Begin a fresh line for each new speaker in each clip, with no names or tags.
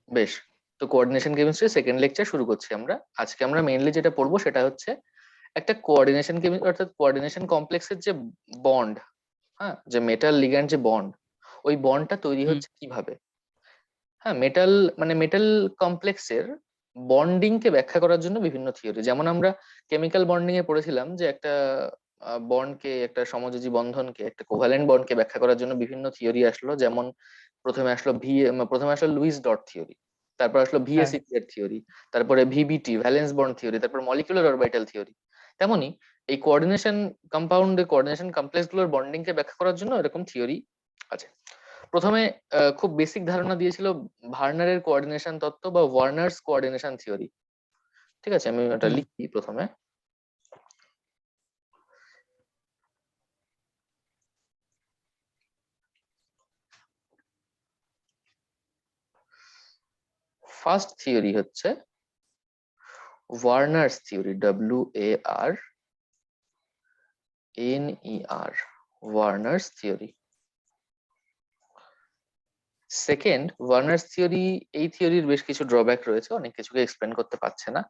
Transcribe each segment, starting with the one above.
বেশ, তো coordination chemistry second lecture শুরু করছি আমরা। আজকে আমরা মেইনলি যেটা পড়বো সেটা হচ্ছে একটা কোঅর্ডিনেশন কেমিস্ট্রি, অর্থাৎ কোঅর্ডিনেশন কমপ্লেক্সের যে বন্ড, হ্যাঁ, যে মেটাল লিগ্যান্ড যে বন্ড, ওই বন্ডটা তৈরি
হুম
হচ্ছে কিভাবে। হ্যাঁ, মেটাল মানে মেটাল কমপ্লেক্সের বন্ডিং কে ব্যাখ্যা করার জন্য বিভিন্ন থিওরি, যেমন আমরা কেমিক্যাল বন্ডিং এ পড়েছিলাম যে একটা বন্ডকে, একটা সমযোজী বন্ধনকে, একটা কোভ্যালেন্ট বন্ডকে ব্যাখ্যা করার জন্য বিভিন্ন থিওরি আসলো। যেমন প্রথমে আসলো লুইস ডট থিওরি, তারপর আসলো
হ্যাঁ
ভিএসি এর থিওরি, তারপরে ভিবিটি ভ্যালেন্স বন্ড থিওরি, তারপর মলিকুলার অরবিটাল থিওরি। তেমনি এই কোঅর্ডিনেশন কমপ্লেক্স গুলোর বন্ডিং কে ব্যাখ্যা করার জন্য এরকম থিওরি আছে। প্রথমে খুব বেসিক ধারণা দিয়েছিল ভার্নারের কোঅর্ডিনেশন তত্ত্ব বা ওয়ার্নার্স কোঅর্ডিনেশন থিওরি। ঠিক আছে, আমি ওটা
হুম
লিখি প্রথমে। ফার্স্ট থিওরি হচ্ছে Werner's theory, WARNER, Werner's theory. Second Werner's theory, এই থিওরির বেশ কিছু ড্রব্যাক রয়েছে, অনেক কিছুকে এক্সপ্লেন করতে পারছে না।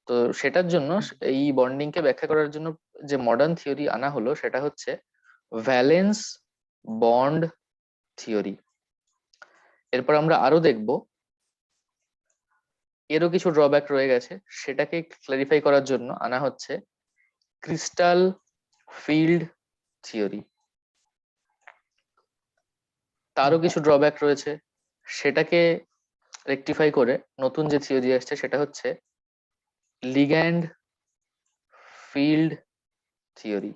তো সেটার জন্য
হুম
এই বন্ডিং কে ব্যাখ্যা করার জন্য যে মডার্ন থিওরি আনা হলো সেটা হচ্ছে ভ্যালেন্স বন্ড থিওরি। এরপর আমরা আরো দেখব এরও কিছু ড্রব্যাক রয়ে গেছে, সেটাকে ক্লারিফাই করার জন্য আনা হচ্ছে ক্রিস্টাল ফিল্ড থিওরি। তারও
হুম
কিছু ড্রব্যাক রয়েছে, সেটাকে রেকটিফাই করে নতুন যে থিওরি আসছে সেটা হচ্ছে লিগ্যান্ড ফিল্ড থিওরি,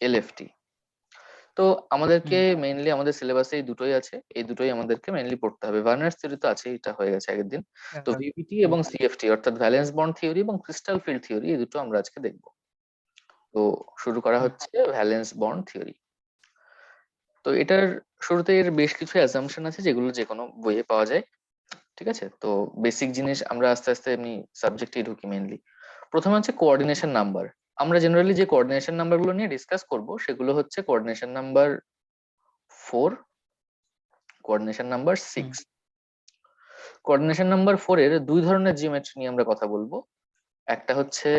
LFT। তো আমাদেরকে
হুম
মেইনলি আমাদের সিলেবাসে এই দুটোই আছে, এই দুটোই আমাদেরকে মেইনলি পড়তে হবে। ভার্নার্স থিওরি তো আছে, এটা হয়ে গেছে আগের দিন। তো
হ্যাঁ,
ভিপিটি
হুম
এবং সিএফটি অর্থাৎ ভ্যালেন্স বন্ড থিওরি এবং ক্রিস্টাল ফিল্ড থিওরি, এই দুটো আমরা আজকে দেখবো। তো শুরু করা
হুম
হচ্ছে ভ্যালেন্স বন্ড থিওরি। তো এটার শুরুতে এর বেশ কিছু অ্যাজাম্পশন আছে যেগুলো যে কোনো বইয়ে পাওয়া যায়। ঠিক আছে, তো বেসিক জিনিস আমরা আস্তে আস্তে এমনি সাবজেক্টেই ঢুকি মেইনলি। প্রথমে হচ্ছে কোঅর্ডিনেশন নাম্বার। আমরা জেনারেলি যে কোঅর্ডিনেশন নাম্বার গুলো নিয়ে ডিসকাস করব সেগুলো হচ্ছে কোঅর্ডিনেশন নাম্বার 4, কোঅর্ডিনেশন নাম্বার
হুম
6। কোঅর্ডিনেশন নাম্বার 4 এর দুই ধরনের জিওমেট্রি নিয়ে আমরা কথা বলবো। একটা হচ্ছে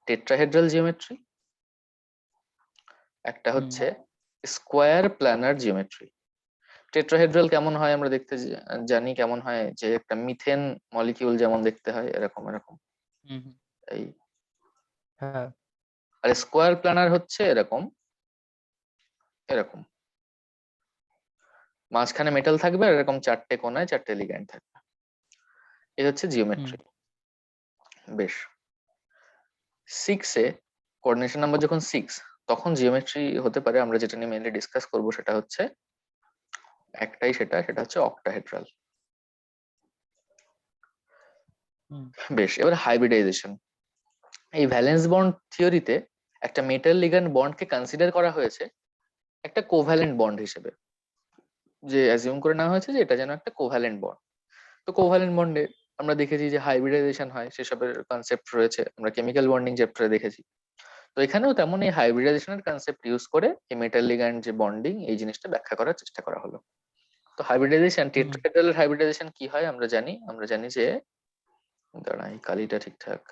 টেট্রাহেড্রাল জিওমেট্রি, একটা
হুম
হচ্ছে স্কোয়ার প্ল্যানার জিওমেট্রি। টেট্রাহেড্রাল কেমন হয় আমরা দেখতে জানি, কেমন হয়, যে একটা মিথেন মলিকিউল যেমন দেখতে হয় এরকম এরকম
হুম হুম,
এই।
হ্যাঁ
আর স্কোয়ার প্ল্যানার হচ্ছে এরকম এরকম, মাঝখানে মেটাল থাকবে আর এরকম চারটে কোণায় চারটে লিগ্যান্ড থাকবে। এই হচ্ছে
হুম
জিওমেট্রি। বেশ, 6 এ কোঅর্ডিনেশন নাম্বার যখন 6, তখন জিওমেট্রি হতে পারে, আমরা যেটা নিয়ে মেইনলি ডিসকাস করব সেটা হচ্ছে একটাই, সেটা সেটা হচ্ছে অক্টাহেড্রাল।
হুম
বেশ, এবার হাইব্রিডাইজেশন। এই ভ্যালেন্স বন্ড থিওরিতে একটা মেটাল লিগ্যান্ড বন্ডকে কনসিডার করা হয়েছে একটা কোভ্যালেন্ট বন্ড হিসেবে, যে অ্যাজিউম করে নেওয়া হয়েছে যে এটা যেন একটা কোভ্যালেন্ট বন্ড। তো কোভ্যালেন্ট বন্ডে আমরা দেখেছি যে হাইব্রিডাইজেশন হয়, সেসবের কনসেপ্ট রয়েছে, আমরা কেমিক্যাল বন্ডিং চ্যাপ্টারে দেখেছি। তো এখানেও তেমন এই হাইব্রিডাইজেশনের কনসেপ্ট ইউজ করে এই মেটাল লিগ্যান্ড যে বন্ডিং, এই জিনিসটা ব্যাখ্যা করার চেষ্টা করা হলো। তো হাইব্রিডাইজেশন,
হুম
টেট্রাহেড্রালের হাইব্রিডাইজেশন কি হয় আমরা জানি যে, দাঁড়া এই কালিটা ঠিকঠাক,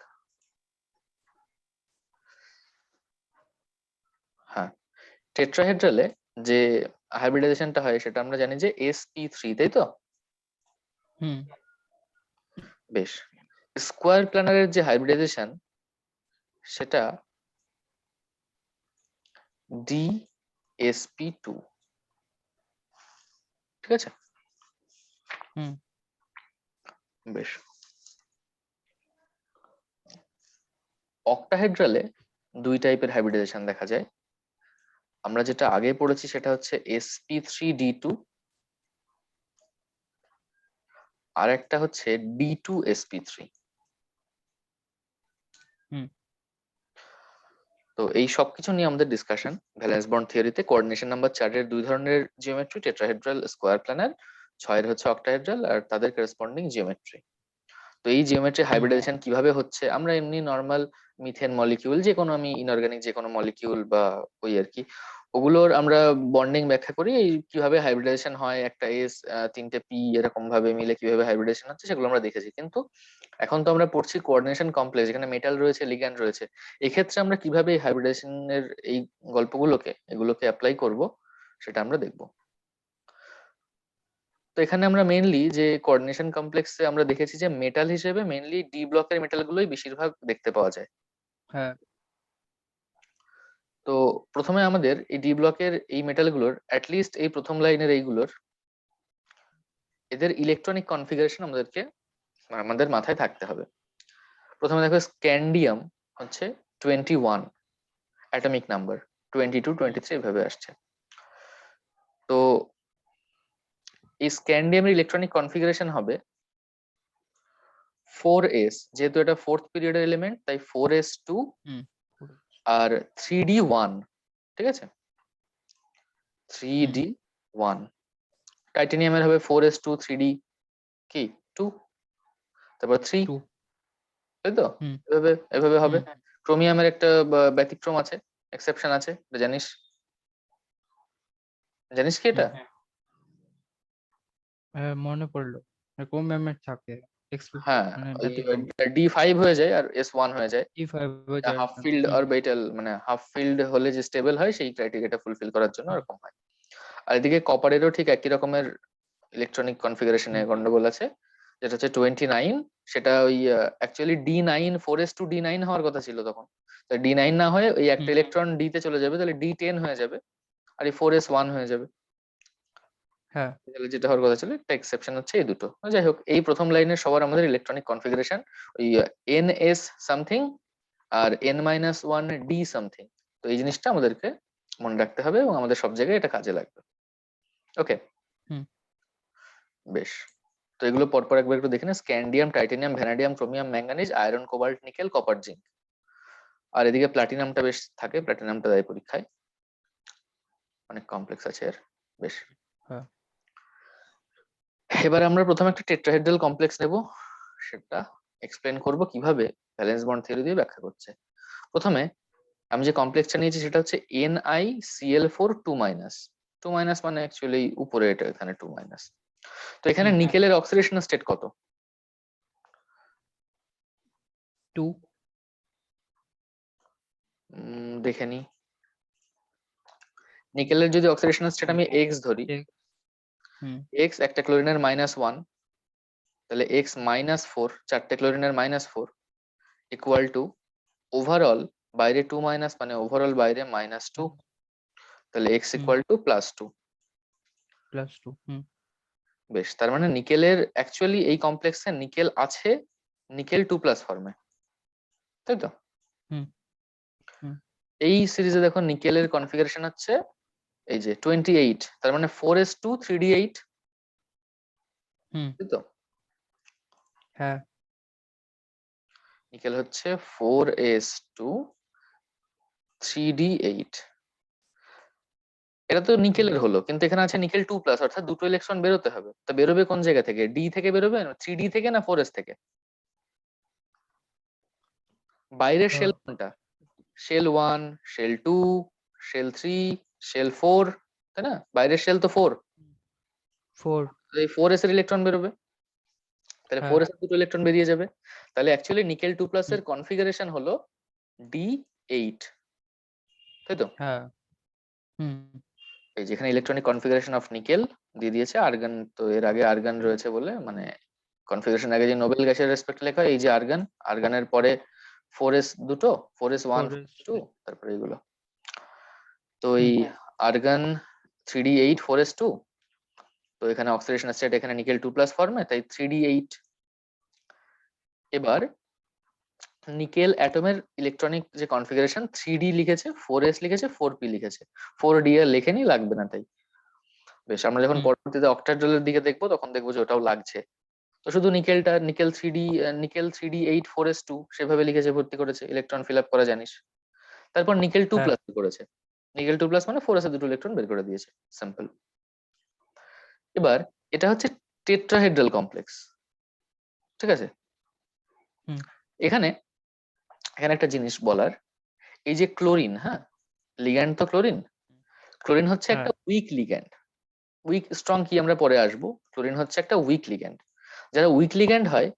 হ্যাঁ, টেট্রাহেড্রালে যে হাইব্রিডাইজেশনটা হয় সেটা আমরা জানি যে sp3, তাই তো?
হুম
বেশ, স্কোয়ার প্ল্যানারের যে হাইব্রিডাইজেশন সেটা DsP2। ঠিক আছে,
হুম
বেশ। অক্টাহেড্রালে দুই টাইপের হাইব্রিডাইজেশন দেখা যায়। আমরা যেটা আগে পড়েছি সেটা হচ্ছে sp3d2, আর একটা হচ্ছে D2sp3।
হুম
তো এই সবকিছু নিয়ে আমাদের ডিসকাশন ভ্যালেন্স বন্ড থিওরিতে। কোঅর্ডিনেশন নাম্বার 4 এর দুই ধরনের জিওমেট্রি, টেট্রাহেড্রাল, স্কোয়ার প্ল্যানার। 6 এর হচ্ছে অক্টাহেড্রাল আর তাদের করেসপন্ডিং জিওমেট্রি। তো এই জিওমেট্রি
হুম
হাইব্রিডাইজেশন কিভাবে হচ্ছে, আমরা এমনি নর্মাল মিথেন মলিকিউল, যে কোনো আমি ইনঅর্গানিক যে কোনো মলিকিউল বা ওই আর কি, ওগুলোর আমরা বন্ডিং ব্যাখ্যা করি, এই কিভাবে হাইব্রিডাইজেশন হয়, একটা এস 3টে পি এরকম ভাবে মিলে কিভাবে হাইব্রিডাইজেশন হচ্ছে সেগুলো আমরা দেখেছি। কিন্তু এখন তো আমরা পড়ছি কোঅর্ডিনেশন কমপ্লেক্স, এখানে মেটাল রয়েছে, লিগ্যান্ড রয়েছে। এক্ষেত্রে আমরা কিভাবে এই হাইব্রিডাইজেশনের এই এগুলোকে অ্যাপ্লাই করব সেটা আমরা দেখব। তো এখানে আমরা মেইনলি যে কোঅর্ডিনেশন কমপ্লেক্সে আমরা দেখেছি যে মেটাল হিসেবে মেইনলি ডি ব্লকের মেটাল গুলোই বেশিরভাগ দেখতে পাওয়া যায়।
হ্যাঁ
তো প্রথমে আমাদের এই ডি ব্লকের এই মেটালগুলোর অ্যাটলিস্ট এই প্রথম লাইনের এইগুলোর এদের ইলেকট্রনিক কনফিগারেশন আমাদের মাথায় থাকতে হবে। প্রথমে দেখো স্ক্যান্ডিয়াম হচ্ছে 21 অ্যাটমিক নাম্বার, 22 23 এভাবে আসছে। তো এই স্ক্যান্ডিয়ামের ইলেকট্রনিক কনফিগারেশন হবে 4s, যেহেতু এটা ফোর্থ পিরিয়ডের এলিমেন্ট তাই 4s2
হুম
আর 3d1, ঠিক আছে,
হুম
3d1। টাইটেনিয়ামের হবে 4s2 3d কি 2, তারপর 3,
2
তাই তো,
হুম
এভাবে এভাবে হবে।
হুম
ক্রোমিয়ামের একটা ব্যতিক্রম আছে, এক্সেপশন আছে, এটা জানিস? জানিস কি এটা?
হুম মনে পড়লো কোন ম্যামের থাকে
হ্যাঁ,
মানে
ওই
ব্যতিক্রম
D5 হয়ে যায় আর S1 হয়ে যায়।
E5 হয়ে যায়
হাফ ফিল্ড অরবিটাল, মানে হাফ ফিল্ড হলে যে স্টেবল হয় সেই ক্রাইটেরিয়াটা ফুলফিল করার জন্য
হুম
এরকম হয়। আর এদিকে কপারেরও ঠিক একই রকমের ইলেকট্রনিক কনফিগারেশনে
হুম
গন্ডগোল আছে, যেটা হচ্ছে 29। সেটা ওই অ্যাকচুয়ালি D9 4s2 D9 হওয়ার কথা ছিল তখন, তো D9 না হয়ে ওই একটা
হুম
ইলেকট্রন ডি তে চলে যাবে, তাহলে D10 হয়ে যাবে, আর এই 4s1 হয়ে যাবে।
হ্যাঁ
তাহলে যেটা হওয়ার কথা ছিল, একটা এক্সেপশন হচ্ছে এই দুটো। যাই হোক, এই প্রথম লাইনের সবার আমাদের ইলেকট্রনিক কনফিগারেশন ওই NS সামথিং আর N-1 D সামথিং। তো এই জিনিসটা আমাদেরকে মনে রাখতে হবে এবং আমাদের সব জায়গায় এটা কাজে লাগবে। ওকে,
হুম
বেশ। তো এগুলো পরপর একবার একটু দেখে না, scandium, titanium, vanadium, chromium, manganese, iron, cobalt, nickel, copper, zinc. আর এদিকে প্লাটিনামটা বেশ থাকে, প্লাটিনামটা দেয় পরীক্ষায়, অনেক কমপ্লেক্স আছে এর। বেশ,
হ্যাঁ
এবার আমরা প্রথমে একটা টেট্রাহেড্রাল কমপ্লেক্স নেব, সেটা এক্সপ্লেন করব কিভাবে ভ্যালেন্স বন্ড থিওরি দিয়ে ব্যাখ্যা করছে। প্রথমে আমি যে কমপ্লেক্সটা নিয়েছি সেটা হচ্ছে NiCl4 2-। 2- মানে অ্যাকচুয়ালি উপরে, এটা এখানে 2-। তো এখানে
হুম
নিকেলের অক্সিডেশন স্টেট কত?
2
দেখে নি। নিকেলের যদি অক্সিডেশন স্টেট আমি এক্স ধরি,
হুম
এক্স একটা ক্লোরিনের -1, তাহলে x-4, চারটে ক্লোরিনের -4 ইকুয়াল টু ওভারঅল বাইরে 2- মানে ওভারঅল বাইরে -2, তাহলে x
হুম
ইকুয়াল টু +2।
+2 হুম
বেশ, তার মানে নিকেলের অ্যাকচুয়ালি এই কমপ্লেক্সে নিকেল আছে, নিকেল 2+ ফর্মে, তাই তো?
হুম হুম
এই সিরিজে দেখো নিকেলের কনফিগারেশন হচ্ছে এই যে 28, তার মানে 4s2 3d8,
হুম
তাই তো?
হ্যাঁ
নিকেল হচ্ছে 4s2 3d8। এটা তো
হুম
নিকেলের হলো, কিন্তু এখানে আছে নিকেল 2+, অর্থাৎ দুটো ইলেকট্রন বেরোতে হবে। তো বেরোবে কোন জায়গা থেকে? ডি থেকে বেরোবে, 3d থেকে, না 4s থেকে? বাইরের শেল
আহ,
কোনটা? শেল 1, শেল 2, শেল 3, শেল 4, তাই না? বাইরের শেল তো 4,
4
এই 4s এর ইলেকট্রন বেরোবে, তাহলে
হ্যাঁ
4s এর দুটো ইলেকট্রন বেরিয়ে যাবে। তাহলে অ্যাকচুয়ালি নিকেল 2+
হুম
এর কনফিগারেশন হলো D8, তাই তো?
হ্যাঁ হুম
এই যেখানে ইলেকট্রনিক কনফিগারেশন অফ নিকেল দিয়ে দিয়েছে, আর্গন তো এর আগে আর্গন রয়েছে বলে, মানে কনফিগারেশন আগে যে নোবেল গ্যাসের রেসপেক্ট লেখা হয়, এই যে আর্গন, আর্গনের পরে 4s দুটো, 4s1
4s
4s2, তারপরে এগুলো। তো এই
হুম
আর্গন 3d8 4s2, তো এখানে অক্সিডেশন স্টেট এখানে নিকেল 2+ ফর্মে, তাই 3d8। এবার নিকেল অ্যাটমের ইলেকট্রনিক যে কনফিগারেশন 3d লিখেছে, 4s লিখেছে, 4p লিখেছে, 4d আর লেখেনি, লাগবে না তাই। বেশ, আমরা যখন
হুম
পরবর্তীতে অক্টাড্রলের দিকে দেখবো তখন দেখবো যে ওটাও লাগছে। তো শুধু নিকেলটা নিকেল 3d8 4s2 সেভাবে লিখেছে, ভর্তি করেছে, ইলেকট্রন ফিল আপ করা জানিস। তারপর নিকেল টু
হ্যাঁ
প্লাস করেছে, নিকেল 2+ মানে 4s এর দুটো ইলেকট্রন বের করে দিয়েছে, সিম্পল। এবার এটা হচ্ছে টেট্রাহেড্রাল কমপ্লেক্স, ঠিক আছে?
হুম
এখানে এখানে একটা জিনিস বলার, এই যে ক্লোরিন, হ্যাঁ, লিগ্যান্ড তো ক্লোরিন, ক্লোরিন হচ্ছে
হ্যাঁ
একটা উইক লিগ্যান্ড। উইক স্ট্রং কি আমরা পরে আসবো। ক্লোরিন হচ্ছে একটা উইক লিগ্যান্ড। যারা উইক লিগ্যান্ড হয়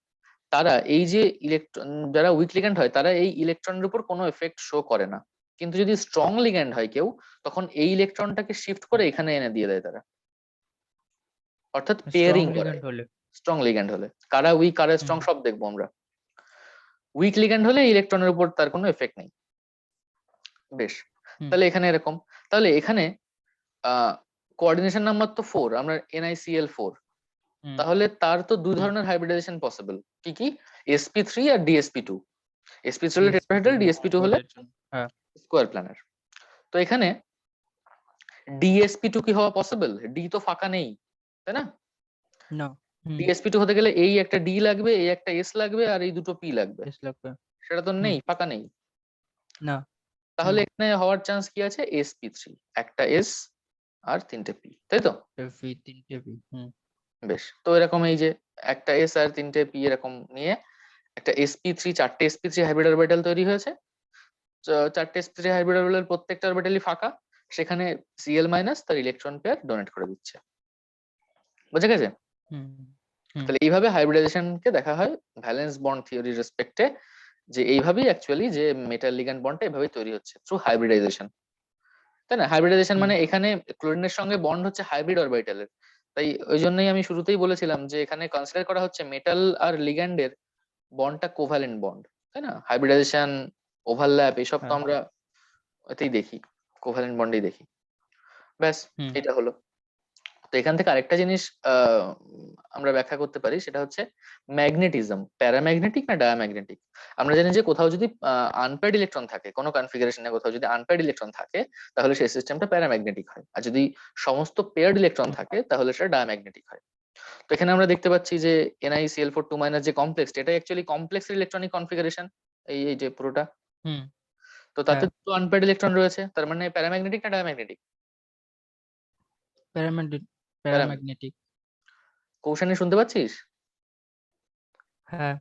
তারা এই যে ইলেকট্রন, যারা উইক লিগ্যান্ড হয় তারা এই ইলেকট্রনের উপর কোনো এফেক্ট শো করে না। কিন্তু যদি স্ট্রং লিগ্যান্ড হয় কেউ, তখন এই ইলেকট্রনটাকে শিফট করে এখানে এনে দিয়ে দেয় তারা, অর্থাৎ
স্ট্রং
পেয়ারিং করে।
লিগ্যান্ড হলে।
স্ট্রং লিগ্যান্ড হলে কারা উইক কারা
হুম
স্ট্রং সব দেখবো আমরা। উইক লিগ্যান্ড হলে ইলেকট্রনের উপর তার কোনো এফেক্ট নেই। বেশ,
হুম
তাহলে এখানে এরকম। তাহলে এখানে কোঅর্ডিনেশন নাম্বার তো 4, আমরা NiCl4।
হুম
তাহলে তার তো দুই
হুম
ধরনের হাইব্রিডাইজেশন পসিবল। কি কি? sp3 আর dsp2। sp3 হলে
DSP2
টেট্রাহেড্রাল, dsp2 হলে
কোয়াড্রেশন। হ্যাঁ
স্কোয়ার প্ল্যানার। তো এখানে dsp2 কি হওয়া পসিবল? ডি তো ফাঁকা নেই, তাই না?
না। হুম
dsp2 হতে গেলে এই একটা ডি লাগবে, এই একটা এস লাগবে, আর এই দুটো পি লাগবে।
বেশ লাগবে।
সেটা তো
হুম
নেই, ফাঁকা নেই।
না।
তাহলে
হুম
এখানে হওয়ার চান্স কি আছে? sp3, একটা এস আর তিনটে পি, তাই তো?
ফি 3টে বি। হুম
বেশ, তো এরকম এই যে একটা এস আর তিনটে পি এরকম নিয়ে একটা sp3, চারটে sp3 হাইব্রিড অরবিটাল তৈরি হয়েছে। চারটে sp3 হাইব্রিড অরবিটাল প্রত্যেকটা অরবিটালই ফাঁকা, সেখানে Cl মাইনাস তার ইলেকট্রন পেয়ার ডোনেট করে দিচ্ছে। বুঝে গেছে?
হুম হুম
তাহলে এইভাবে হাইব্রিডাইজেশনকে দেখা হয় ভ্যালেন্স বন্ড থিওরির রেসপেক্টে, যে এইভাবেই অ্যাকচুয়ালি যে মেটাল লিগ্যান্ড বন্ডটা এভাবেই তৈরি হচ্ছে থ্রু হাইব্রিডাইজেশন, তাই না? হাইব্রিডাইজেশন
হুম
মানে এখানে ক্লোরিনের সঙ্গে বন্ড হচ্ছে হাইব্রিড অরবিটালের। তাই ওই জন্যই আমি শুরুতেই বলেছিলাম যে এখানে কনসিডার করা হচ্ছে মেটাল আর লিগ্যান্ডের বন্ডটা কোভ্যালেন্ট বন্ড, তাই না? হাইব্রিডাইজেশন, ওভারল্যাপ এসব তো
হ্যাঁ
আমরা এতেই দেখি, কোভ্যালেন্ট বন্ডেই দেখি। ব্যাস,
হুম
এটা হলো। তো এখান থেকে আরেকটা জিনিস আমরা ব্যাখ্যা করতে পারি, সেটা হচ্ছে ম্যাগনেটিজম প্যারাম্যাগনেটিক না ডায়াম্যাগনেটিক। আমরা জানি যে কোথাও যদি আনপেয়ার্ড ইলেকট্রন থাকে, কোনো কনফিগারেশনে কোথাও যদি আনপেয়ার্ড ইলেকট্রন থাকে, তাহলে সেই সিস্টেমটা প্যারাম্যাগনেটিক হয়। আর যদি সমস্ত পেয়ার্ড ইলেকট্রন
হুম
থাকে তাহলে সেটা ডায়াম্যাগনেটিক হয়। তো এখানে আমরা দেখতে পাচ্ছি যে NiCl4 2- যে কমপ্লেক্স, এটা অ্যাকচুয়ালি কমপ্লেক্স ইলেকট্রনিক কনফিগারেশন, এই যে পুরোটা।
হুম
তো তাতে
হ্যাঁ
দুটো আনপেয়ার্ড ইলেকট্রন রয়েছে, তার মানে প্যারাম্যাগনেটিক না ডায়াম্যাগনেটিক?
প্যারাম্যাগনেটিক।
কৌশানি শুনতে পাচ্ছিস?
হ্যাঁ।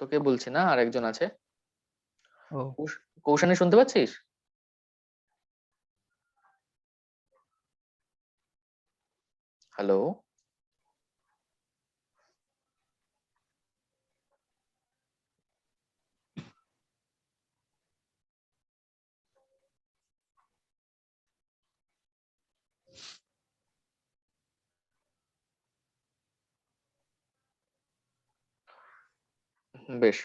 তোকে বলছি না, আর একজন আছে।
ও
কৌশানি শুনতে পাচ্ছিস? হ্যালো? বেশ,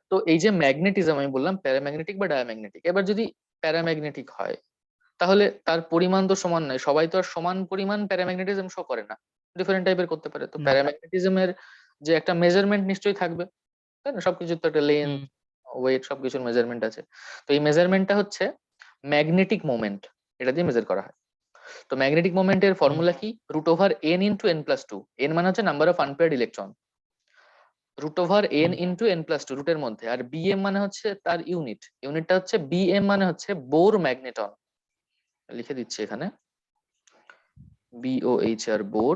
তো এই যে ম্যাগনেটিজম আমি বললাম প্যারাম্যাগনেটিক বা ডায়াম্যাগনেটিক। এবার যদি প্যারাম্যাগনেটিক হয় তাহলে তার পরিমাণ তো সমান নয়, সবাই তো আর সমান পরিমাণ প্যারাম্যাগনেটিজম শো করে না, ডিফারেন্ট টাইপের করতে পারে। তো
না।
প্যারাম্যাগনেটিজমের যে একটা মেজারমেন্ট নিশ্চয়ই থাকবে, তাই না? সবকিছুর তো একটা লেন্থ,
হুম
ওয়েট, সবকিছুর মেজারমেন্ট আছে। তো এই মেজারমেন্টটা হচ্ছে ম্যাগনেটিক মোমেন্ট, এটা দিয়ে মেজার করা হয়। তো ম্যাগনেটিক মোমেন্টের
হুম
ফর্মুলা কি? √n × n+2। n মানে হচ্ছে number of unpaired electron, √n
hmm
× n+2 রুটের মধ্যে। আর bm মানে হচ্ছে তার ইউনিটটা হচ্ছে bm মানে হচ্ছে বোর ম্যাগনেটন। লিখে দিচ্ছি এখানে, BOHR Bohr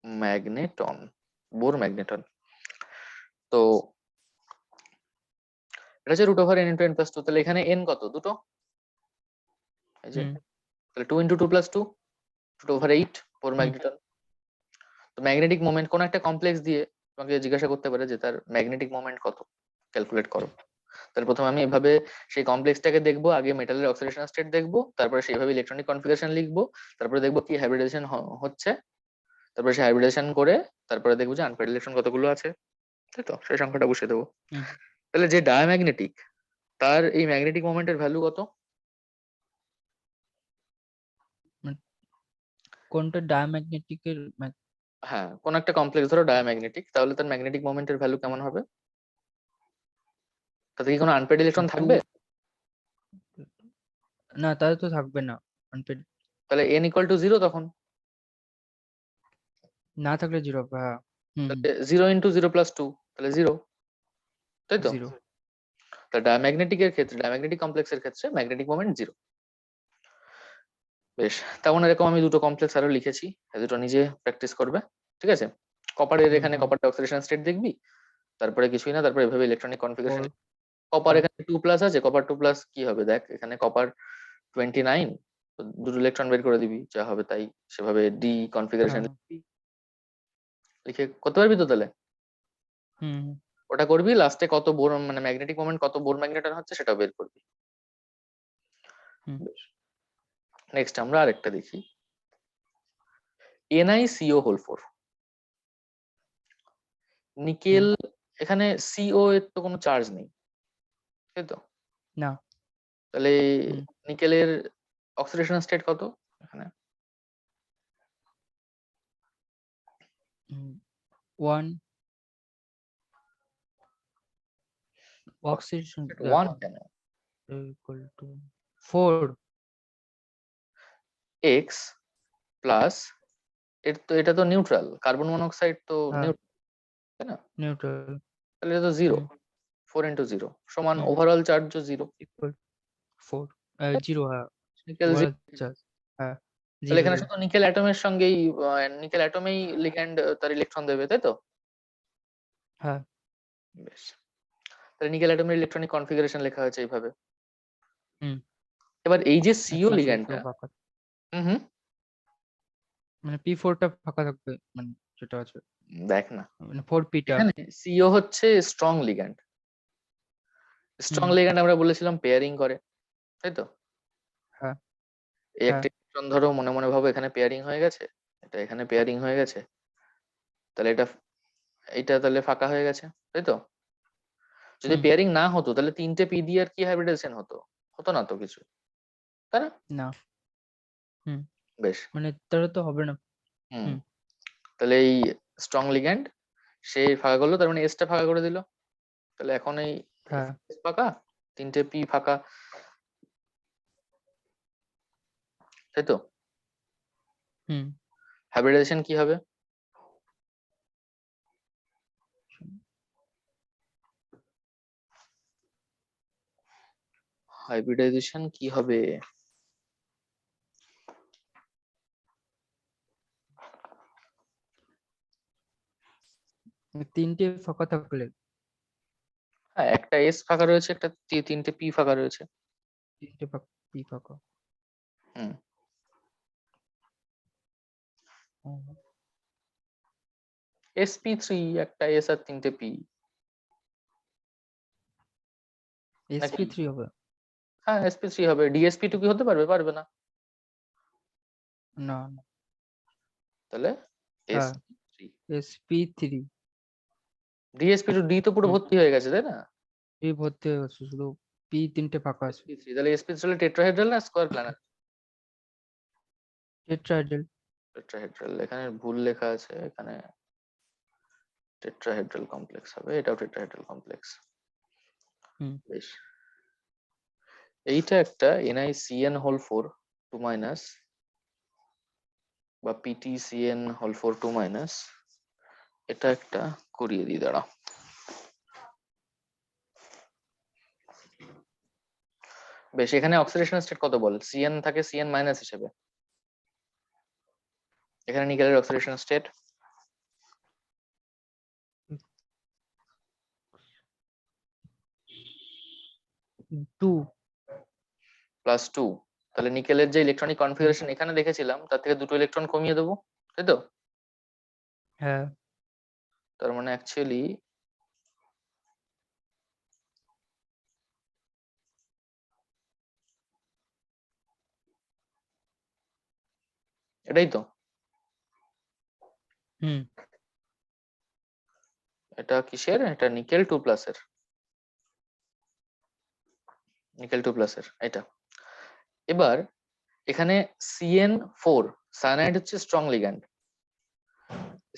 magneton, Bohr magneton. তো এটা হচ্ছে √n × n+2। তাহলে এখানে n কত? দুটো, এই যে।
হুম
তাহলে 2 × 2 + 2, √8 বোর
হুম
ম্যাগনেটন। তো ম্যাগনেটিক মোমেন্ট কোন একটা কমপ্লেক্স দিয়ে তোমাকে জিজ্ঞাসা করতে পারে যে তার ম্যাগনেটিক মোমেন্ট কত, ক্যালকুলেট করো। তাহলে প্রথমে আমি এভাবে সেই কমপ্লেক্সটাকে দেখবো, আগে মেটালের অক্সিডেশন স্টেট দেখবো, তারপরে সেইভাবে ইলেকট্রনিক কনফিগারেশন লিখবো, তারপরে দেখবো কি হাইব্রিডাইজেশন হচ্ছে, তারপরে সে হাইব্রিডাইজেশন করে তারপরে দেখবো যে আনপেয়ার্ড ইলেকট্রন কতগুলো আছে, তাই তো? সেই সংখ্যাটা বসিয়ে দেবো।
হুম
তাহলে যে ডায়াম্যাগনেটিক, তার এই ম্যাগনেটিক মোমেন্টের ভ্যালু কত?
মানে কোনটা ডায়াম্যাগনেটিকের?
হ্যাঁ, কোন একটা কমপ্লেক্স ধরো ডায়াম্যাগনেটিক, তাহলে তার ম্যাগনেটিক মোমেন্টের ভ্যালু কেমন হবে? তাতে কি কোনো আনপেয়ার্ড ইলেকট্রন
টু।
থাকবে?
না তাহলে তো থাকবে না। Unpaired
তাহলে n = 0 তখন।
না থাকলে জিরো হবে। হ্যাঁ। হুম
তাহলে 0 × 0 + 2, তাহলে 0, তাই তো?
জিরো।
তাহলে ডায়াম্যাগনেটিকের ক্ষেত্রে, ডায়াম্যাগনেটিক কমপ্লেক্সের ক্ষেত্রে ম্যাগনেটিক মোমেন্ট 0। বেশ, তেমন এরকম আমি দুটো কমপ্লেক্স আরো লিখেছি, এই দুটো নিজে প্র্যাকটিস করবে, ঠিক আছে? কপারের
হুম
এখানে
হুম
কপারটা অক্সিডেশন স্টেট দেখবি, তারপরে কিছুই না, তারপরে এভাবে ইলেকট্রনিক কনফিগারেশন।
4
কপার
4
এখানে 2+ আছে, কপার 2+ কি হবে দেখ, এখানে কপার 29, তো দুটো ইলেকট্রন বের করে দিবি, যা হবে তাই। সেভাবে ডি কনফিগারেশন
হ্যাঁ
লিখে করতে পারবি তো তাহলে।
হুম
ওটা করবি, লাস্টে কত বোর মানে ম্যাগনেটিক মোমেন্ট কত বোর ম্যাগনেটন হচ্ছে সেটাও বের করবি।
হুম
নেক্সট আমরা আরেকটা দেখি, NiCO4 নিকেল। এখানে সিও এর তো কোনো চার্জ নেই, তাই তো?
না
তাহলে
হুম
নিকেলের অক্সিডেশন স্টেট কত এখানে?
1 oxidation
1 কেন?
equal to 4
এক্স প্লাস, এটা তো নিউট্রাল, কার্বন মনোক্সাইড তো
হ্যাঁ
নিউট্রাল, তাই না?
neutral
তাহলে এটা তো 0,
হুম
4 × 0 সমান
হুম
ওভারঅল চার্জও 0।
equal 4 0 হ্যাঁ
নিকেল
ওভারঅল চার্জ হ্যাঁ
তাহলে
0
এখানে
0
শুধু নিকেল অ্যাটমের সঙ্গেই, নিকেল অ্যাটমেই লিগ্যান্ড তার ইলেকট্রন দেবে, তাই তো?
হ্যাঁ
বেশ, তাহলে নিকেল অ্যাটমের ইলেকট্রনিক কনফিগারেশন লেখা হয়েছে এইভাবে।
হুম
এবার এই যে
আর
সিও
P4
লিগ্যান্ডটা,
টাও ফাঁকা
হুম,
মানে P4 টা ফাঁকা থাকবে মানে যেটা আছে
দেখ না,
মানে 4p টা
এখানে সিও হচ্ছে স্ট্রং লিগ্যান্ড। স্ট্রং
হুম
লিগ্যান্ড আমরা বলেছিলাম পেয়ারিং করে, তাই তো?
হ্যাঁ
এই
হ্যাঁ
একটা ইলেকট্রন ধরো মনে মনে ভাবো এখানে পেয়ারিং হয়ে গেছে, এটা এখানে পেয়ারিং হয়ে গেছে, তাহলে এটা তাহলে ফাঁকা হয়ে গেছে, তাই তো? যদি
হুম
পেয়ারিং না হতো তাহলে 3টে পি দিয়ে আর কি হাইব্রিডেশন হতো? হতো না তো কিছু, তাই না?
না হুম
বেশ,
মানে তাহলে তো হবে না
হুম,
হুম
তাহলে এই স্ট্রং লিগ্যান্ড সে ফাঁকা করলো, তার মানে এসটা ফাঁকা করে দিল। তাহলে এখন এই
হ্যাঁ
S ফাঁকা, 3টে পি ফাঁকা, তাই তো?
হুম
হাইব্রিডেশন কি হবে? হাইব্রিডাইজেশন কি হবে?
তিনটে ফাঁকা থাকলে
হ্যাঁ, একটা এস ফাঁকা রয়েছে, একটা 3টে পি ফাঁকা রয়েছে।
তিনটে ফাঁকা পি ফাঁকা
হুম, sp3, একটা এস আর 3টে পি, নাকি?
sp3 হবে
হ্যাঁ, sp3 হবে। dsp2 কি হতে পারবে? পারবে না।
না না
তাহলে
হ্যাঁ
sp3,
sp3
dsp2, ডি তো পুরো
হুম
ভর্তি হয়ে গেছে, তাই না?
পি ভর্তি হয়ে গেছে শুধু পি তিনটে ফাঁকা আছে
sp3, তাহলে sp3 হলে টেট্রাহেড্রাল না স্কয়ার প্ল্যানার?
টেট্রাহেড্রাল
টেট্রাহেড্রাল, এখানে ভুল লেখা আছে, এখানে টেট্রাহেড্রাল কমপ্লেক্স হবে, এটাও টেট্রাহেড্রাল কমপ্লেক্স।
হুম
বেশ, এইটা একটা NiCN4 2- বা PtCN4 2-, এটা একটা করিয়ে দিই, দাঁড়া। বেশ, এখানে অক্সিডেশন স্টেট কত বল? CN থাকে CN- হিসেবে। এখানে নিকেলের অক্সিডেশন স্টেট
2
+2। তাহলে নিকেলের যে ইলেকট্রনিক কনফিগারেশন এখানে দেখেছিলাম তার থেকে দুটো ইলেকট্রন কমিয়ে দেবো, তাই তো?
হ্যাঁ
তার মানে অ্যাকচুয়ালি এটাই তো।
হুম
এটা কিসের? এটা নিকেল 2+এর, নিকেল 2+এর এটা। এবার এখানে CN4 সায়ানাইড হচ্ছে স্ট্রং লিগ্যান্ড।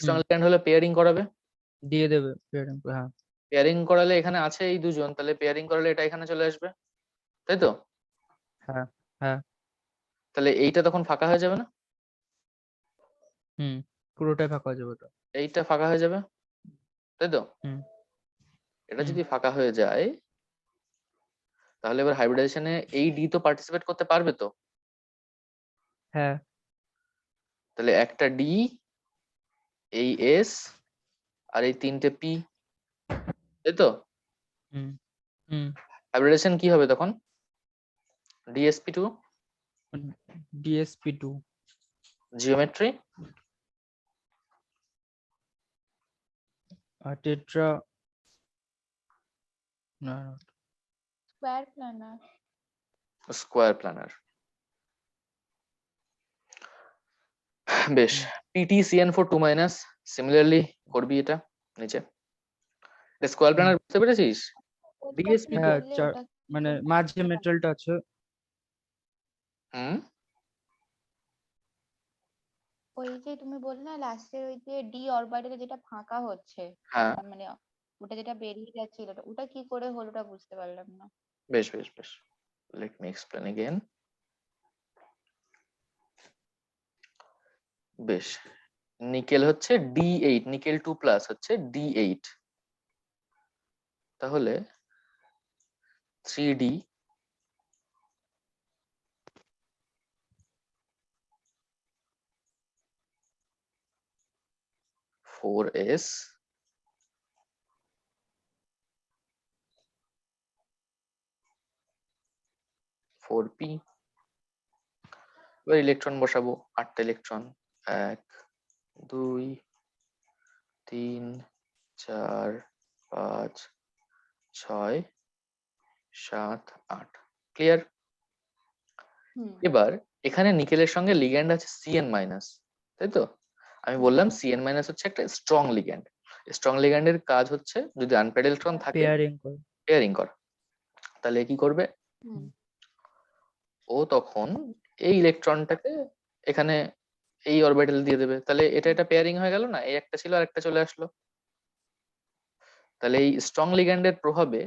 স্ট্রং
হুম
লিগ্যান্ড হলে পেয়ারিং করাবে,
দিয়ে দেবে pairing করে, হ্যাঁ
পেয়ারিং করালে এখানে আছে এই দুজন, তাহলে পেয়ারিং করালে এটা এখানে চলে আসবে, তাই তো?
হ্যাঁ হ্যাঁ
তাহলে এইটা তখন ফাঁকা হয়ে যাবে না?
হুম পুরোটাই ফাঁকা হয়ে যাবে ওটা
এইটা ফাঁকা হয়ে যাবে, তাই তো?
হুম
এটা
হুম
যদি ফাঁকা হয়ে যায় তাহলে এবার হাইব্রিডাইজেশনে এই ডি তো পার্টিসিপেট করতে পারবে তো?
হ্যাঁ
তাহলে একটা ডি, এই এস আর এই 3টে পি, তাই তো?
হুম হুম
হাইব্রিডেশন কি হবে তখন? DsP2
DsP2
জিওমেট্রি
টেট্রা না
স্কোয়ার প্ল্যানার।
Square planar. বেশ, PtCN4 2 সিমিলারলি করবি এটা নিচে। স্কোয়ার প্ল্যানার বুঝতে পেরেছিস?
ওটা
DsP2
তুমি
হ্যাঁ
বললে
চার
ওটা কি
মানে
বলতে
মাঝে
পারছো?
মেটালটা আছে।
হুম
ওই যে তুমি বললে না লাস্টের ওই যে ডি অরবিটালে যেটা ফাঁকা হচ্ছে,
হ্যাঁ,
মানে ওটা যেটা বেরিয়ে যাচ্ছিল, ওটা কি করে হলো ওটা বুঝতে পারলাম না।
বেশ বেশ বেশ, লেট মি এক্সপ্লেন এগেইন। বেশ, নিকেল হচ্ছে D8, নিকেল 2+ হচ্ছে D8, তাহলে 3D 4s 4p। এবার ইলেকট্রন বসাবো, 8টা ইলেকট্রন, 1 2 3 4 5 6 7 8। ক্লিয়ার?
হুম
এবার এখানে নিকেলের সঙ্গে লিগ্যান্ড আছে Cn-, তাই তো? আমি বললাম Cn- হচ্ছে একটা স্ট্রং লিগ্যান্ড। স্ট্রং লিগ্যান্ডের কাজ হচ্ছে যদি আনপেয়ার্ড ইলেকট্রন থাকে
পেয়ারিং করে।
পেয়ারিং করা। তাহলে কি করবে?
হুম
ও তখন এই ইলেকট্রনটাকে এখানে এই অরবিটাল দিয়ে দেবে, তাহলে এটা এটা পেয়ারিং হয়ে গেল না, এই একটা ছিল আর একটা চলে আসলো। তাহলে এই স্ট্রং লিগ্যান্ডের প্রভাবে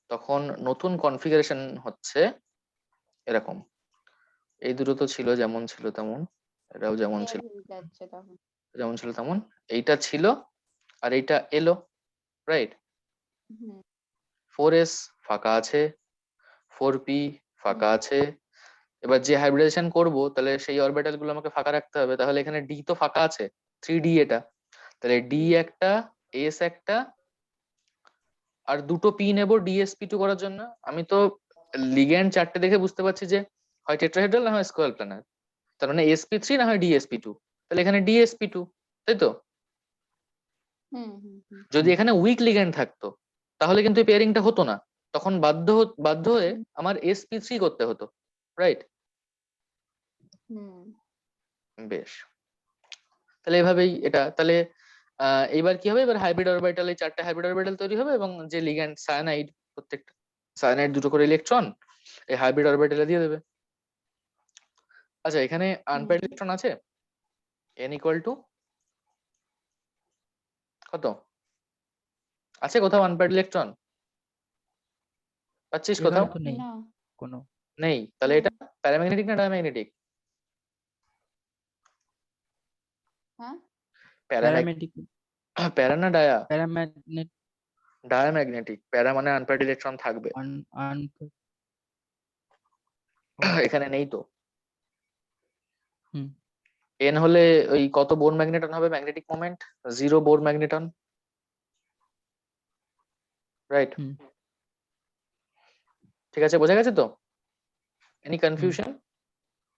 তখন নতুন কনফিগারেশন হচ্ছে এরকম। এই দুটো তো ছিল যেমন ছিল তেমন, এটাও যেমন
পেয়ার
ছিল
হয়ে যাচ্ছে তখন।
যেমন ছিল তেমন, এইটা ছিল আর এইটা এলো, রাইট?
হুম
4s ফাঁকা আছে, 4p ফাঁকা
হুম
আছে। এবার যে হাইব্রিডেশন করব তাহলে সেই অরবিটাল গুলো আমাকে ফাঁকা রাখতে হবে, তাহলে এখানে D তো ফাঁকা আছে, 3D এটা, তাহলে D
হুম
একটা, S একটা, আর দুটো P নেব DsP2 করার জন্য। আমি তো লিগ্যান্ড চারটে দেখে বুঝতে পারছি যে হয় টেট্রাহেড্রাল না হয় স্কোয়ার প্ল্যানার, তার মানে sp3 না হয় DsP2, তাহলে এখানে DsP2, তাই তো?
হুম হুম হুম
যদি এখানে উইক লিগ্যান্ড থাকতো তাহলে কিন্তু এই পেয়ারিংটা হতো না, তখন বাধ্য হয়ে
হুম
আমার sp3 করতে হতো, রাইট?
হুম
বেশ, তাহলে এভাবেই এটা তাহলে এইবার কি হবে, এবার হাইব্রিড অরবিটাল, এই চারটে হাইব্রিড অরবিটাল তৈরি হবে এবং যে লিগ্যান্ড সায়ানাইড, প্রত্যেকটা সায়ানাইড দুটো করে ইলেকট্রন এই হাইব্রিড অরবিটালে দিয়ে দেবে। আচ্ছা, এখানে আনপেয়ার্ড
হুম
ইলেকট্রন আছে, n ইকুয়াল টু কত আছে? কোথাও আনপেয়ার্ড ইলেকট্রন পাচ্ছিস কোথাও?
এখানে তো নেই
না
কোনো।
নেই, তাহলে
না
এটা প্যারাম্যাগনেটিক না ডায়াম্যাগনেটিক?
হ্যাঁ
প্যারামেডিক
প্যারা না ডায়া?
Paramagnet
diamagnetic. প্যারা মানে আনপেয়ার্ড ইলেকট্রন থাকবে,
আন আন
এখানে নেই তো।
হুম
এন হলে ওই কত বোর ম্যাগনেটন হবে, magnetic moment 0 Bohr magneton, right?
Hmm
ঠিক আছে, বোঝা গেছে তো? Any
hmm
confusion?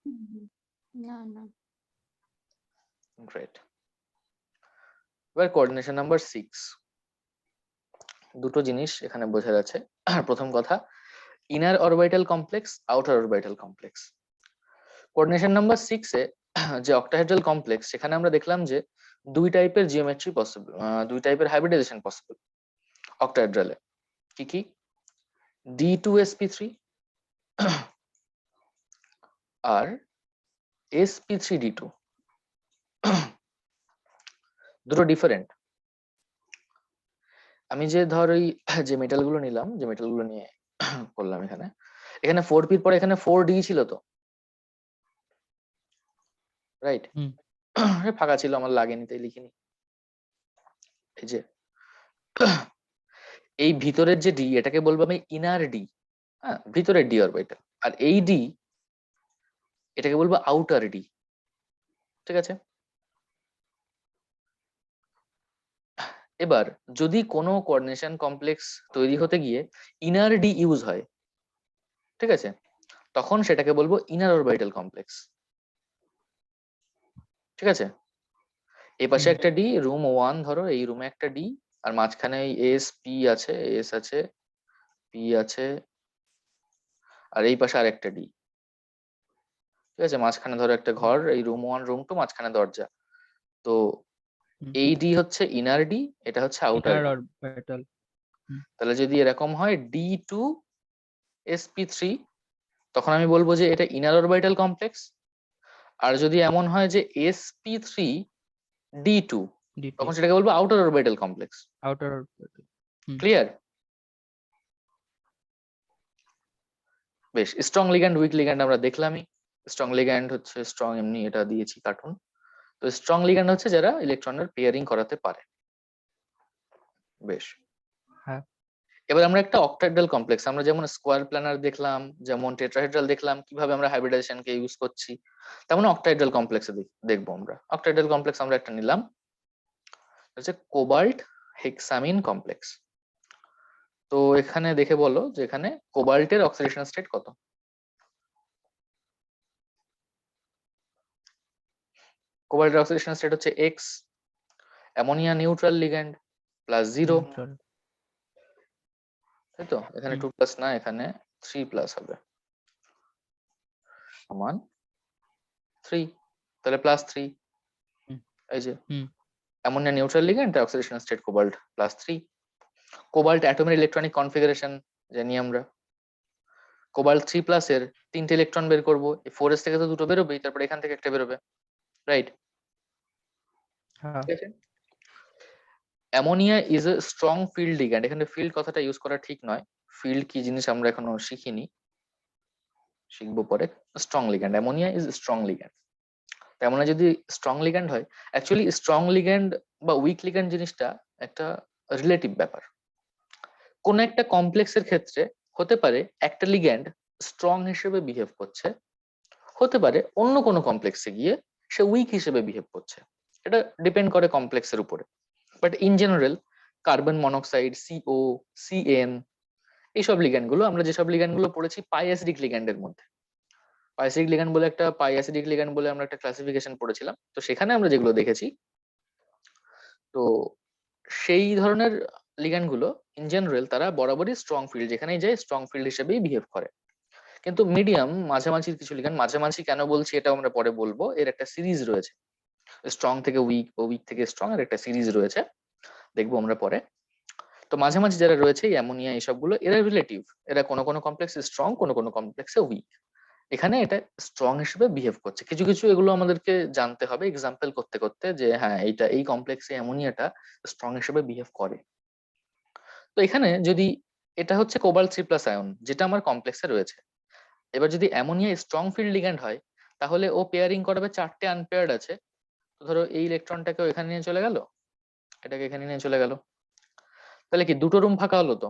Hmm, hmm. না না
গ্রেট। এবার কোঅর্ডিনেশন নাম্বার 6, দুটো জিনিস এখানে বোঝা যাচ্ছে। প্রথম কথা, inner orbital complex, outer orbital complex. Coordination number 6 এ যে অক্টাহেড্রাল কমপ্লেক্স, সেখানে আমরা দেখলাম যে দুই টাইপের জিওমেট্রি পসিবল, দুই টাইপের হাইব্রিডাইজেশন পসিবল অক্টাহেড্রালে। কি কি? D2sp3 আর sp3d2, দুটো ডিফারেন্ট। আমি যে ধর ওই যে মেটাল গুলো নিলাম, যে মেটাল গুলো নিয়ে করলাম এখানে, এখানে 4p পরে এখানে 4d ছিল তো, রাইট?
হুম
ফাঁকা ছিল, আমার লাগেনি তাই লিখিনি। এই যে এই ভিতরের যে ডি, এটাকে বলবো আমি ইনার ডি, হ্যাঁ, ভিতরের ডি অরবিটাল। আর এই ডি, এটাকে বলবো আউটার ডি, ঠিক আছে? এবার যদি কোনো কোঅর্ডিনেশন কমপ্লেক্স তৈরি হতে গিয়ে ইনার ডি ইউজ হয়, ঠিক আছে, তখন সেটাকে বলবো ইনার অরবিটাল কমপ্লেক্স। ঠিক আছে, এই পাশে
হুম।
একটা ডি, রুম 1 ধরো, এই রুমে একটা ডি, আর মাঝখানে এস পি আছে, এস আছে, পি আছে, আর এই পাশে আরেকটা ডি। ঠিক আছে, মাঝখানে ধরো একটা ঘর, এই রুম 1 রুম 2, মাঝখানে দরজা। তো
হুম।
এই ডি হচ্ছে ইনার ডি, এটা হচ্ছে আউটার
ইনার
ডি।
অরবিটাল। হুম।
তাহলে যদি এরকম হয় ডি টু sp3, তখন আমি বলবো যে এটা ইনার অরবিটাল কমপ্লেক্স। আর যদি এমন হয় যে sp3d2,
D2
তখন সেটাকে বলবো outer orbital complex.
Outer orbital. হুম।
ক্লিয়ার? বেশ, স্ট্রং লিগ্যান্ড উইক লিগ্যান্ড আমরা দেখলামই। স্ট্রং লিগ্যান্ড হচ্ছে স্ট্রং, এমনি এটা দিয়েছি কার্টুন। তো স্ট্রং লিগ্যান্ড হচ্ছে যারা ইলেকট্রনের পেয়ারিং করাতে পারে। বেশ,
হ্যাঁ।
এবার আমরা একটা অক্টাহেড্রাল কমপ্লেক্স, আমরা যেমন স্কোয়ার প্ল্যানার দেখলাম, যেমন টেট্রাহেড্রাল দেখলাম কিভাবে আমরা হাইব্রিডাইজেশনকে ইউজ করছি, তেমন অক্টাহেড্রাল কমপ্লেক্সে দেখবো আমরা। অক্টাহেড্রাল কমপ্লেক্স আমরা একটা নিলাম, হচ্ছে কোবাল্ট হেক্সামিন কমপ্লেক্স। তো এখানে দেখে বলো যে এখানে কোবাল্টের অক্সিডেশন স্টেট কত? কোবাল্টের অক্সিডেশন স্টেট হচ্ছে x, ammonia neutral ligand, +0,
neutral.
তাই তো? এখানে 2+ না, এখানে 3+ হবে, সমান 3, তাহলে +3।
হুম।
এই যে
হুম।
Ammonia neutral ligand, oxidation state cobalt +3। Cobalt অ্যাটমের ইলেকট্রনিক কনফিগারেশন জানি আমরা। কোবাল্ট 3+ এর 3টে ইলেকট্রন বের করবো, 4s থেকে তো 2টো বেরোবেই, তারপরে এখান থেকে একটা বেরোবে, রাইট?
হ্যাঁ।
ঠিক আছে, ammonia is a strong field ligand. এখানে ফিল্ড কথাটা ইউজ করা ঠিক নয়, ফিল্ড কি জিনিস আমরা এখনো শিখিনি, শিখবো পরে। Strong ligand, ammonia is strong ligand. Ammonia যদি স্ট্রং লিগ্যান্ড হয়, অ্যাকচুয়ালি স্ট্রং লিগ্যান্ড বা উইক লিগ্যান্ড জিনিসটা একটা রিলেটিভ ব্যাপার। কোন একটা কমপ্লেক্সের ক্ষেত্রে হতে পারে একটা লিগ্যান্ড স্ট্রং হিসেবে বিহেভ করছে, হতে পারে অন্য কোনো কমপ্লেক্সে গিয়ে সে উইক হিসেবে বিহেভ করছে, এটা ডিপেন্ড করে কমপ্লেক্সের উপরে। But in general carbon monoxide, CO, CN, এইসব লিগ্যান্ড গুলো, আমরা যেসব লিগ্যান্ড গুলো পড়েছি পাই অ্যাসিডিক লিগ্যান্ডের মধ্যে, পাই অ্যাসিডিক লিগ্যান্ড বলে একটা, পাই অ্যাসিডিক লিগ্যান্ড বলে আমরা একটা ক্লাসিফিকেশন পড়েছিলাম, তো সেখানে আমরা যেগুলো দেখেছি, তো সেই ধরনের লিগ্যান্ড গুলো ইন জেনারেল তারা বরাবরই স্ট্রং ফিল্ড, যেখানেই যায় স্ট্রং ফিল্ড হিসেবেই বিহেভ করে। কিন্তু মিডিয়াম মাঝামাঝির কিছু লিগ্যান্ড, মাঝামাঝি কেন বলছি এটা আমরা পরে বলবো, এর একটা সিরিজ রয়েছে, স্ট্রং থেকে উইক বা উইক থেকে স্ট্রং, এর একটা সিরিজ রয়েছে, দেখবো আমরা পরে। তো মাঝামাঝি যারা রয়েছে, অ্যামোনিয়া এইসবগুলো, এরা রিলেটিভ, এরা কোনো কোনো কমপ্লেক্সে স্ট্রং, কোনো কোনো কমপ্লেক্সে উইক। এখানে এটা স্ট্রং হিসেবে বিহেভ করছে, কিছু কিছু এগুলো আমাদেরকে জানতে হবে এক্সাম্পল করতে করতে, যে হ্যাঁ এইটা এই কমপ্লেক্সে অ্যামোনিয়াটা স্ট্রং হিসেবে বিহেভ করে। তো এখানে যদি এটা হচ্ছে কোবাল্ট 3+ আয়ন যেটা আমার কমপ্লেক্সে রয়েছে, এবার যদি অ্যামোনিয়া স্ট্রং ফিল্ড লিগ্যান্ড হয়, তাহলে ও পেয়ারিং করবে 4টে আনপেয়ার্ড আছে। তো ধরো এই ইলেকট্রনটাকে এখানে নিয়ে চলে গেল, এটাকে এখানে নিয়ে চলে গেল, তাহলে কি 2টো রুম ফাঁকা হলো তো,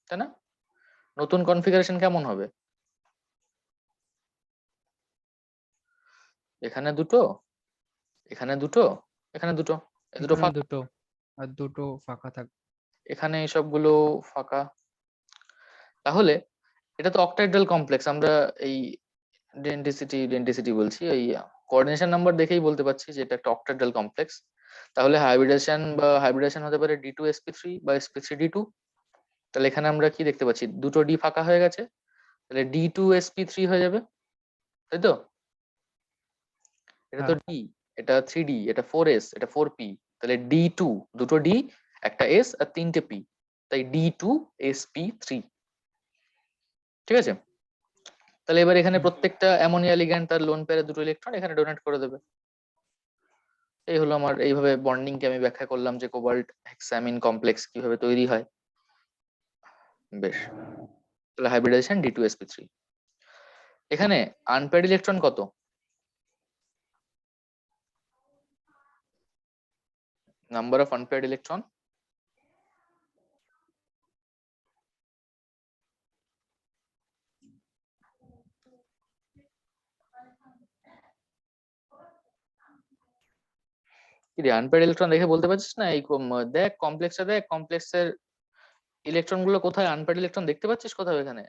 তাই না? নতুন কনফিগারেশন কেমন হবে? এখানে 2টো, এখানে 2টো, এখানে 2টো, এই দুটো
এখানে
ফাঁকা,
দুটো আর দুটো ফাঁকা থাকবে।
এখানে এই সবগুলো ফাঁকা। তাহলে এটা তো অক্টাহেড্রাল কমপ্লেক্স, আমরা এই ডেন্সিটি বলছি, এই কোঅর্ডিনেশন নাম্বার দেখেই বলতে পারছি যে এটা একটা অক্টাহেড্রাল কমপ্লেক্স। তাহলে হাইব্রিডেশন হতে পারে D2sp3 বা sp3d2। তাহলে এখানে আমরা কি দেখতে পাচ্ছি, 2টো ডি ফাঁকা হয়ে গেছে, তাহলে D2sp3 হয়ে যাবে, তাই তো? এটা তো
হ্যাঁ।
ডি, এটা 3D, এটা 4s, এটা 4p, তাহলে D2, 2টো ডি, একটা এস আর 3টে পি, তাই D2sp3। ঠিক আছে, তাহলে এবার এখানে
হুম।
প্রত্যেকটা অ্যামোনিয়া লিগ্যান্ড তার লোন পেয়ারে 2টো ইলেকট্রন এখানে ডোনেট করে দেবে। এই হলো আমার, এইভাবে বন্ডিং কে আমি ব্যাখ্যা করলাম যে কোবাল্ট হেক্সামিন কমপ্লেক্স কিভাবে তৈরি হয়। বেশ, তাহলে হাইব্রিডাইজেশন D2sp3। এখানে আনপেয়ার্ড ইলেকট্রন কত? নাম্বার অফ আনপেয়ার্ড ইলেকট্রন, কি রে আনপেয়ার্ড ইলেকট্রন দেখে বলতে পারছিস না? দেখ কমপ্লেক্সটা, দেখ কমপ্লেক্সের ইলেকট্রন গুলো কোথায়, আনপেয়ার্ড ইলেকট্রন দেখতে পাচ্ছিস কোথাও এখানে?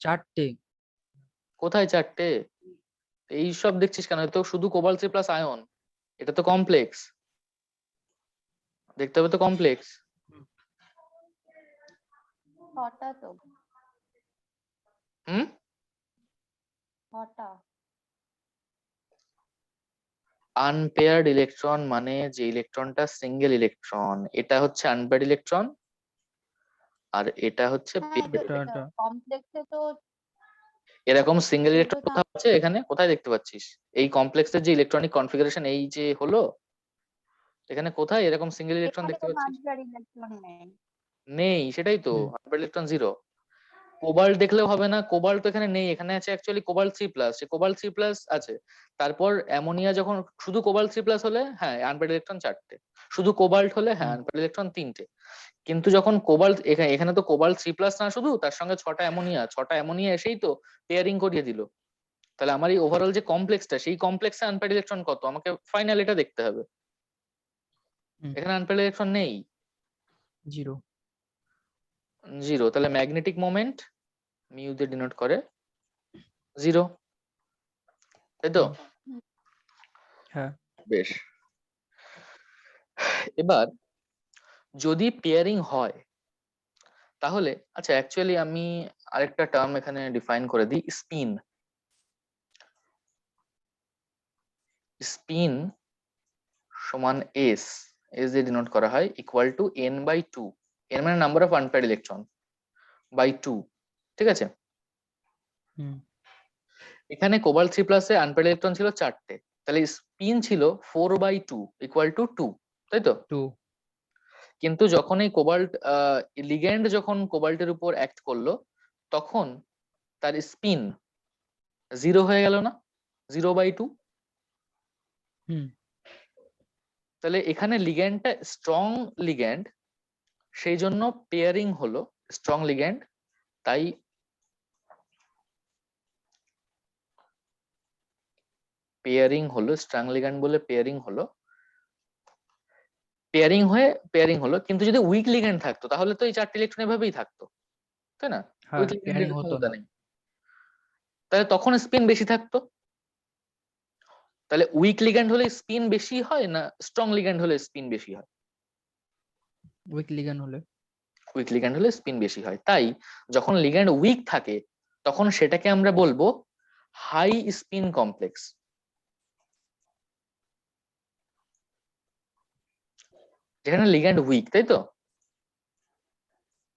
চারটে।
কোথায় চারটে? এই সব দেখছিস কেন? তো শুধু কোবাল্ট সি প্লাস আয়ন, এটা তো কমপ্লেক্স, দেখতে হবে তো কমপ্লেক্স।
ছটা তো,
হুম,
ছটা।
আনপেয়ার্ড ইলেকট্রন মানে যে ইলেকট্রনটা সিঙ্গেল ইলেকট্রন, এটা হচ্ছে আনপেয়ার্ড ইলেকট্রন, আর এটা হচ্ছে
হ্যাঁ তো
এটা এটা
কমপ্লেক্সে তো
এরকম সিঙ্গেল
দুটো
ইলেকট্রন কোথাও আছে এখানে? কোথায় দেখতে পাচ্ছিস? এই কমপ্লেক্সের যে ইলেকট্রনিক কনফিগারেশন এই যে হলো, এখানে কোথায় এরকম সিঙ্গেল ইলেকট্রন
এখানে
দেখতে
তো
পাচ্ছিস?
আনপেয়ার্ড ইলেকট্রন নেই।
নেই, সেটাই তো,
হুম
আনপেয়ার্ড ইলেকট্রন জিরো। কোবাল্ট দেখলেও হবে না, কোবাল্ট তো এখানে নেই, এখানে আছে অ্যাকচুয়ালি কোবাল্ট সি প্লাস, সে কোবাল্ট সি প্লাস আছে। তারপর অ্যামোনিয়া যখন শুধু কোবাল্ট সি প্লাস হলে হ্যাঁ আনপেয়ার্ড ইলেকট্রন চারটে, শুধু কোবাল্ট হলে হ্যাঁ
হুম
আনপেয়ার্ড ইলেকট্রন তিনটে। কিন্তু যখন কোবাল্ট এখানে এখানে তো কোবাল্ট সি প্লাস না শুধু, তার সঙ্গে ছটা অ্যামোনিয়া এসেই তো পেয়ারিং করিয়ে দিল। তাহলে আমার এই ওভারঅল যে কমপ্লেক্সটা, সেই কমপ্লেক্সে আনপেয়ার্ড ইলেকট্রন কত আমাকে ফাইনাল এটা দেখতে হবে।
হুম
এখানে আনপেয়ার্ড ইলেকট্রন নেই,
জিরো।
জিরো। তাহলে ম্যাগনেটিক মোমেন্ট মিউ দিয়ে ডিনোট করে জিরো, তাই তো?
হুম হ্যাঁ
বেশ, এবার যদি পেয়ারিং হয় তাহলে আচ্ছা অ্যাকচুয়ালি আমি আরেকটা টার্ম এখানে ডিফাইন করে দিই, স্পিন। স্পিন সমান এস, এস দিয়ে ডিনোট করা হয়, equal to n by two, n মানে number of unpaired electron, by two. ঠিক আছে,
হুম
এখানে কোবাল্ট থ্রি প্লাসে আনপেয়ার্ড ইলেকট্রন ছিল চারটে, তাহলে স্পিন ছিল 4/2 ইকুয়াল টু 2, তাই তো?
টু
কিন্তু যখন এই কোবাল্ট লিগ্যান্ড যখন কোবাল্টের উপর অ্যাক্ট করলো, তখন তার স্পিন জিরো হয়ে গেল না, 0/2।
হুম
তাহলে এখানে লিগ্যান্ডটা স্ট্রং লিগ্যান্ড, সেই জন্য পেয়ারিং হলো স্ট্রং লিগ্যান্ড, তাই পেয়ারিং হলো স্ট্রং লিগ্যান্ড বলে পেয়ারিং হলো, পেয়ারিং হলো। কিন্তু যদি উইক লিগ্যান্ড থাকতো তাহলে তো এই চারটি ইলেকট্রন এভাবেই থাকতো, তাই না?
হ্যাঁ
উইক
পেয়ারিং
লিগ্যান্ডের
হতো
ক্ষমতা
না।
নেই, তাহলে তখন স্পিন বেশি থাকতো। তাহলে উইক লিগ্যান্ড হলে স্পিন বেশি হয় না স্ট্রং লিগ্যান্ড হলে স্পিন বেশি হয়?
উইক লিগ্যান্ড হলে।
উইক লিগ্যান্ড হলে স্পিন বেশি হয়। তাই যখন লিগ্যান্ড উইক থাকে তখন সেটাকে আমরা বলবো হাই স্পিন কমপ্লেক্স। যেখানে লিগ্যান্ড উইক, তাই তো?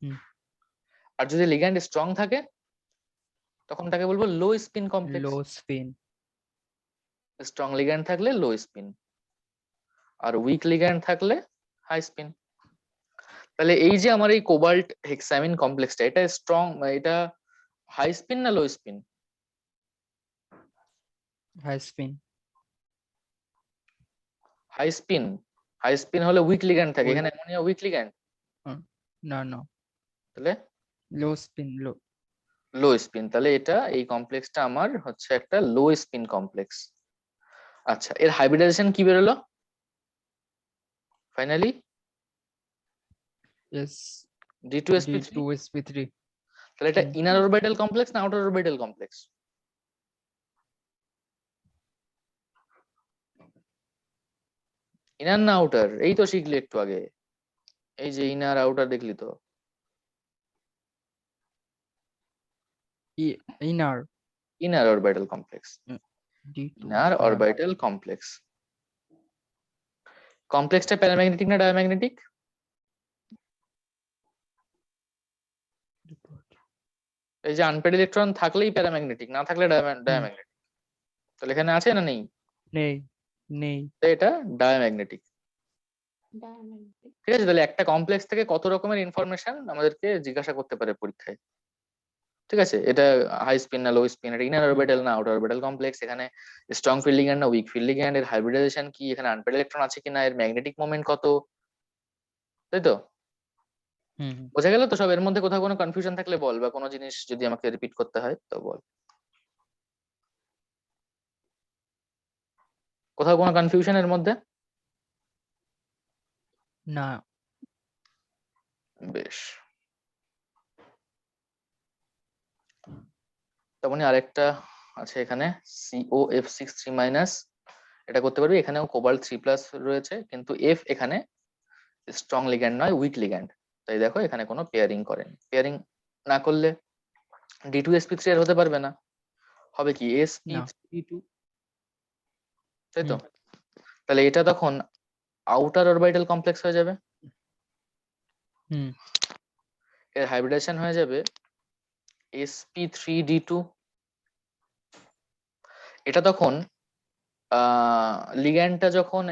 হুম
আর যদি লিগ্যান্ড স্ট্রং থাকে তখন তাকে বলবো লো স্পিন কমপ্লেক্স।
লো স্পিন।
স্ট্রং লিগ্যান্ড থাকলে লো স্পিন, আর উইক লিগ্যান্ড থাকলে হাই স্পিন। তাহলে এই যে আমার এই কোবাল্ট হেক্সামিন কমপ্লেক্সটা, এটা স্ট্রং, এটা হাই স্পিন না low spin?
High spin.
High spin. High spin হলে উইক লিগ্যান্ড থাকে,
ওই
এখানে অ্যামোনিয়া উইক লিগ্যান্ড,
না না
তাহলে
লো স্পিন লো।
লো স্পিন। তাহলে এটা এই কমপ্লেক্সটা আমার হচ্ছে একটা লো স্পিন কমপ্লেক্স। আচ্ছা, এর হাইব্রিডাইজেশন কি বেরোলো finally?
S D
D2sp3।
Two S P three.
তাহলে এটা ইনার অরবিটাল কমপ্লেক্স না আউটার অরবিটাল কমপ্লেক্স? ইনার না আউটার? এই তো শিখলি একটু আগে, এই যে ইনার আউটার দেখলি তো।
Inner
inner orbital complex,
d two
inner orbital complex. কমপ্লেক্সটা প্যারাম্যাগনেটিক না ডায়াম্যাগনেটিক? এই যে আনপেয়ার্ড ইলেকট্রন থাকলেই প্যারাম্যাগনেটিক, না থাকলে ডায়াম্যাগনেটিক। তাহলে এখানে আছে না নেই?
নেই নেই।
তো এটা ডায়াম্যাগনেটিক।
ডায়াম্যাগনেটিক।
ঠিক আছে, তাহলে একটা কমপ্লেক্স থেকে কত রকমের ইনফরমেশন আমাদেরকে জিজ্ঞাসা করতে পারে পরীক্ষায়। ঠিক আছে, এটা হাই স্পিন না লো স্পিন, এটা ইনার অরবিটাল না আউটার অরবিটাল কমপ্লেক্স, এখানে স্ট্রং ফিল্ড লিগ্যান্ড না উইক ফিল্ড লিগ্যান্ড, এর হাইব্রিডাইজেশন কি, এখানে আনপেয়ার্ড ইলেকট্রন আছে কিনা, এর ম্যাগনেটিক মোমেন্ট কত, তাই তো?
হুম হুম।
বোঝা গেল তো সব? এর মধ্যে কোথাও কোনো কনফিউশন থাকলে বল, বা কোনো জিনিস যদি আমাকে রিপিট করতে হয় তো বল। কোথাও কোনো কনফিউশন এর মধ্যে?
না।
বেশ, তেমনি আরেকটা আছে এখানে COF6 3-, এটা করতে পারবি। এখানেও কোবাল্ট 3+ রয়েছে, কিন্তু F এখানে স্ট্রং লিগ্যান্ড নয়, উইক লিগ্যান্ড। তাই দেখো এখানে কোনো পেয়ারিং করেনি। পেয়ারিং না করলে D2sp3 এর হতে পারবে না, হবে কি
না।
sp3d2, তাই তো?
হুম।
তাহলে এটা তখন আউটার অরবিটাল কমপ্লেক্স হয়ে যাবে,
হুম।
এর হাইব্রিডেশন হয়ে যাবে sp3d2। এটা তখন লিগ্যান্ডটা যখন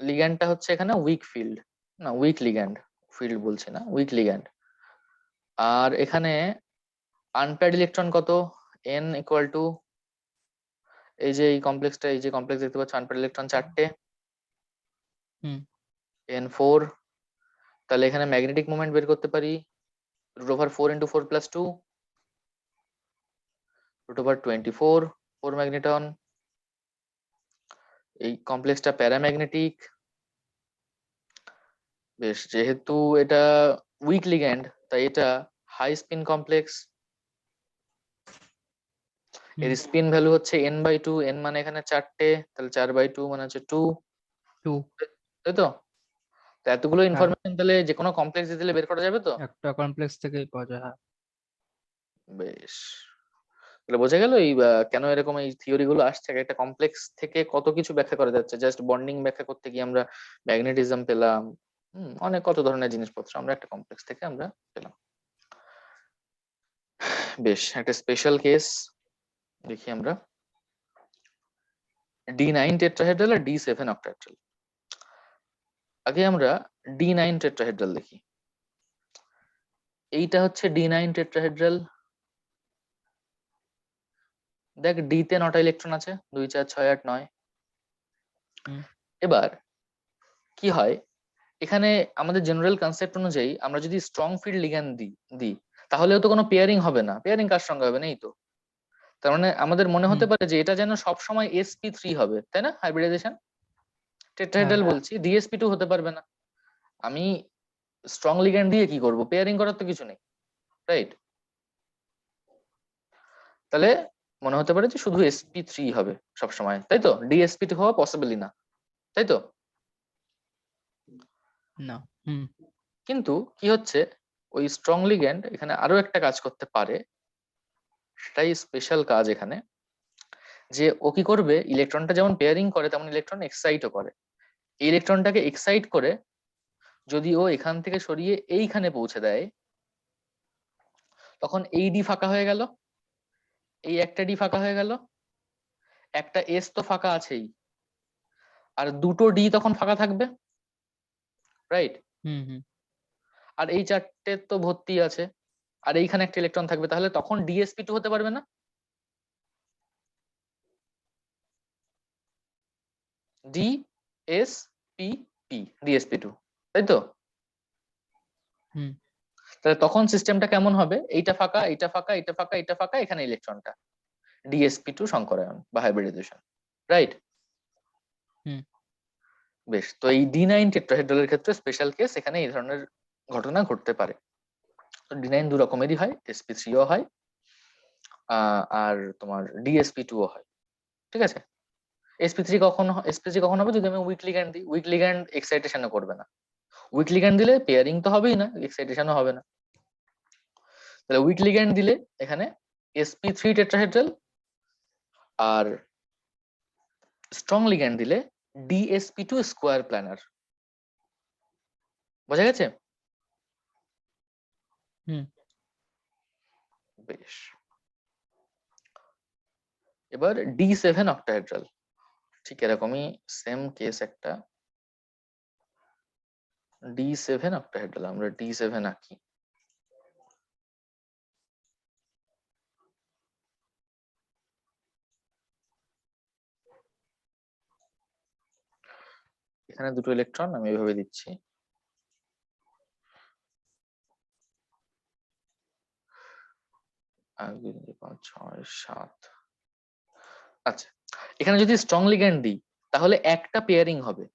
লিগ্যান্ডটা হচ্ছে এখানে উইক ফিল্ড, না উইক লিগ্যান্ড, ফিল্ড বলছি না, উইক লিগ্যান্ড। আর এখানে আনপেয়ার্ড ইলেকট্রন কত, n ইকুয়াল টু, এই যে এই কমপ্লেক্সটা, এই যে কমপ্লেক্স দেখতে পাচ্ছ, আনপেয়ার্ড ইলেকট্রন 4টে,
হুম।
n4। তাহলে এখানে ম্যাগনেটিক মোমেন্ট বের করতে পারি √4 × 4 + 2, √24 4 ম্যাগনেটন। এই কমপ্লেক্সটা প্যারাম্যাগনেটিক। বেশ, যেহেতু এটা উইক লিগ্যান্ড তাই এটা হাই স্পিন কমপ্লেক্স। এর স্পিন ভ্যালু হচ্ছে n/2, n মানে এখানে 4টে, তাহলে 4/2 মানে হচ্ছে 2,
2।
তাই তো? তো এতগুলো
হ্যাঁ,
ইনফরমেশন তাহলে যে কোনো কমপ্লেক্স দিলে বের করা যাবে তো?
একটা কমপ্লেক্স থেকেই পাওয়া যায়। হ্যাঁ।
বেশ, তাহলে বোঝা গেল এই কেন এরকম এই থিওরি গুলো আসছে। একটা কমপ্লেক্স থেকে কত কিছু ব্যাখ্যা করা যাচ্ছে। জাস্ট বন্ডিং ব্যাখ্যা করতে গিয়ে আমরা ম্যাগনেটিজম পেলাম, অনেক কত ধরনের জিনিসপত্র আমরা একটা কমপ্লেক্স থেকে আমরা পেলাম। বেশ, একটা স্পেশাল কেস দেখি আমরা, D9 টেট্রাহেড্রাল আর D7 অক্টাহেড্রাল। আগে আমরা D9 টেট্রাহেড্রাল দেখি। এইটা হচ্ছে D9 টেট্রাহেড্রাল। দেখ, D তে 9টা ইলেকট্রন আছে, 2 4 6 8 9।
হুম।
এবার কি হয়, এখানে আমাদের জেনারেল কনসেপ্ট অনুযায়ী আমরা যদি স্ট্রং ফিল্ড লিগ্যান্ড দিই তাহলেও তো কোনো পেয়ারিং হবে না। পেয়ারিং কার সঙ্গে হবে, নেই তো। তার মানে আমাদের মনে
হুম।
হতে পারে যে এটা যেন সব সময় sp3 হবে, তাই না? হাইব্রিডাইজেশন
হ্যাঁ।
টেট্রাহেড্রাল বলছি, dsp2 হতে পারবে না। আমি স্ট্রং লিগ্যান্ড দিয়ে কি করব? পেয়ারিং করার তো কিছু নেই, রাইট? তাহলে মনে হতে পারে যে শুধু sp3 হবে সব সময়, তাই তো? dsp2 হওয়া পসিবলই না, তাই তো?
না। হুম।
কিন্তু কি হচ্ছে, ওই স্ট্রং লিগ্যান্ড এখানে আরো একটা কাজ করতে পারে, সেটাই স্পেশাল কাজ এখানে। যে ও কি করবে, ইলেকট্রনটা যেমন পেয়ারিং করে তেমন ইলেকট্রন এক্সাইটও করে। এই ইলেকট্রনটাকে এক্সাইট করে যদি ও এখান থেকে সরিয়ে এইখানে পৌঁছে দেয়, তখন এই ডি ফাঁকা হয়ে গেল, এই একটা ডি ফাঁকা হয়ে গেল, একটা এস তো ফাঁকা আছেই, আর দুটো ডি তখন ফাঁকা থাকবে, রাইট?
হুম। হুম।
আর এই 4টে তো ভর্তি আছে, আর এইখানে একটা ইলেকট্রন থাকবে, তাহলে তখন DsP2 হতে পারবে না? DsPP, DsP2, তাই তো?
হুম।
তাহলে তখন সিস্টেমটা কেমন হবে, এইটা ফাঁকা, এইটা ফাঁকা, এইটা ফাঁকা, এইটা ফাঁকা, এখানে ইলেকট্রনটা, DsP2 সংকরায়ন বা হাইব্রিডাইজেশন, রাইট?
হুম।
বেশ, তো এই D9 টেট্রাহেড্রালের ক্ষেত্রে স্পেশাল কেস, এখানে এই ধরনের ঘটনা ঘটতে পারে। তো D9 দু রকমেরই হয়, sp3 ও হয়, আর তোমার DsP2 ও হয়, ঠিক আছে? sp3 কখন হবে, যদি আমি উইক লিগ্যান্ড দিই। উইক লিগ্যান্ড এক্সাইটেশনও করবে না। উইক লিগ্যান্ড দিলে পেয়ারিং তো হবেই না, এক্সাইটেশনও হবে না। তাহলে উইক লিগ্যান্ড দিলে এখানে sp3 টেট্রাহেড্রাল, আর স্ট্রং লিগ্যান্ড দিলে DsP2 স্কোয়ার প্ল্যানার। বোঝা গেছে?
হুম।
বেশ, এবার D7 অক্টাহেড্রাল, ঠিক এরকমই সেম কেস একটা। D7 অক্টাহেড্রাল, আমরা D7 আঁকি। এখানে দুটো ইলেকট্রন আমি এভাবে দিচ্ছি, এক দুই তিন চার পাঁচ ছয় সাত। আচ্ছা, এখানে যদি স্ট্রং লিগ্যান্ড দিই তাহলে একটা পেয়ারিং হবে,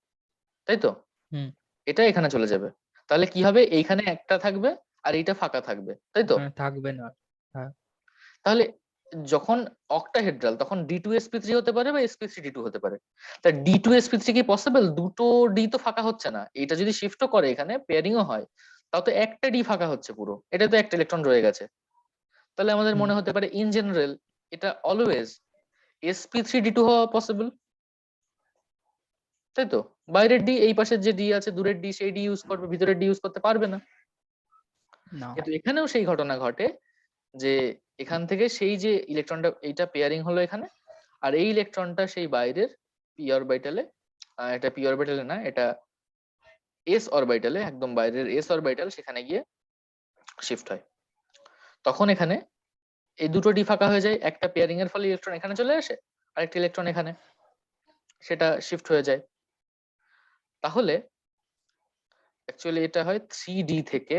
তাই তো?
হুম।
এটা এখানে চলে যাবে, তাহলে কি হবে, এইখানে একটা থাকবে আর এইটা ফাঁকা থাকবে, তাই তো?
থাকবে না। হ্যাঁ।
তাহলে যখন অক্টাহেড্রাল তখন D2sp3 হতে পারে বা sp3d2 হতে পারে। তা D2sp3 কি পসিবল? দুটো ডি তো ফাঁকা হচ্ছে না, এটা যদি শিফটও করে এখানে পেয়ারিংও হয়, তাও তো একটা ডি ফাঁকা হচ্ছে পুরো, এটা তো একটা ইলেকট্রন রয়ে গেছে। তাহলে আমাদের
হুম।
মনে হতে পারে ইন জেনারেল এটা অলওয়েজ sp3d2 হওয়া পসিবল, তাই তো? বাইরের ডি, এই পাশের যে ডি আছে দূরের ডি, সেই ডি ইউজ করবে, ভিতরের ডি ইউজ করতে পারবে না।
না।
কিন্তু এখানেও সেই ঘটনা ঘটে যে এখান থেকে সেই যে ইলেকট্রনটা, এইটা পেয়ারিং হলো এখানে, আর এই ইলেকট্রনটা সেই বাইরের পি অরবিটালে, এটা পি অরবিটালে না, এটা এস অরবিটালে, একদম বাইরের এস অরবিটাল, সেখানে গিয়ে শিফট হয়। তখন এখানে এই দুটো ডি ফাঁকা হয়ে যায়, একটা পেয়ারিং এর ফলে ইলেকট্রন এখানে চলে আসে, আরেকটা ইলেকট্রন এখানে, সেটা শিফট হয়ে যায়। তাহলে অ্যাকচুয়ালি এটা হয় 3d থেকে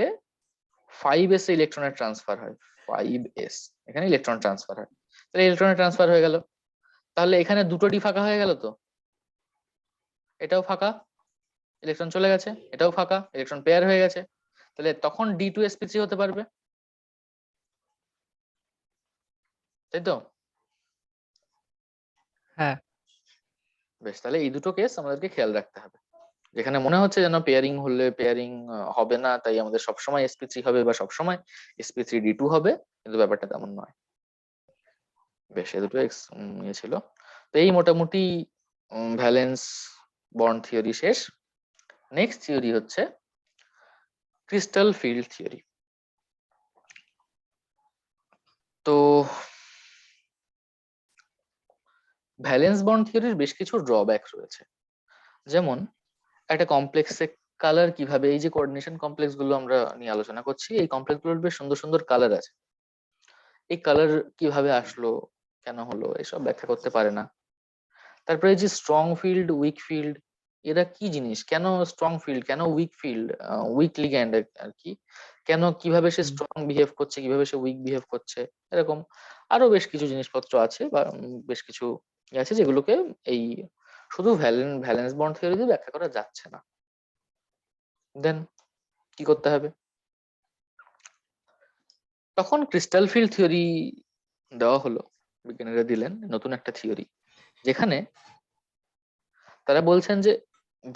5s এ ইলেকট্রনের ট্রান্সফার হয়, 5s, এখানে ইলেকট্রন ট্রান্সফার হয়, তাহলে ইলেকট্রনের ট্রান্সফার হয়ে গেল। তাহলে এখানে দুটো ডি ফাঁকা হয়ে গেল, তো এটাও ফাঁকা, ইলেকট্রন চলে গেছে, এটাও ফাঁকা, ইলেকট্রন পেয়ার হয়ে গেছে, তাহলে তখন D2sp3 হতে পারবে, তাই তো?
হ্যাঁ।
বেশ, তাহলে এই দুটো কেস আমাদেরকে খেয়াল রাখতে হবে, যেখানে মনে হচ্ছে যেন পেয়ারিং হলে পেয়ারিং হবে না, তাই আমাদের সবসময় sp3 হবে বা সবসময় sp3d2 হবে, কিন্তু ব্যাপারটা তেমন নয়। বেশ, এই দুটো ইয়ে ছিল। তো এই মোটামুটি ভ্যালেন্স বন্ড থিওরি শেষ। নেক্সট থিওরি হচ্ছে ক্রিস্টাল ফিল্ড থিওরি। তো ভ্যালেন্স বন্ড থিওরির বেশ কিছু ড্রব্যাক রয়েছে, যেমন একটা কমপ্লেক্সে কালার কিভাবে, এই যে কোঅর্ডিনেশন কমপ্লেক্স গুলো আমরা নিয়ে আলোচনা করছি, এই কমপ্লেক্স গুলোর বেশ সুন্দর সুন্দর কালার আছে, এই কালার কিভাবে আসলো, কেন হলো, এসব ব্যাখ্যা করতে পারে না। তারপরে এই যে স্ট্রং ফিল্ড, উইক ফিল্ড, এরা কি জিনিস, কেন স্ট্রং ফিল্ড, কেন উইক ফিল্ড, উইক লিগ্যান্ড আর কি, কেন, কিভাবে সে
হুম।
স্ট্রং বিহেভ করছে, কিভাবে সে উইক বিহেভ করছে, এরকম আরো বেশ কিছু জিনিসপত্র আছে, বা বেশ কিছু ইয়ে আছে যেগুলোকে এই শুধু ভ্যালেন্স বন্ড থিওরি দিয়ে ব্যাখ্যা করা যাচ্ছে না। দেন কি করতে হবে? তখন ক্রিস্টাল ফিল্ড থিওরি দেওয়া হলো, বিজ্ঞানীরা দিলেন নতুন একটা থিওরি, যেখানে তারা বলছেন যে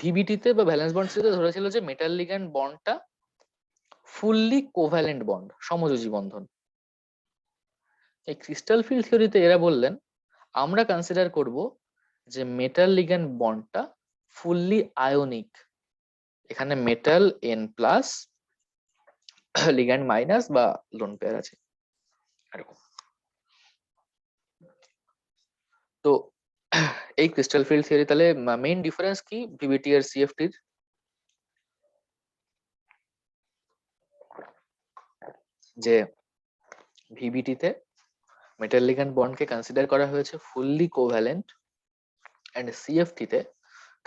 ভিবিটিতে বা ভ্যালেন্স বন্ড থিওরিতে ধরেছিল যে মেটাল লিগ্যান্ড বন্ডটা ফুললি কোভ্যালেন্ট বন্ড, সমযোজী বন্ধন। এই ক্রিস্টাল ফিল্ড থিওরিতে এরা বললেন আমরা কনসিডার করব যে মেটাল লিগ্যান্ড বন্ডটা ফুললি আয়নিক, এখানে metal N plus ligand minus বা লোন পেয়ার আছে এরকম। তো এই ক্রিস্টাল ফিল্ড থিওরি তাহলে মেইন ডিফারেন্স কি ভিবিটি আর সিএফটির? যে ভিবিটিতে মেটাল লিগ্যান্ড বন্ডকে কনসিডার করা হয়েছে ফুললি কোভ্যালেন্ট, এন্ড সিএফটিতে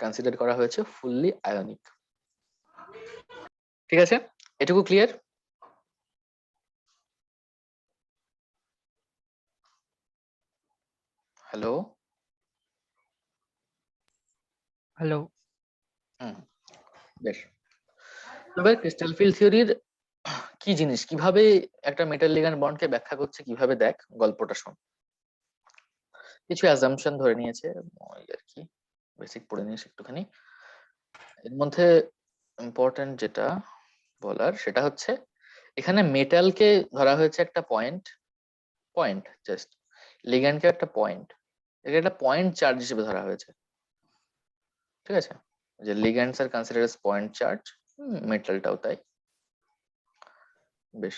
কনসিডার করা হয়েছে ফুললি আয়নিক। ঠিক আছে, এটুকু ক্লিয়ার? হ্যালো?
হ্যালো।
হুম, বেশ। এবার ক্রিস্টাল ফিল্ড থিওরির কি জিনিস, কিভাবে একটা মেটাল লিগ্যান্ড বন্ডকে ব্যাখ্যা করছে, কিভাবে দেখ, গল্পটা শোন। কিছু অ্যাজাম্পশন ধরে নিয়েছে, ওই আর কি, বেসিক পড়ে নিয়েছে একটুখানি। এর মধ্যে ইম্পর্টেন্ট যেটা বলার সেটা হচ্ছে এখানে মেটালকে ধরা হয়েছে একটা পয়েন্ট, পয়েন্ট জাস্ট, লিগ্যান্ডকে একটা পয়েন্ট, একে একটা পয়েন্ট চার্জ হিসেবে ধরা হয়েছে, ঠিক আছে? যে লিগ্যান্ডস আর কনসিডার এস পয়েন্ট চার্জ, মেটালটাও তাই। বেশ,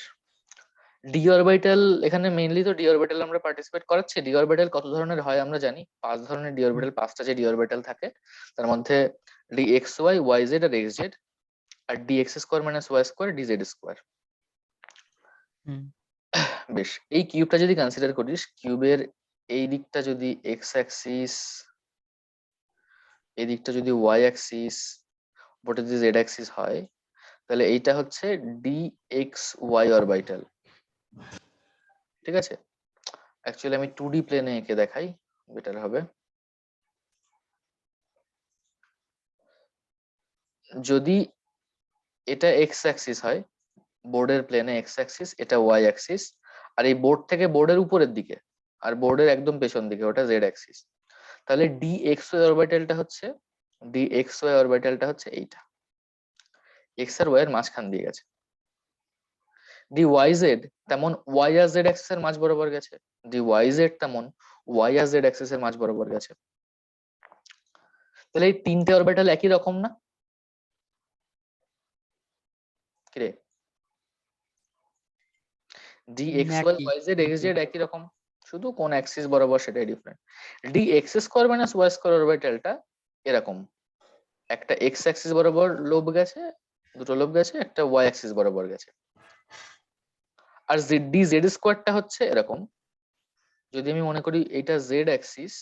ডি অরবিটাল, এখানে মেইনলি তো ডি অরবিটাল আমরা পার্টিসিপেট করাচ্ছি। ডি অরবিটাল কত ধরনের হয় আমরা জানি, 5 ধরনের ডি অরবিটাল, 5টা যে ডি অরবিটাল থাকে তার মধ্যে d x Y, Y z আর এক্স জেড, আর d x square minus Y square, D Z square.
হুম।
বেশ, এই কিউবটা যদি কনসিডার করিস, কিউবের এই দিকটা যদি এক্স অ্যাক্সিস, এই দিকটা যদি ওয়াই অ্যাক্সিস, উপরটা যদি জেড অ্যাক্সিস হয়, তাহলে এইটা হচ্ছে ডি এক্স ওয়াই অরবিটাল, ঠিক আছে? অ্যাকচুয়ালি আমি 2D প্লেনে এঁকে দেখাই, বেটার হবে। যদি এটা এক্স অ্যাক্সিস হয়, বোর্ডের প্লেনে এক্স অ্যাক্সিস, এটা ওয়াই অ্যাক্সিস, আর এই বোর্ড থেকে বোর্ডের উপরের দিকে আর বোর্ডের একদম পেছন দিকে ওটা জেড অ্যাক্সিস, তাহলে ডি এক্স ওয়াই অরবিটালটা হচ্ছে এইটা, এক্স আর ওয়াই এর মাঝখান দিয়ে গেছে। ডি ওয়াই জেড তেমন ওয়াই আর জেড অ্যাক্সিস এর মাঝ বরাবর গেছে, ডি ওয়াই জেড তেমন ওয়াই আর জেড অ্যাক্সিস এর মাঝ বরাবর গেছে। তাহলে এই তিনটে অরবিটাল একই রকম না? কিরে, ডি এক্স ওয়াই
একই
ওয়াই জেড এক্স জেড একই রকম, শুধু কোন অ্যাক্সিস বরাবর সেটাই different. D x square minus Y square অরবিটালটা এরকম, একটা এক্স অ্যাক্সিস বরাবর লোব গেছে, দুটো লোব গেছে, একটা ওয়াই অ্যাক্সিস বরাবর গেছে। আর ডি জেড স্কোয়ারটা হচ্ছে এরকম, যদি আমি মনে করি এটা জেড অ্যাক্সিস,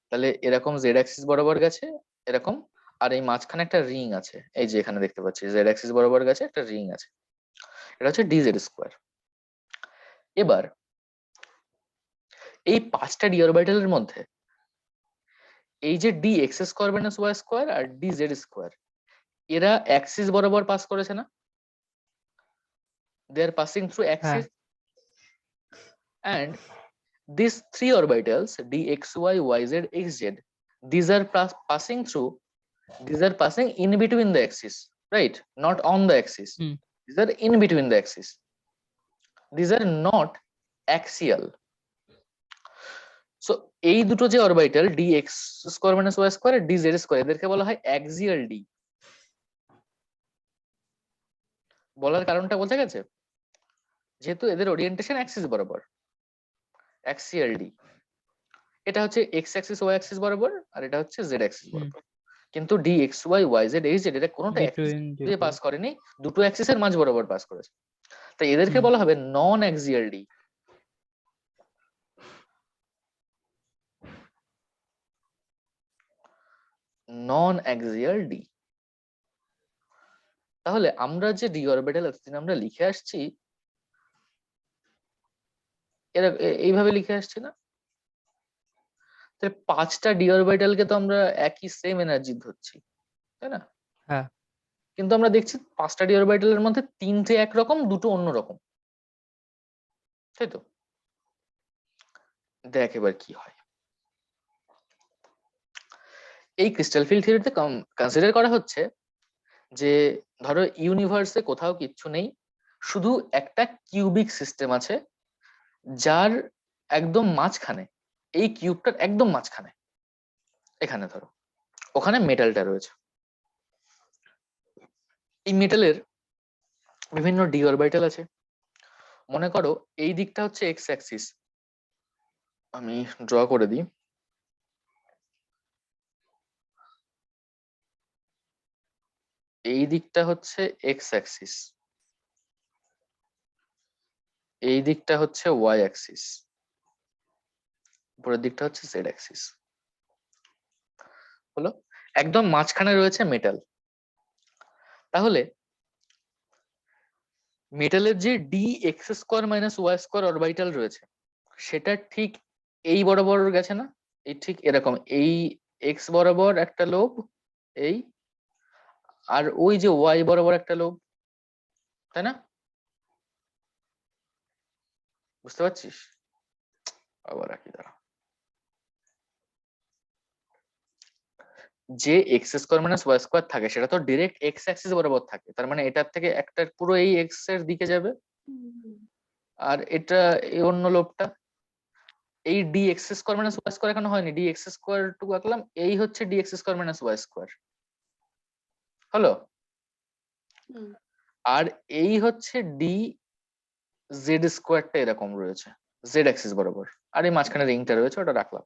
তাহলে এরকম জেড অ্যাক্সিস বরাবর গেছে এরকম, আর এই মাঝখানে একটা রিং আছে, এই যে এখানে দেখতে পাচ্ছি জেড অ্যাক্সিস বরাবর গেছে একটা রিং আছে, এটা হচ্ছে ডি জেড স্কোয়ার। এবার এই পাঁচটা ডি অরবিটালের মধ্যে এই যে D x square minus Y square আর ডি জেড স্কোয়ার, এরা অ্যাক্সিস বরাবর পাস করেছে না? দে আর পাসিং থ্রু
হ্যাঁ
axis, and these three orbitals dxy yz xz, these are passing in between the axis, right? Not on the axis.
Hmm
These are in between the axis. These are not axial. So এই দুটো যে orbital dx square minus y square আর dz square, এদেরকে বলা হয় axial D. বলার কারণটা বোঝা গেছে? যেহেতু এদের ওরিয়েন্টেশন অ্যাক্সিস বরাবর, অ্যাক্সিয়াল ডি। এটা হচ্ছে এক্স অ্যাক্সিস ওয়াই অ্যাক্সিস বরাবর, আর এটা হচ্ছে জেড অ্যাক্সিস
হুম
বরাবর। কিন্তু D x Y Y Z H Z এটা কোনোটা অ্যাক্সিস
বিটুইন
দিয়ে পাস করেনি, দুটো অ্যাক্সিসের মাঝ বরাবর পাস করেছে, তাই এদেরকে
হুম
বলা হবে নন অ্যাক্সিয়াল ডি। নন অ্যাক্সিয়াল ডি। তাহলে আমরা যে ডি অরবিটাল এতদিন আমরা লিখে আসছি, এরা এইভাবে লিখে আসছি না? তাহলে পাঁচটা ডি অরবিটালকে তো আমরা একই সেম এনার্জি ধরছি, তাই না?
হ্যাঁ
কিন্তু আমরা দেখছি পাঁচটা ডি অরবিটালের মধ্যে তিনটে একরকম, দুটো অন্যরকম, তাই তো? দেখ এবার কি হয়। এই ক্রিস্টাল ফিল্ড থিওরিতে কনসিডার করা হচ্ছে যে ধরো ইউনিভার্সে কোথাও কিচ্ছু নেই, শুধু একটা কিউবিক সিস্টেম আছে, যার একদম মাঝখানে, এই কিউবটার একদম মাঝখানে এখানে ধরো ওখানে মেটালটা রয়েছে। এই মেটালের বিভিন্ন ডি অরবিটাল আছে। মনে করো এই দিকটা হচ্ছে এক্স অ্যাক্সিস, আমি ড্র করে দিই। এই দিকটা হচ্ছে এক্স অ্যাক্সিস, এই দিকটা হচ্ছে ওয়াই অ্যাক্সিস, উপরের দিকটা হচ্ছে জেড অ্যাক্সিস। হলো, একদম মাঝখানে রয়েছে মেটাল। তাহলে মেটালের যে D x square minus Y square orbital রয়েছে, সেটা ঠিক এই বরাবর গেছে না? এই ঠিক এরকম, এই এক্স বরাবর একটা লোব, এই, আর ওই যে ওয়াই বরাবর একটা লোব, তাই না? বুঝতে পারছিস? আবার রাখি দাঁড়া। যে X square minus Y square থাকে সেটা তো ডিরেক্ট এক্স অ্যাক্সিস বরাবর থাকে, তার মানে এটার থেকে একটা পুরো এই এক্স এর দিকে যাবে, আর এটা এই অন্য লোবটা, এই D x square minus Y square এখনো হয়নি, ডি এক্স স্কোয়ার টুকু আঁকলাম, এই হচ্ছে D x square minus Y square, হলো। আর এই হচ্ছে ডি জেড স্কোয়ারটা এরকম রয়েছে জেড অ্যাক্সিস বরাবর, আর এই মাঝখানে রিংটা রয়েছে ওটা রাখলাম,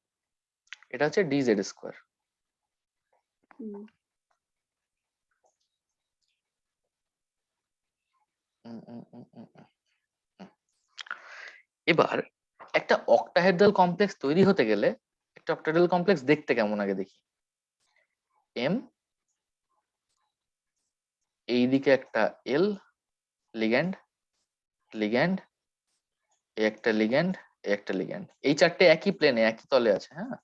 এটা হচ্ছে ডি জেড স্কোয়ার। এবার একটা অক্টাহেড্রাল কমপ্লেক্স তৈরি হতে গেলে, একটা অক্টাহেড্রাল কমপ্লেক্স দেখতে কেমন আগে দেখি। এম, এইদিকে একটা এল, লিগ্যান্ড, লিগ্যান্ড, একটা লিগ্যান্ড, একটা লিগ্যান্ড, এই চারটে একই প্লেনে একই তলে আছে, হ্যাঁ।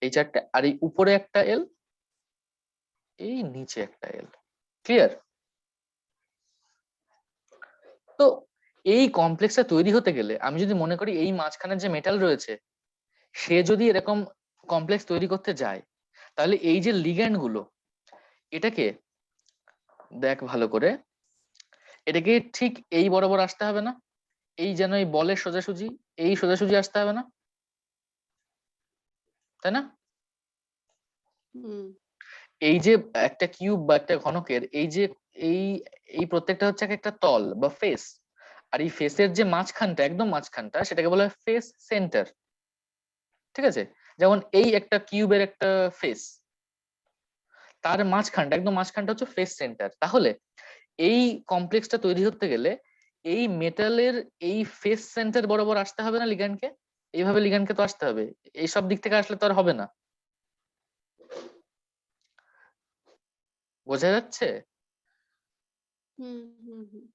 এই চারটে, আর এই উপরে একটা এল, এই নিচে একটা এল। ক্লিয়ার? তো এই কমপ্লেক্সটা তৈরি হতে গেলে আমি যদি মনে করি এই মাঝখানে যে মেটাল রয়েছে সে যদি এরকম কমপ্লেক্স তৈরি করতে যায়, তাহলে এই যে লিগ্যান্ড গুলো, এটাকে দেখ ভালো করে, এটাকে ঠিক এই বরাবর আসতে হবে না? এই যেন এই বলের সোজাসুজি, এই সোজাসুজি আসতে হবে না, তাই না?
হুম
এই যে একটা কিউব বা একটা ঘনকের এই যে এই এই প্রত্যেকটা হচ্ছে এক একটা তল বা ফেস, আর এই ফেসের যে মাঝখানটা, একদম মাঝখানটা, সেটাকে বলা হয় ফেস সেন্টার। ঠিক আছে? যেমন এই একটা কিউবের একটা ফেস, তার মাঝখানটা, একদম মাঝখানটা হচ্ছে ফেস সেন্টার। তাহলে এই কমপ্লেক্সটা তৈরি হতে গেলে এই মেটালের এই ফেস সেন্টার বরাবর আসতে হবে না লিগ্যান্ডকে? এইভাবে লিগ্যান্ডকে তো আসতে হবে, এই সব দিক থেকে আসলে তো আর হবে না। বোঝা যাচ্ছে?
হুম হুম হুম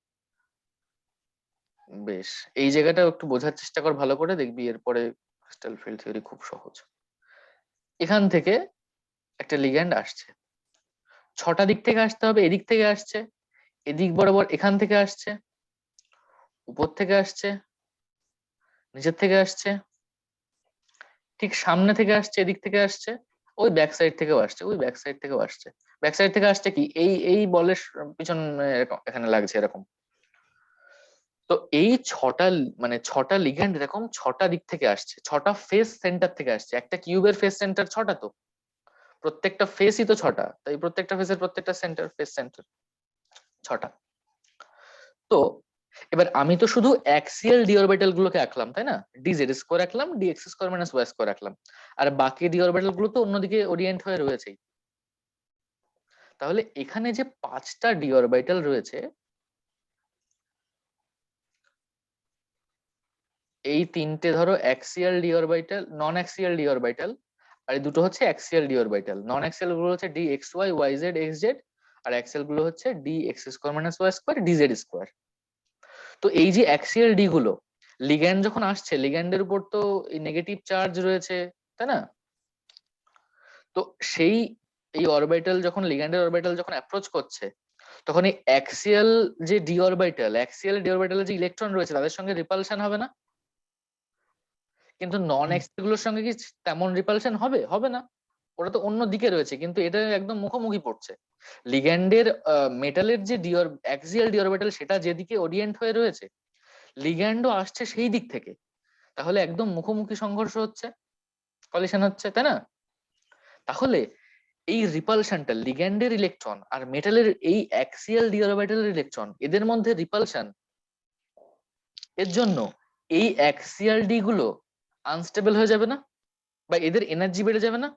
বেশ, এই জায়গাটা একটু বোঝার চেষ্টা কর ভালো করে, দেখবি এরপরে ক্রিস্টাল ফিল্ড থিওরি খুব সহজ। এখান থেকে একটা লিগ্যান্ড আসছে, ছটা দিক থেকে আসতে হবে। এদিক থেকে আসছে, এদিক বরাবর এখান থেকে আসছে, উপর থেকে আসছে, নিচের থেকে আসছে, ঠিক সামনে থেকে আসছে, এদিক থেকে আসছে, ওই ব্যাক সাইড থেকেও আসছে, ওই ব্যাক সাইড থেকেও আসছে। ব্যাক সাইড থেকে আসছে কি এই এই বলের পিছন এখানে লাগছে এরকম। তো এই ছটা মানে ছটা লিগ্যান্ড এরকম ছটা দিক থেকে আসছে, ছটা ফেস সেন্টার থেকে আসছে। একটা কিউবের ফেস সেন্টার ছটা, তো প্রত্যেকটা ফেসই তো ছটা, তাই প্রত্যেকটা ফেসের প্রত্যেকটা সেন্টার, ফেস সেন্টার ছটা। তো এবার আমি তো শুধু অ্যাক্সিয়াল ডি অরবিটাল গুলোকে আঁকলাম, তাই না? ডি জেড স্কোয়ার আঁকলাম, D x square minus Y square আঁকলাম, আর বাকি ডি অরবিটাল গুলো তো অন্যদিকে ওরিয়েন্ট হয়ে রয়েছেই। তাহলে এখানে যে পাঁচটা ডি অরবিটাল রয়েছে, এই তিনটে ধরো axial d orbital, non axial d orbital, আর এই দুটো হচ্ছে axial d orbital. Non axial গুলো হচ্ছে D x Y, Y Z, x z, আর অ্যাক্সিয়াল গুলো হচ্ছে D x square minus Y square, D Z square. তো এই যে অ্যাক্সিয়াল ডি গুলো, লিগ্যান্ড যখন আসছে, লিগ্যান্ডের উপর তো এই নেগেটিভ চার্জ রয়েছে, তাই না? তো সেই এই অরবিটাল যখন লিগ্যান্ডের অরবিটাল যখন অ্যাপ্রোচ করছে, তখন এই অ্যাক্সিয়াল যে ডি অরবিটাল, অ্যাক্সিয়াল ডি অরবিটালে যে ইলেকট্রন রয়েছে তাদের সঙ্গে রিপালশন হবে না? কিন্তু নন অ্যাক্সিয়াল গুলোর সঙ্গে কি তেমন রিপালশন হবে? হবে না। ওটা তো অন্য দিকে রয়েছে, কিন্তু এটা একদম মুখোমুখি পড়ছে। লিগ্যান্ডের মেটালের যে অ্যাক্সিয়াল ডি অরবিটাল সেটা যেদিকে ওরিয়েন্ট হয়ে রয়েছে, লিগ্যান্ডও আসছে সেই দিক থেকে। তাহলে একদম মুখোমুখি সংঘর্ষ হচ্ছে, কলিশন হচ্ছে, তাই না? তাহলে এই রিপালশনটা, লিগ্যান্ডের ইলেকট্রন আর মেটালের এই অ্যাক্সিয়াল ডি অরবিটালের ইলেকট্রন, এদের মধ্যে রিপালশন, এর জন্য এই অ্যাক্সিয়াল ডি গুলো আনস্টেবল হয়ে যাবে না? বা এদের এনার্জি বেড়ে যাবে না?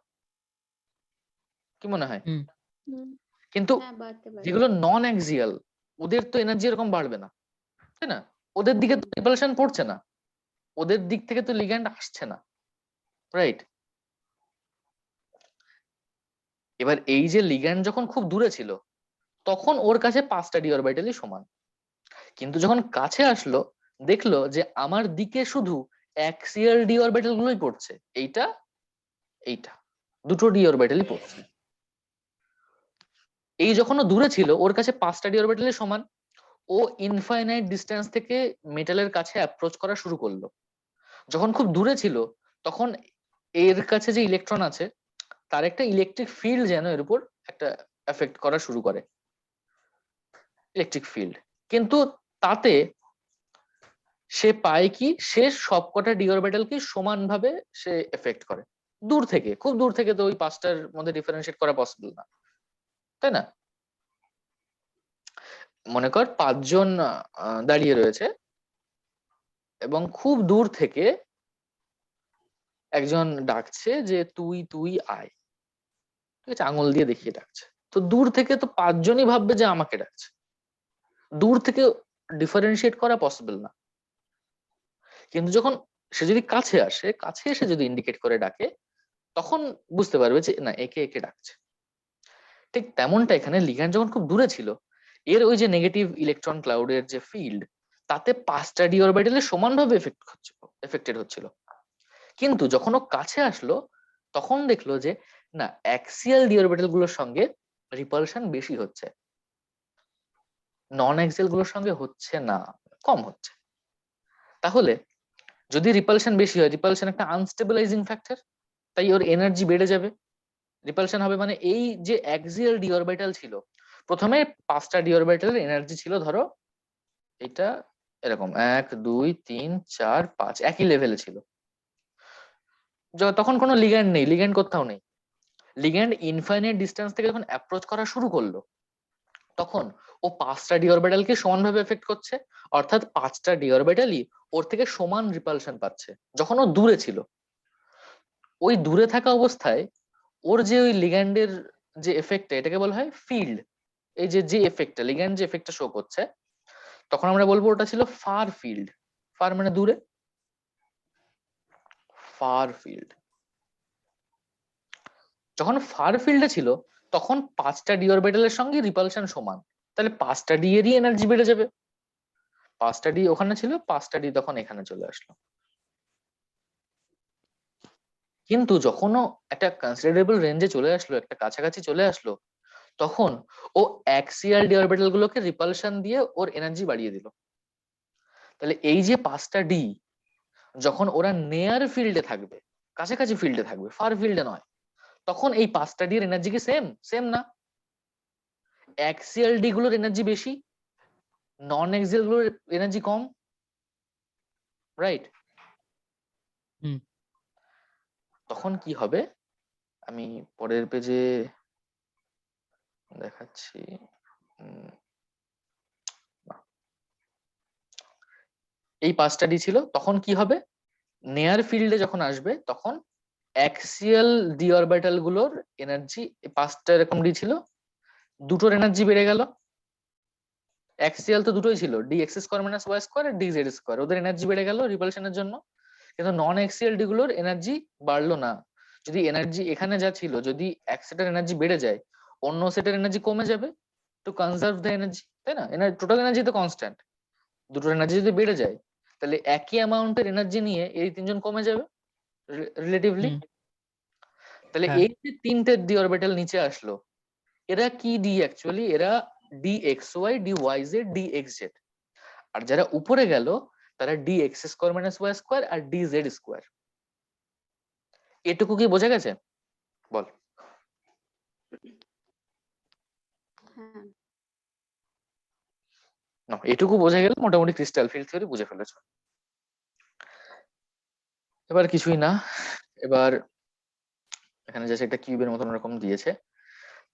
কি মনে হয়?
হুম
হুম
কিন্তু
হ্যাঁ বাড়তে পারে
যেগুলো নন অ্যাক্সিয়াল, ওদের তো এনার্জি এরকম বাড়বে না, তাই না? ওদের দিকে তো রিপালশন পড়ছে না, ওদের দিক থেকে তো লিগ্যান্ড আসছে না, রাইট? এবার এই যে লিগ্যান্ড যখন খুব দূরে ছিল, তখন ওর কাছে পাঁচটা ডি অরবিটালই সমান। কিন্তু যখন কাছে আসলো, দেখলো যে আমার দিকে শুধু অ্যাক্সিয়াল ডি অরবিটাল গুলোই পড়ছে, এইটা এইটা দুটো ডি অরবিটালই পড়ছে। এই যখন ও দূরে ছিল, ওর কাছে পাঁচটা ডি অরবিটালই সমান। ও ইনফাইনাইট ডিস্টেন্স থেকে মেটালের কাছে অ্যাপ্রোচ করা শুরু করলো। যখন খুব দূরে ছিল, তখন এর কাছে যে ইলেকট্রন আছে তার একটা ইলেকট্রিক ফিল্ড যেন এর উপর একটা এফেক্ট করা শুরু করে, ইলেকট্রিক ফিল্ড। কিন্তু তাতে সে পায় কি, সে সবকটা ডি অরবিটালকে সমানভাবে সে এফেক্ট করে। দূর থেকে, খুব দূর থেকে তো ওই পাঁচটার মধ্যে ডিফারেন্সিয়েট করা পসিবল না, তাই না? মনে কর পাঁচজন দাঁড়িয়ে রয়েছে, এবং খুব দূর থেকে একজন ডাকছে যে তুই তুই আয়, ঠিক আছে, আঙুল দিয়ে দেখিয়ে ডাকছে। তো দূর থেকে তো পাঁচজনই ভাববে যে আমাকে ডাকছে, দূর থেকে ডিফারেন্সিয়েট করা পসিবল না। কিন্তু যখন সে যদি কাছে আসে, কাছে এসে যদি ইন্ডিকেট করে ডাকে, তখন বুঝতে পারবে যে না, একে একে ডাকছে। ঠিক তেমনটা এখানে লিগ্যান্ড যখন খুব দূরে ছিল, এর ওই যে নেগেটিভ ইলেকট্রন ক্লাউডের যে ফিল্ড, তাতে পাঁচটা ডি অরবিটালে সমানভাবে এফেক্টেড হচ্ছিল। কিন্তু যখন ও কাছে আসলো, তখন দেখলো যে না, অ্যাক্সিয়াল ডি অরবিটাল গুলোর সঙ্গে রিপালশন বেশি হচ্ছে, নন অ্যাক্সিয়াল গুলোর সঙ্গে হচ্ছে না, কম হচ্ছে। তাহলে যদি রিপালশন বেশি হয়, রিপালশন একটা আনস্টেবিলাইজিং ফ্যাক্টর, তাই ওর এনার্জি বেড়ে যাবে। রিপালশন হবে মানে এই যে অ্যাক্সিয়াল ডি অরবিটাল ছিল, প্রথমে 5টা ডি অরবিটালের এনার্জি ছিল ধরো এটা এরকম 1 2 3 4 5 একই লেভেলে ছিল, তখন কোনো লিগ্যান্ড নেই, লিগ্যান্ড কোথাও নেই। লিগ্যান্ড ইনফাইনাইট ডিস্টেন্স থেকে যখন অ্যাপ্রোচ করা শুরু করলো, তখন ও 5টা ডি অরবিটালকে সমানভাবে এফেক্ট করছে, অর্থাৎ 5টা ডি অরবিটালই ওর থেকে সমান রিপালশন পাচ্ছে যখন ও দূরে ছিল। ওই দূরে থাকা অবস্থায় ওর যে ওই লিগ্যান্ডের যে এফেক্টটা, এটাকে বলা হয় ফিল্ড। এই যে যে এফেক্টটা লিগ্যান্ড যে এফেক্টটা শো করছে, তখন আমরা বলবো ওটা ছিল ফার ফিল্ড। ফার মানে দূরে, ফার ফিল্ড। যখন ফার ফিল্ডে ছিল তখন 5টা ডি অরবিটালের সঙ্গে রিপালশন সমান, তাহলে 5টা ডি এরই এনার্জি বেড়ে যাবে। 5টা ডি ওখানে ছিল, 5টা ডি তখন এখানে চলে আসলো। কিন্তু যখন ও একটা কনসিডারেবল রেঞ্জে চলে আসলো, একটা কাছাকাছি চলে আসলো, তখন ও অ্যাক্সিয়াল ডি অরবিটাল গুলোকে রিপালশন দিয়ে ওর এনার্জি বাড়িয়ে দিল। তাহলে এই যে 5টা ডি, যখন ওরা নেয়ার ফিল্ডে থাকবে, কাছাকাছি ফিল্ডে থাকবে, ফার ফিল্ডে নয়, তখন এই 5টা ডি এর এনার্জি কি সেম? সেম না, অ্যাক্সিয়াল ডি গুলোর এনার্জি বেশি, নন অ্যাক্সিয়াল গুলোর এনার্জি কম, রাইট?
হুম।
তখন কি হবে আমি পরের পেজে দেখাচ্ছি। না, এই 5টা ডি ছিল, তখন কি হবে, নেয়ার ফিল্ডে যখন আসবে তখন অ্যাক্সিয়াল ডি অরবিটাল গুলোর এনার্জি, 5টা এরকম ডি ছিল, দুটোর এনার্জি বেড়ে গেল। অ্যাক্সিয়াল তো দুটোই ছিল, d x square minus Y square আর ডি জেড স্কোয়ার, ওদের এনার্জি বেড়ে গেল রিপালশনের জন্য। কিন্তু নন অ্যাক্সিয়াল ডি গুলোর এনার্জি বাড়লো না। যদি এনার্জি এখানে যা ছিল, যদি এক সেটের এনার্জি বেড়ে যায়, অন্য সেটের এনার্জি কমে যাবে টু কনজার্ভ দ্য এনার্জি, তাই না? টোটাল এনার্জি তো কনস্ট্যান্ট, দুটোর এনার্জি যদি বেড়ে যায় তাহলে একই অ্যামাউন্টের এনার্জি নিয়ে এই তিনজন কমে যাবে রিলেটিভলি।
হুম।
তাহলে
হ্যাঁ।
এই যে তিনটে ডি অরবিটাল নিচে আসলো, এরা কি ডি? অ্যাকচুয়ালি এরা d x y, d y z, d x z. আর যারা উপরে গেল তারা d x square minus Y square আর ডি জেড স্কোয়ার। এটুকু কি বোঝা গেছে? বল।
হ্যাঁ।
না, এটুকু বোঝা গেলে মোটামুটি ক্রিস্টাল ফিল্ড থিওরি বুঝে ফেলেছো। এবার কিছুই না, এবার এখানে জাস্ট একটা কিউবের মতন এরকম দিয়েছে।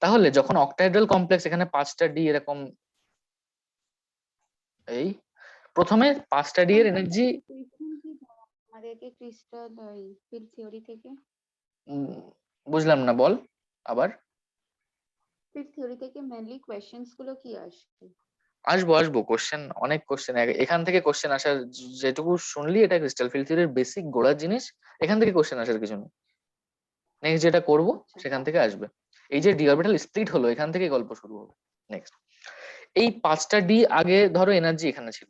তাহলে যখন অক্টাহেড্রাল কমপ্লেক্স, এখানে 5টা ডি এরকম, এই প্রথমে 5টা ডি এর এনার্জি,
তুই কি জানো আমাদেরকে ক্রিস্টাল ফিল্ড থিওরি থেকে?
বুঝলাম না, বল আবার।
ফিল্ড থিওরি থেকে মেনলি কোয়েশ্চেন্স গুলো কি আসবে?
আসবো আসবো, কোশ্চেন অনেক কোশ্চেন এখান থেকে কোশ্চেন আসার, যেটুকু শুনলি এটা ক্রিস্টাল ফিল্ড থিওরির বেসিক গোড়ার জিনিস, এখান থেকে কোশ্চেন আসার কিছু নেই। নেক্সট যেটা করব
আচ্ছা।
সেখান থেকে আসবে। এই যে ডি অরবিটাল স্প্লিট হলো, এখান থেকে গল্প শুরু হবে। নেক্সট, এই 5টা ডি আগে ধরো এনার্জি এখানে ছিল,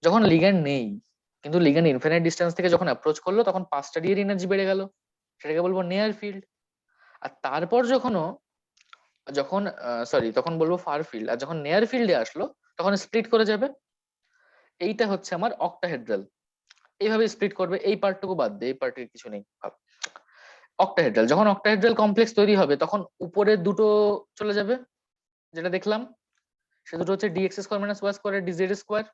যখন লিগ্যান্ড নেই কিন্তু লিগ্যান্ড ইনফিনিট ডিস্টেন্স থেকে যখন অ্যাপ্রোচ করলো, তখন 5টা ডি এর এনার্জি বেড়ে গেল, সেটাকে বলবো নেয়ার ফিল্ড। আর তারপর যখন সরি তখন বলবো ফার ফিল্ড। আর যখন নেয়ার ফিল্ডে আসলো তখন স্প্লিট করে যাবে। এইটা হচ্ছে আমার অক্টাহেড্রাল, এইভাবে স্প্লিট করবে। এই পার্টটুকু বাদ দে, এই পার্টে কিছু নেই। অক্টাহেড্রাল, যখন অক্টাহেড্রাল কমপ্লেক্স তৈরি হবে তখন উপরের দুটো চলে যাবে, যেটা দেখলাম সে দুটো হচ্ছে D x square minus Y square D Z square.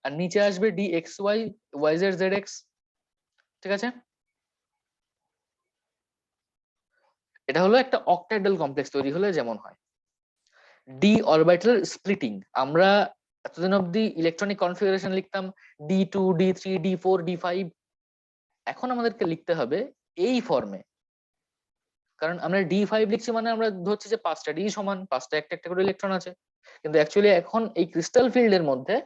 আর নিচে আসবে d x Y, Y z z x. ঠিক আছে, এটা হলো একটা অক্টাহেড্রাল কমপ্লেক্স তৈরি হলে যেমন হয়। ডি অরবিটাল স্প্লিটিং, আমরা এতদিন অব্দি ইলেকট্রনিক কনফিগারেশন লিখতাম D2 D3 D4 D5, এখন আমাদেরকে লিখতে হবে এই ফর্মে। কারণ আমরা D5 লিখছি মানে আমরা ধরছি যে 5টা ডি সমান, 5টা একটা একটা করে ইলেকট্রন আছে, কিন্তু অ্যাকচুয়ালি এখন এই ক্রিস্টাল ফিল্ডের মধ্যে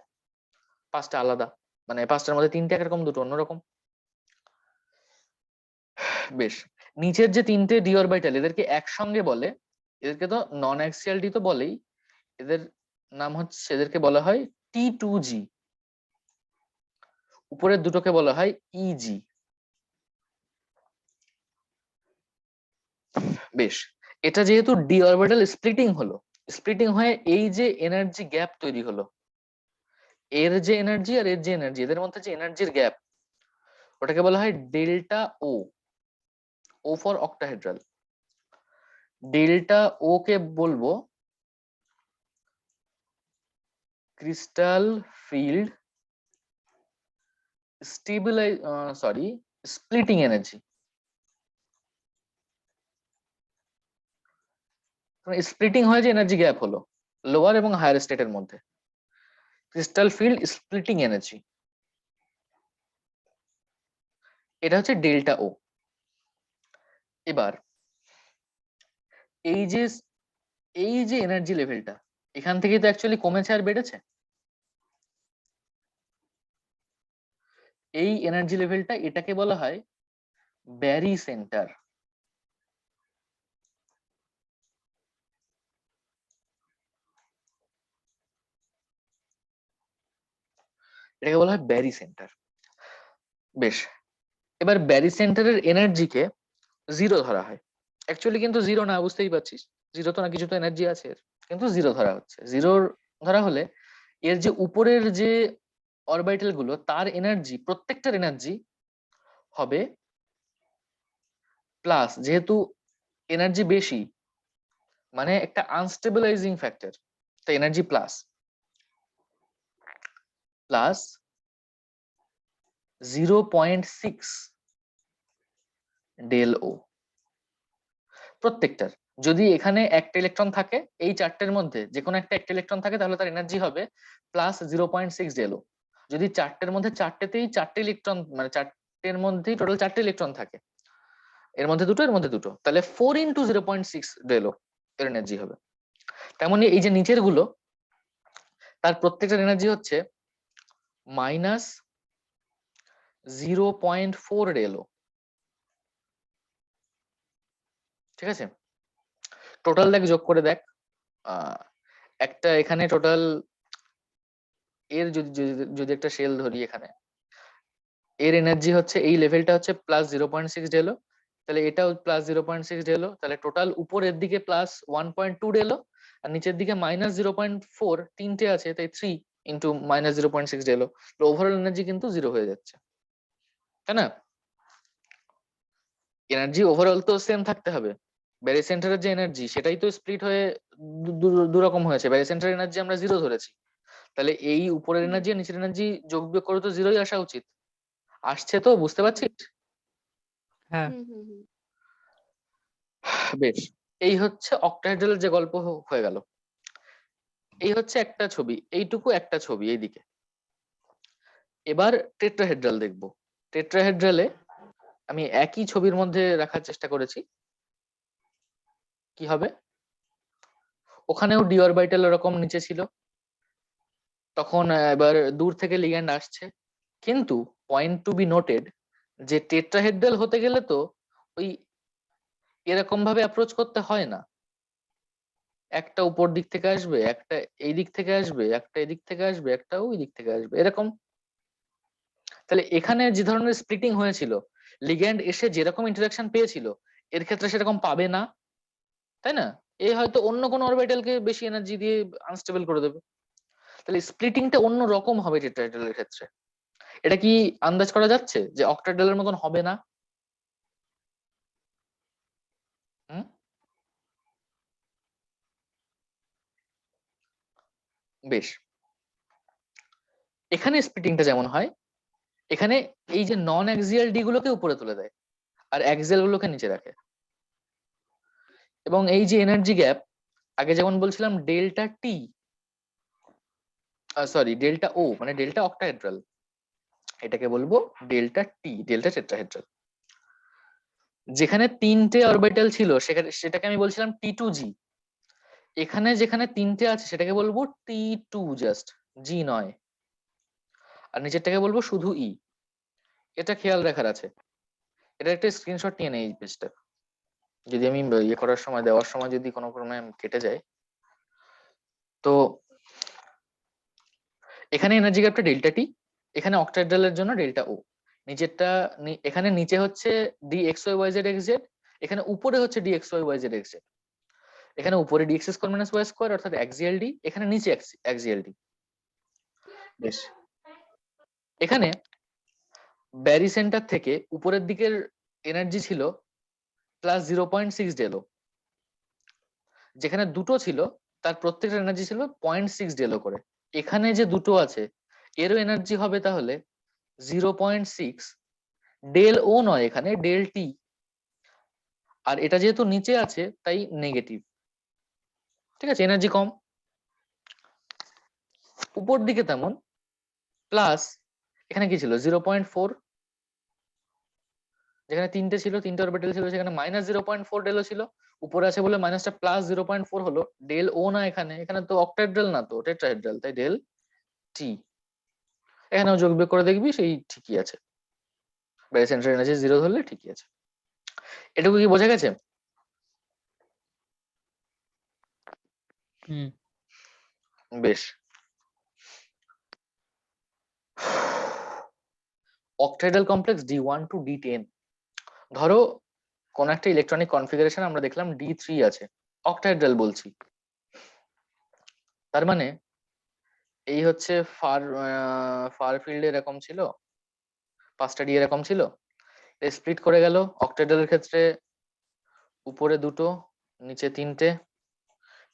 5টা আলাদা, মানে 5টার মধ্যে 3টে একরকম, দুটো অন্যরকম। বেশ, নিচের যে 3টে ডি অরবিটাল এদেরকে একসঙ্গে বলে, এদেরকে তো নন অ্যাক্সিয়াল ডি তো বলেই, এদের নাম হচ্ছে, এদেরকে বলা হয় T2G। উপরের দুটোকে বলা হয় EG। বেশ, এটা যেহেতু ডি অরবিটাল স্প্লিটিং হলো, স্প্লিটিং হয়ে এই যে এনার্জি গ্যাপ তৈরি হলো, এর যে এনার্জি আর এর যে এনার্জি, এদের মধ্যে যে এনার্জির গ্যাপ, ওটাকে বলা হয় delta O. O for octahedral. Delta O কে বলবো crystal field splitting energy. Splitting হয়ে যে এনার্জি গ্যাপ হলো লোয়ার এবং হায়ার স্টেটের মধ্যে, ক্রিস্টাল ফিল্ড স্প্লিটিং এনার্জি, এটা হচ্ছে ডেল্টা ও। এবার এই যে এনার্জি লেভেলটা এখান থেকে তো অ্যাকচুয়ালি কমেছে আর বেড়েছে, এই এনার্জি লেভেলটা এটাকে বলা হয় ব্যারি সেন্টার। এটাকে বলা হয় ব্যারি সেন্টার। বেশ, এবার ব্যারি সেন্টারের এনার্জিকে জিরো ধরা হয়। অ্যাকচুয়ালি কিন্তু জিরো না, বুঝতেই পারছিস, জিরো তো না, কিছু তো এনার্জি আছে এর, কিন্তু জিরো ধরা হচ্ছে। জিরো ধরা হলে এর যে উপরের যে অরবিটাল গুলো তার এনার্জি, প্রত্যেকটার এনার্জি হবে প্লাস, যেহেতু এনার্জি বেশি মানে একটা আনস্টেবিলাইজিং ফ্যাক্টর, তো এনার্জি প্লাস প্লাস 0.6 ডেল ও প্রত্যেকটার। যদি এখানে একটা ইলেকট্রন থাকে, এই চারটের মধ্যে যে কোনো একটা ইলেকট্রন থাকে, তাহলে তার এনার্জি হবে প্লাস 0.6 ডেল ও। যদি চারটের মধ্যে চারটেতেই চারটে ইলেকট্রন, মানে চারটের মধ্যেই টোটাল চারটে ইলেকট্রন থাকে, এর মধ্যে দুটো এর মধ্যে দুটো, তাহলে 4 ইন্টু 0.6 ডেল ও এর এনার্জি হবে। তেমনি এই যে নিচের গুলো, তার প্রত্যেকটার এনার্জি হচ্ছে মাইনাস 0.4 ডেল ও। ঠিক আছে, টোটাল দেখ, যোগ করে দেখ। একটা এখানে টোটাল এর যদি একটা শেল ধরি, এখানে এর এনার্জি হচ্ছে, এই লেভেলটা হচ্ছে প্লাস 0.6 ডেলো, তাহলে এটাও প্লাস 0.6 ডেলো, তাহলে টোটাল উপরের দিকে প্লাস 1.2 ডেলো আর নিচের দিকে মাইনাস 0.4, তিনটে আছে তাই 3 into minus 0.6 Delo. Overall energy কিন্তু জিরো হয়ে যাচ্ছে, তাই না? এনার্জি ওভারঅল তো সেম থাকতে হবে। ব্যারি সেন্টারের যে এনার্জি সেটাই তো স্প্লিট হয়ে দু রকম হয়েছে। ব্যারি সেন্টারের এনার্জি আমরা জিরো ধরেছি, তাহলে এই উপরের
হুম
এনার্জি আর নিচের এনার্জি যোগ বিয়োগ করে তো জিরোই আসা উচিত। আসছে তো, বুঝতে
হুম
পারছিস?
হ্যাঁ।
হুম হুম হুম
বেশ, এই হচ্ছে অক্টাহেড্রালের যে গল্প হয়ে গেল। এই হচ্ছে একটা ছবি, এইটুকু একটা ছবি এইদিকে। এবার টেট্রাহেড্রাল দেখবো। টেট্রাহেড্রালে আমি একই ছবির মধ্যে রাখার চেষ্টা করেছি। কি হবে, ওখানেও ডি অরবিটাল এরকম নিচে ছিল, তখন এবার দূর থেকে লিগ্যান্ড আসছে, কিন্তু পয়েন্ট টু বি নোটেড যে টেট্রাহেড্রাল হতে গেলে তো ওই এরকম ভাবে অ্যাপ্রোচ করতে হয় না। একটা উপর দিক থেকে আসবে, একটা এই দিক থেকে আসবে, একটা এদিক থেকে আসবে, একটা ওই দিক থেকে আসবে, এরকম। তাহলে এখানে যে ধরনের স্প্লিটিং হয়েছিল, লিগ্যান্ড এসে যেরকম ইন্টারাকশন পেয়েছিল, এর ক্ষেত্রে সেরকম পাবে না, তাই না? এ হয়তো অন্য কোনো অরবিটালকে বেশি এনার্জি দিয়ে আনস্টেবল করে দেবে। তাহলে স্প্লিটিংটা অন্য রকম হবে টেট্রাহেড্রালের ক্ষেত্রে। এটা কি আন্দাজ করা যাচ্ছে যে অক্টাহেড্রালের মতন হবে না? হুম, বেশ, এখানে স্প্লিটিংটা যেমন হয়, এখানে এই যে নন অ্যাক্সিয়াল ডি গুলোকে উপরে তুলে দেয় আর অ্যাক্সিয়াল গুলোকে নিচে রাখে। এবং এই যে এনার্জি গ্যাপ, আগে যেমন বলছিলাম ডেল্টা টি, সরি ডেল্টা ও মানে ডেল্টা অক্টাহেড্রাল, এটাকে বলবো ডেল্টা টি, ডেল্টা টেট্রাহেড্রাল। যেখানে তিনটে অরবিটাল ছিল সেখানে, সেটাকে আমি বলছিলাম টি টু জি। এখানে যেখানে তিনটে আছে সেটাকে বলবো টি টু, জাস্ট জি নয়, আর নিচেরটাকে বলবো শুধু ই। এটা খেয়াল রাখার আছে। এটা একটা স্ক্রিনশট নিয়ে নেই এই পেজটা, যদি আমি ইয়ে করার সময়, দেওয়ার সময় যদি কোনো ক্রমে কেটে যায়। তো এখানে এনার্জি গ্যাপটা ডেল্টা টি, এখানে অক্টাহেড্রালের জন্য ডেল্টা ও। নিচেরটা এখানে নিচে হচ্ছে D x Y Y Z x Z, এখানে উপরে হচ্ছে D x Y Y Z x Z, এখানে উপরে D x square minus Y square অর্থাৎ অ্যাক্সিয়াল ডি, এখানে নিচে অ্যাক্সিয়াল ডি। বেশ, এখানে ব্যারি সেন্টার থেকে উপরের দিকের এনার্জি ছিল +0.6 ডেলো, যেখানে দুটো ছিল তার প্রত্যেকটা এনার্জি ছিল 0.6 ডেলো করে। এখানে যে দুটো আছে এরও এনার্জি হবে তাহলে 0.6 ডেল ও নয়, এখানে ডেল টি, আর এটা যেহেতু নিচে আছে তাই নেগেটিভ। ঠিক আছে, এনার্জি কম। উপর দিকে তেমন প্লাস, এখানে কি ছিল 0.4, যেখানে তিনটে ছিল, তিনটে অরবিটাল ছিল, সেখানে -0.4 ডেলও ছিল। উপরে আছে বলে মাইনাসটা +0.4 হলো। ডেল ও না, এখানে এখানে তো অক্টাহেড্রাল না, তো টেট্রাহেড্রাল, তাই ডেল টি। এখানেও যোগ বিয়োগ করে দেখবি সেই ঠিকই আছে, ব্যারি সেন্টার এনার্জি 0 ধরলে ঠিকই আছে। এটুকু কি বোঝা গেছে?
হুম।
বেশ, octahedral complex D1 to D10। ধরো কোন একটা ইলেকট্রনিক কনফিগারেশন আমরা দেখলাম D3 আছে, অক্টাহেড্রাল বলছি, তার মানে এই হচ্ছে ফার ফিল্ড এরকম ছিল, 5টা ডি এরকম ছিল, স্প্লিট করে গেল। অক্টাহেড্রালের ক্ষেত্রে উপরে দুটো, নিচে তিনটে,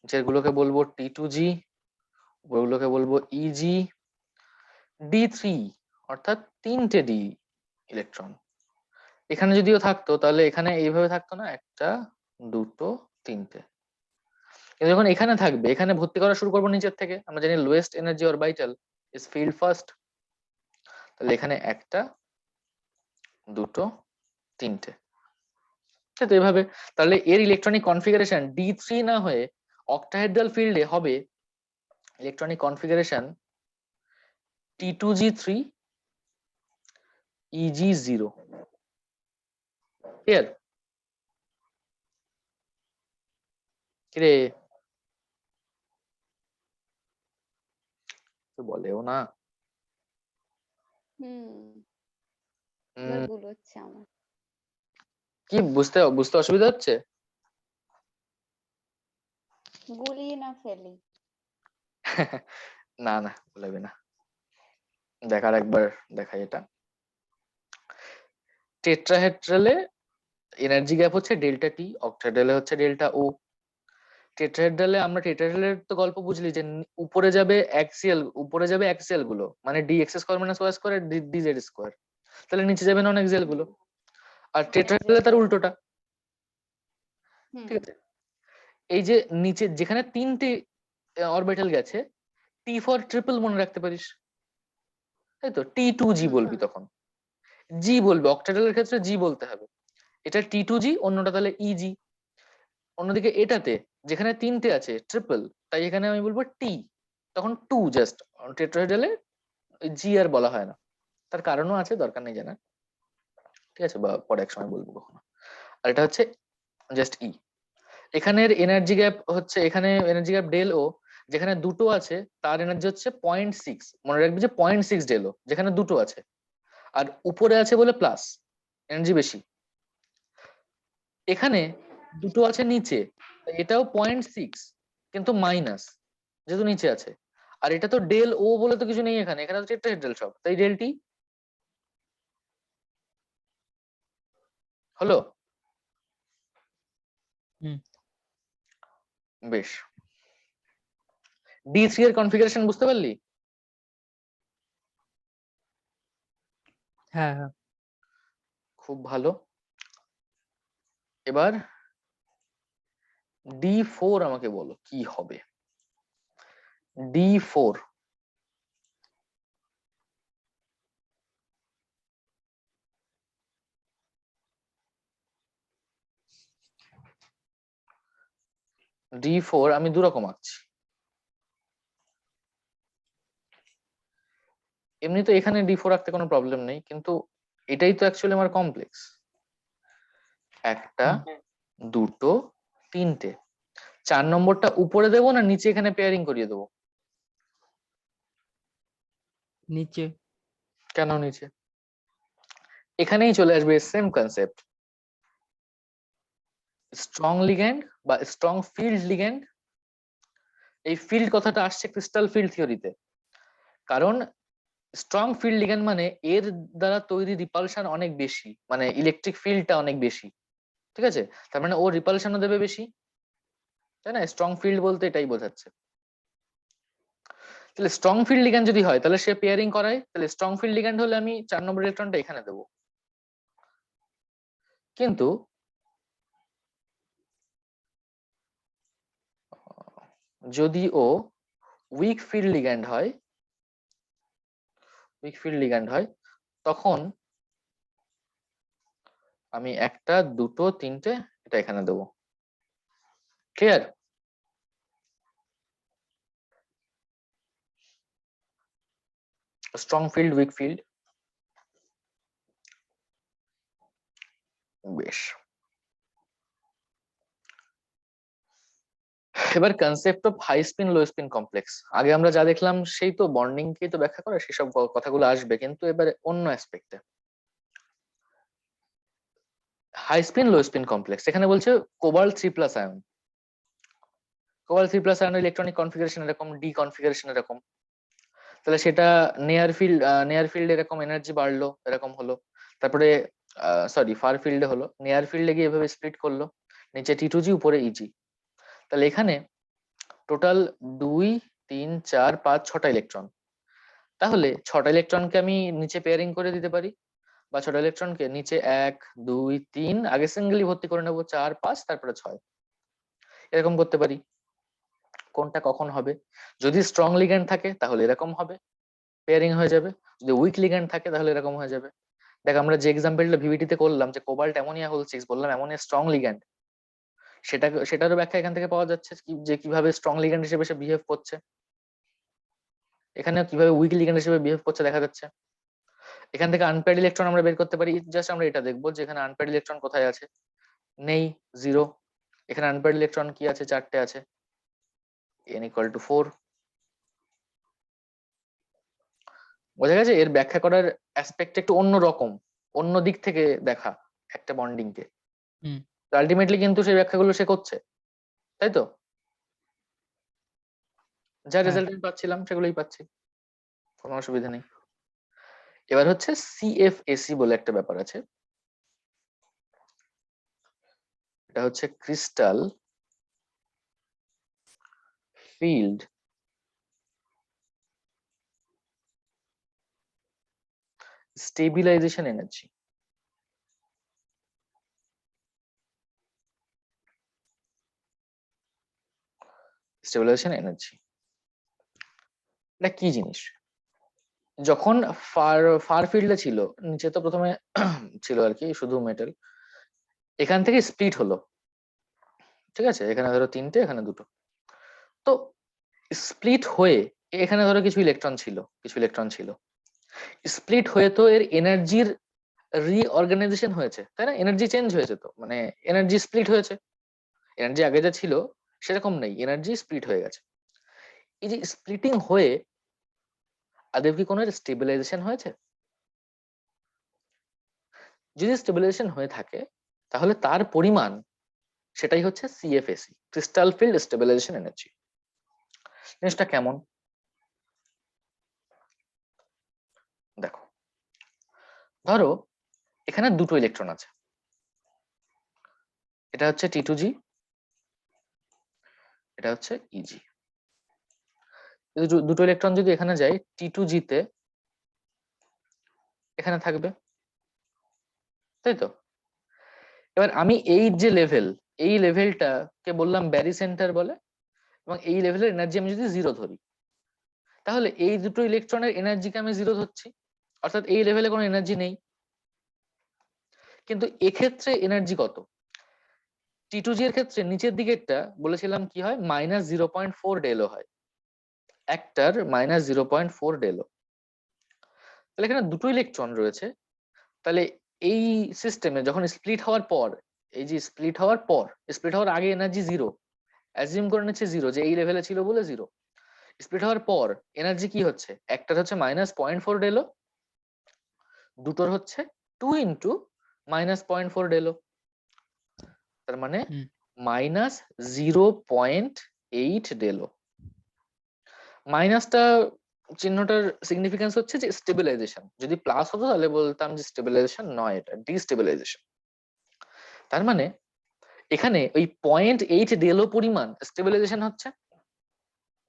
নিচের গুলোকে বলবো T2G, উপরগুলোকে বলবো EG। D3 অর্থাৎ তিনটে ডি ইলেকট্রন। এখানে যদিও থাকতো তাহলে এখানে এইভাবে থাকতো না, একটা দুটো তিনটে, কিন্তু যখন এখানে থাকবে, এখানে ভর্তি করা শুরু করবো নিচের থেকে। আমরা জানি lowest energy orbital is field first, তাহলে এখানে একটা দুটো তিনটে, তো এইভাবে। তাহলে এর ইলেকট্রনিক কনফিগারেশন D3 না হয়ে অক্টাহেড্রাল ফিল্ডে হবে electronic configuration T2G3 EG0। Clear? কিরে, তো বলেও না।
এবার
উম,
ভুল হচ্ছে আমার।
কি বুঝতে বুঝতে অসুবিধা হচ্ছে?
গুলিয়ে না ফেলি।
না না, বলবে না, দেখার একবার দেখাই এটা। টেট্রাহেড্রালে এনার্জি গ্যাপ হচ্ছে ডেল্টা টি, অক্টাহেড্রালে হচ্ছে ডেল্টা ও। টেট্রাহেড্রালে আমরা টেট্রাহেড্রালের তো গল্প বুঝলি যে উপরে যাবে অ্যাক্সিয়াল, উপরে যাবে অ্যাক্সিয়াল গুলো, মানে D x square minus Y square D Z square, তাহলে নিচে যাবে নন অ্যাক্সিয়াল গুলো। আর টেট্রাহেড্রালে তার উল্টোটা। ঠিক আছে, এই যে নিচে যেখানে তিনটে অরবিটাল গেছে, টি ফর ট্রিপল মনে রাখতে পারিস, তাই তো? T2G বলবি তখন, জি বলবি, অক্টাহেড্রালের ক্ষেত্রে জি বলতে হবে। এটা T2G, অন্যটা তাহলে ইজি। অন্যদিকে এটাতে যেখানে তিনটে আছে ট্রিপল, তাই এখানে আমি বলবো টি, তখন টু জাস্ট। টেট্রাহেড্রালে জি আর বলা হয় না, তার কারণও আছে, দরকার নেই জানা, ঠিক আছে, বা পরে এক সময় বলবো কখনো। আর এটা হচ্ছে জাস্ট ই। এখানের এনার্জি গ্যাপ হচ্ছে, এখানে এনার্জি গ্যাপ ডেল ও, যেখানে দুটো আছে তার এনার্জি হচ্ছে 0.6, মনে রাখবি যে 0.6 ডেল ও, যেখানে দুটো আছে। আর উপরে আছে বলে প্লাস, এনার্জি বেশি। এখানে দুটো আছে নিচে, তাই এটাও 0.6 কিন্তু মাইনাস, যেহেতু নিচে আছে। আর এটা তো ডেল ও বলে তো কিছু নেই এখানে, এখানে তো টেট্রাহেড্রাল সব, তাই ডেল টি হলো।
হুম।
বেশ, D3 এর কনফিগারেশন বুঝতে পারলি?
হ্যাঁ হ্যাঁ।
খুব ভালো। এবার D4 আমাকে বলো কি হবে। D4, D4 আমি দুরকম আঁকছি। এমনি তো এখানে D4 আঁকতে কোনো প্রবলেম নেই, কিন্তু এটাই তো অ্যাকচুয়ালি আমার কমপ্লেক্স। একটা দুটো তিনটে, 4 নম্বরটা উপরে দেবো না নিচে এখানে পেয়ারিং করিয়ে দেবো?
নিচে।
কেন নিচে? এখানেই চলে আসবে সেম কনসেপ্ট। স্ট্রং লিগ্যান্ড বা স্ট্রং ফিল্ড লিগ্যান্ড, এই ফিল্ড কথাটা আসছে ক্রিস্টাল ফিল্ড থিওরিতে, কারণ স্ট্রং ফিল্ড লিগ্যান্ড মানে এর দ্বারা তৈরি রিপালশন অনেক বেশি, মানে ইলেকট্রিক ফিল্ডটা অনেক বেশি, ঠিক আছে? তার মানে ও রিপালশনও দেবে বেশি, তাই না? স্ট্রং ফিল্ড বলতে এটাই বোঝাচ্ছে। তাহলে স্ট্রং ফিল্ড লিগ্যান্ড যদি হয় তাহলে সে পেয়ারিং করায়, তাহলে স্ট্রং ফিল্ড লিগ্যান্ড হলে আমি 4 নম্বর ইলেকট্রনটা এখানে দেবো। কিন্তু যদি ও উইক ফিল্ড লিগ্যান্ড হয়, উইক ফিল্ড লিগ্যান্ড হয়, তখন আমি 1, 2, 3 এটা এখানে দেবো। Clear? Strong field, weak field, বেশ। এবার concept of high spin low spin complex, আগে আমরা যা দেখলাম সেই তো বন্ডিং কে তো ব্যাখ্যা করে, সেসব কথাগুলো আসবে, কিন্তু এবারে অন্য অ্যাসপেক্টে। High spin low spin complex এখানে বলছে cobalt 3+ ion, cobalt 3+ ion electronic configuration এরকম, ডি কনফিগারেশন এরকম, তাহলে সেটা নেয়ার ফিল্ড এরকম এনার্জি বাড়লো, এরকম হলো, তারপরে সরি ফার ফিল্ডে হলো, নেয়ার ফিল্ডে গিয়ে এভাবে স্প্লিট করলো, নিচে T2G উপরে ইজি। তাহলে এখানে টোটাল 2, 3, 4, 5, 6টা ইলেকট্রন, তাহলে 6টা ইলেকট্রনকে আমি নিচে পেয়ারিং করে দিতে পারি, বা 6টা ইলেকট্রনকে নিচে 1, 2, 3 আগে সিঙ্গেলি ভর্তি করে নেবো, 4, 5 তারপরে 6 এরকম করতে পারি। কোনটা কখন হবে? যদি স্ট্রং লিগ্যান্ড থাকে তাহলে এরকম হবে, পেয়ারিং হয়ে যাবে, যদি উইক লিগ্যান্ড থাকে তাহলে এরকম হয়ে যাবে। দেখ আমরা যে এক্সাম্পলটা ভিভিটিতে করলাম, যে কোবাল্ট অ্যামোনিয়া হোল 6 বললাম অ্যামোনিয়া স্ট্রং লিগ্যান্ড, সেটারও ব্যাখ্যা এখান থেকে পাওয়া যাচ্ছে, যে কিভাবে স্ট্রং লিগ্যান্ড হিসেবে সে বিহেভ করছে, এখানে কিভাবে উইক লিগ্যান্ড হিসেবে বিহেভ করছে দেখা যাচ্ছে। এখান থেকে আনপেয়ার্ড ইলেকট্রন আমরা বের করতে পারি, জাস্ট আমরা এটা দেখবো যে এখানে আনপেয়ার্ড ইলেকট্রন কোথায় আছে, নেই, 0। এখানে আনপেয়ার্ড ইলেকট্রন কি আছে, 4টে আছে, n = 4। বোঝা গেছে? এর ব্যাখ্যা করার অ্যাসপেক্ট একটু অন্য রকম, অন্য দিক থেকে দেখা একটা বন্ডিং কে,
হুম।
আলটিমেটলি কিন্তু সেই ব্যাখ্যাগুলো সে করছে, তাই তো? যা
হ্যাঁ।
রেজাল্ট আমি পাচ্ছিলাম সেগুলোই পাচ্ছি, কোনো অসুবিধা নেই। এবার হচ্ছে CFAC বলে একটা ব্যাপার আছে, এটা হচ্ছে crystal field stabilisation energy. Stabilisation energy এটা কি জিনিস? যখন ফার ফার ফিল্ডে ছিল, নিচে তো প্রথমে ছিল আর কি শুধু মেটাল, এখান থেকে স্প্লিট হলো, ঠিক আছে? এখানে ধরো 3টে, এখানে 2টো, তো স্প্লিট হয়ে এখানে ধরো কিছু ইলেকট্রন ছিল, স্প্লিট হয়ে তো এর এনার্জির রিঅর্গানাইজেশন হয়েছে, তাই না? এনার্জি চেঞ্জ হয়েছে, তো মানে এনার্জি স্প্লিট হয়েছে, এনার্জি আগে যা ছিল সেরকম নেই, এনার্জি স্প্লিট হয়ে গেছে। এই যে স্প্লিটিং হয়ে আদৌ কি কোনো স্টেবিলাইজেশন হয়েছে? যদি স্টেবিলাইজেশন হয়ে থাকে তাহলে তার পরিমাণ, সেটাই হচ্ছে CFAC, crystal field stabilisation energy. জিনিসটা কেমন দেখো, ধরো এখানে 2টো ইলেকট্রন আছে, এটা হচ্ছে T2G, এটা হচ্ছে EG। দুটো ইলেকট্রন যদি এখানে যায়, T2G তে এখানে থাকবে, তাই তো? এবার আমি এই লেভেলটাকে বললাম ব্যারি সেন্টার বলে, এবং এই লেভেলের এনার্জি আমি যদি 0 ধরি, তাহলে এই দুটো ইলেকট্রনের এনার্জিকে আমি 0 ধরছি, অর্থাৎ এই লেভেলে কোনো এনার্জি নেই। কিন্তু এক্ষেত্রে এনার্জি কত? T2G এর ক্ষেত্রে নিচের দিকেরটা বলেছিলাম কি হয়, -0.4 ডেলও হয়, একটার -0.4 ডেলও। তাহলে এখানে দুটো ইলেকট্রন রয়েছে, তাহলে এই সিস্টেমে যখন স্প্লিট হওয়ার পর, এই যে স্প্লিট হওয়ার আগে এনার্জি 0, অ্যাজিউম করে নিচ্ছে 0, যে এই লেভেলে ছিল বলে 0। স্প্লিট হওয়ার পর এনার্জি কি হচ্ছে, একটার হচ্ছে -0.4 ডেলও, দুটোর হচ্ছে 2 × -0.4 ডেলও। তার মানে
হুম।
-0.8 ডেলো। মাইনাসটা চিহ্নটার সিগনিফিকেন্স হচ্ছে যে স্টেবিলাইজেশন। যদি প্লাস হতো তাহলে বলতাম যে স্টেবিলাইজেশন নয়, এটা ডিস্টেবিলাইজেশন। তার মানে এখানে ওই 0.8 ডেলো পরিমাণ স্টেবিলাইজেশন হচ্ছে,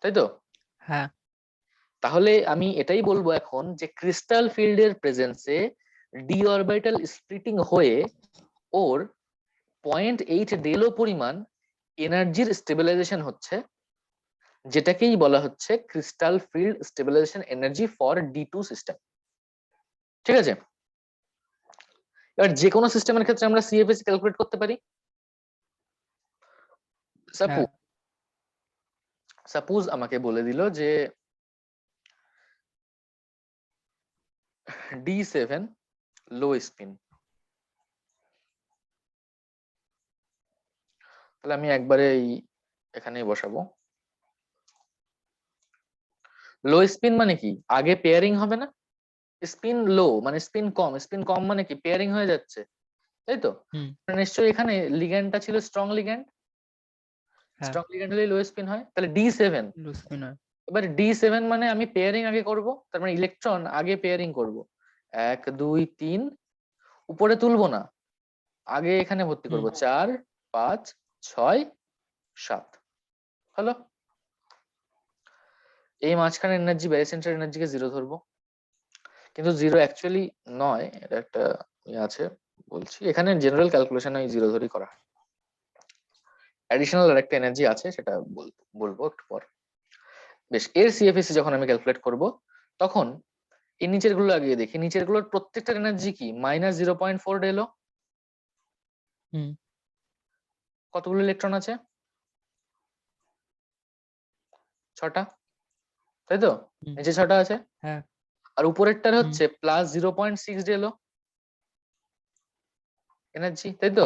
তাই তো?
হ্যাঁ।
তাহলে আমি এটাই বলবো এখন যে ক্রিস্টাল ফিল্ডের প্রেজেন্সে ডি অরবিটাল স্প্লিটিং হয়ে ওর 0.8 ডেলো পরিমাণ এনার্জির স্টেবিলাইজেশন হচ্ছে, যেটাকেই বলা হচ্ছে crystal field stabilisation energy for D2 system. ঠিক আছে? এবার যে কোনো সিস্টেমের ক্ষেত্রে আমরা সিএফএসি ক্যালকুলেট করতে পারি।
হ্যাঁ।
সাপোজ আমাকে বলে দিল যে D7 লো স্পিন, তাহলে আমি একবারে এখানেই বসাবো। লো স্পিন মানে কি? আগে পেয়ারিং হবে না? স্পিন লো মানে স্পিন কম, স্পিন কম মানে কি পেয়ারিং হয়ে যাচ্ছে, তাই তো?
হুম।
নিশ্চয়ই এখানে লিগ্যান্ডটা ছিল স্ট্রং লিগ্যান্ড,
হ্যাঁ।
স্ট্রং লিগ্যান্ড হলে লো স্পিন হয়। তাহলে D7,
লো স্পিন হয়।
এবার D7 মানে আমি পেয়ারিং আগে করব, তার মানে ইলেকট্রন আগে পেয়ারিং করব, 1 2 3 উপরে তুলবো না, আগে এখানে ভর্তি করব, 4 5 6 7 হলো। এই মাঝখানে এনার্জি ব্যারিসেন্টার এনার্জিকে 0 ধরবো, কিন্তু 0 অ্যাকচুয়ালি নয়, এটা একটা আছে বলছি, এখানে জেনারেল ক্যালকুলেশন ওই 0 ধরেই করা হয়। অ্যাডিশনাল আর একটা এনার্জি আছে, সেটা বলবো একটু পর। বেশ, এর সিএফএসি যখন আমি ক্যালকুলেট করব তখন এই নিচের গুলো আগে দেখি, নিচের গুলোর প্রত্যেকটার এনার্জি কি -0.4 ডেলো।
হুম।
কতগুলো ইলেকট্রন আছে? 6টা, তাই তো?
হুম।
নিচে 6টা আছে,
হ্যাঁ।
আর উপরেরটার
হুম।
হচ্ছে +0.6 ডেলো এনার্জি, তাই তো?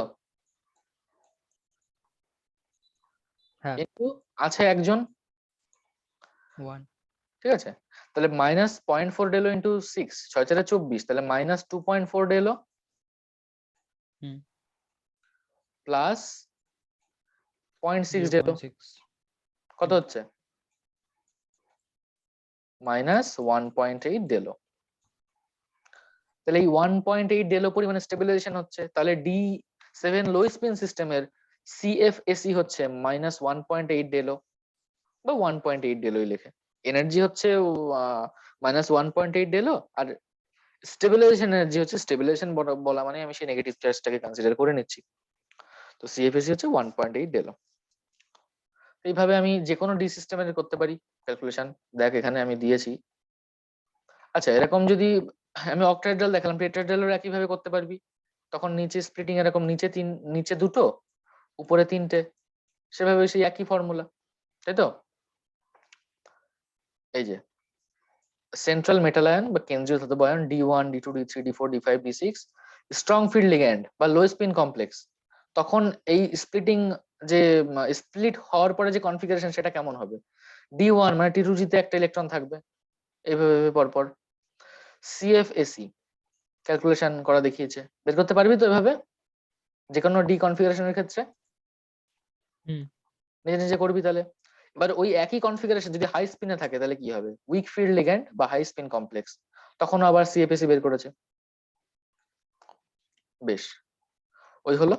হ্যাঁ।
কিন্তু আছে একজন,
1।
ঠিক আছে? তাহলে -0.4 ডেলো ইন্টু 6, 6 4 24, তাহলে -2.4 ডেলো
হুম।
প্লাস 0.6 ডেলো
0.6।
কত হচ্ছে? -1.8 ডেলো। তাহলে এই 1.8 ডেলো পরিমাণে স্টেবিলাইজেশন হচ্ছে, তাহলে D7 লো স্পিন সিস্টেমের সিএফএসি হচ্ছে -1.8 ডেলো বা 1.8 ডেলোই লেখে। এনার্জি হচ্ছে -1.8 ডেলো, আর স্টেবিলাইজেশন এনার্জি হচ্ছে, স্টেবিলাইজেশন বলা মানে আমি সেই নেগেটিভ চার্জটাকে কনসিডার করে নিচ্ছি, তো সিএফএসি হচ্ছে 1.8 ডেলো। এইভাবে আমি যে কোনো ডি সিস্টেমের করতে পারি ক্যালকুলেশন। দেখ এখানে আমি দিয়েছি। আচ্ছা, এরকম যদি আমি অক্টাহেড্রাল দেখালাম, টেট্রাহেড্রালও একই ভাবে করতে পারবি। তখন নিচে স্প্লিটিং এরকম, নিচে 2টো উপরে 3টে, সেভাবে সেই একই ফর্মুলা, তাই তো? এই যে সেন্ট্রাল মেটাল আয়ন বা কেন্দ্রীয় ধাতব ion D1 D2 D3 D4 D5 D6 strong field ligand বা লো স্পিন কমপ্লেক্স, তখন এই স্প্লিটিং যে স্প্লিট হওয়ার পরে যে কনফিগারেশন সেটা কেমন হবে? D1 মানে T2G তে একটা ইলেকট্রন থাকবে, এইভাবে পরপর। সিএফএসি ক্যালকুলেশন করা দেখিয়েছে, বের করতে পারবি তো এভাবে যে কোনো ডি কনফিগারেশনের ক্ষেত্রে?
হুম।
নিজে নিজে করবি তাহলে। এবার ওই একই কনফিগারেশন যদি হাই স্পিনে থাকে তাহলে কি হবে? উইক ফিল্ড লিগ্যান্ড বা হাই স্পিন কমপ্লেক্স, তখন আবার সিএফএসি বের করেছে। বেশ, ওই হলো।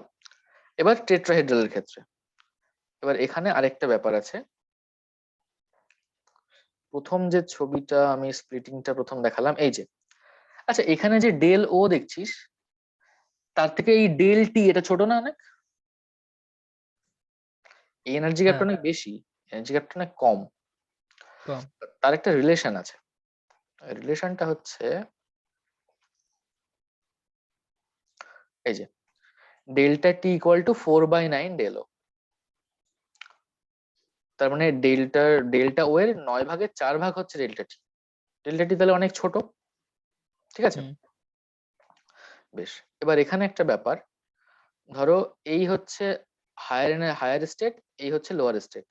এবার টেট্রাহেড্রালের ক্ষেত্রে, এবার এখানে আরেকটা ব্যাপার আছে। প্রথম যে ছবিটা আমি স্প্লিটিংটা প্রথম দেখালাম, এই যে, আচ্ছা এখানে যে ডেল ও দেখছিস, তার থেকে এই ডেল টি এটা ছোট না অনেক? এই এনার্জি গ্যাপটা
হ্যাঁ।
অনেক বেশি, এনার্জি গ্যাপটা অনেক কম।
কম।
তার একটা রিলেশন আছে, রিলেশনটা হচ্ছে এই যে delta t equal to 4/9 del O. তার মানে ডেল্টা ও এর 9/4 হচ্ছে ডেল্টা টি। ডেল্টা টি তাহলে অনেক ছোট, ঠিক আছে?
হুম।
বেশ, এবার এখানে একটা ব্যাপার, ধরো এই হচ্ছে হায়ার স্টেট, এই হচ্ছে লোয়ার স্টেট।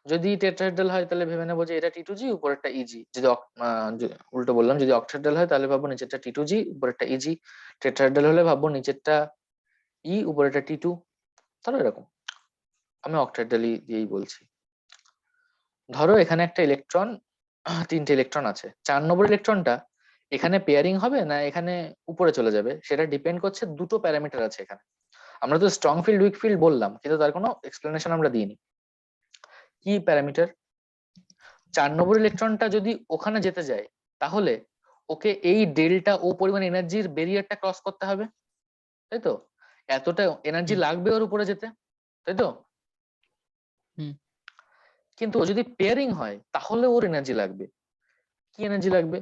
যদি টেট্রাহেড্রাল হয় তাহলে ভেবে নেবো যে এটা T2G উপরেরটা ইজি, যদি উল্টো বললাম, যদি অক্টাহেড্রাল হয় তাহলে ভাববো নিচেরটা T2G উপরেরটা ইজি, টেট্রাহেড্রাল হলে ভাববো নিচেরটা ই উপরেরটা T2, ধরো এরকম, আমি অক্টাহেড্রালি দিয়েই বলছি। ধরো এখানে একটা ইলেকট্রন, 3টে ইলেকট্রন আছে, 4 নম্বর ইলেকট্রনটা এখানে পেয়ারিং হবে না এখানে উপরে চলে যাবে, সেটা ডিপেন্ড করছে দুটো প্যারামিটার আছে এখানে। আমরা তো স্ট্রং ফিল্ড উইক ফিল্ড বললাম, কিন্তু তার কোনো এক্সপ্লেনেশন আমরা দিইনি। কি প্যারামিটার? 4 নম্বর ইলেকট্রনটা যদি ওখানে যেতে যায়, তাহলে ওকে এই ডেল্টা ও পরিমাণ এনার্জির ব্যারিয়ারটা ক্রস করতে হবে, তাই তো? এতটা এনার্জি
হুম।
লাগবে ওর উপরে যেতে, তাই তো?
হুম।
কিন্তু ও যদি পেয়ারিং হয় তাহলে ওর এনার্জি লাগবে। কি এনার্জি লাগবে?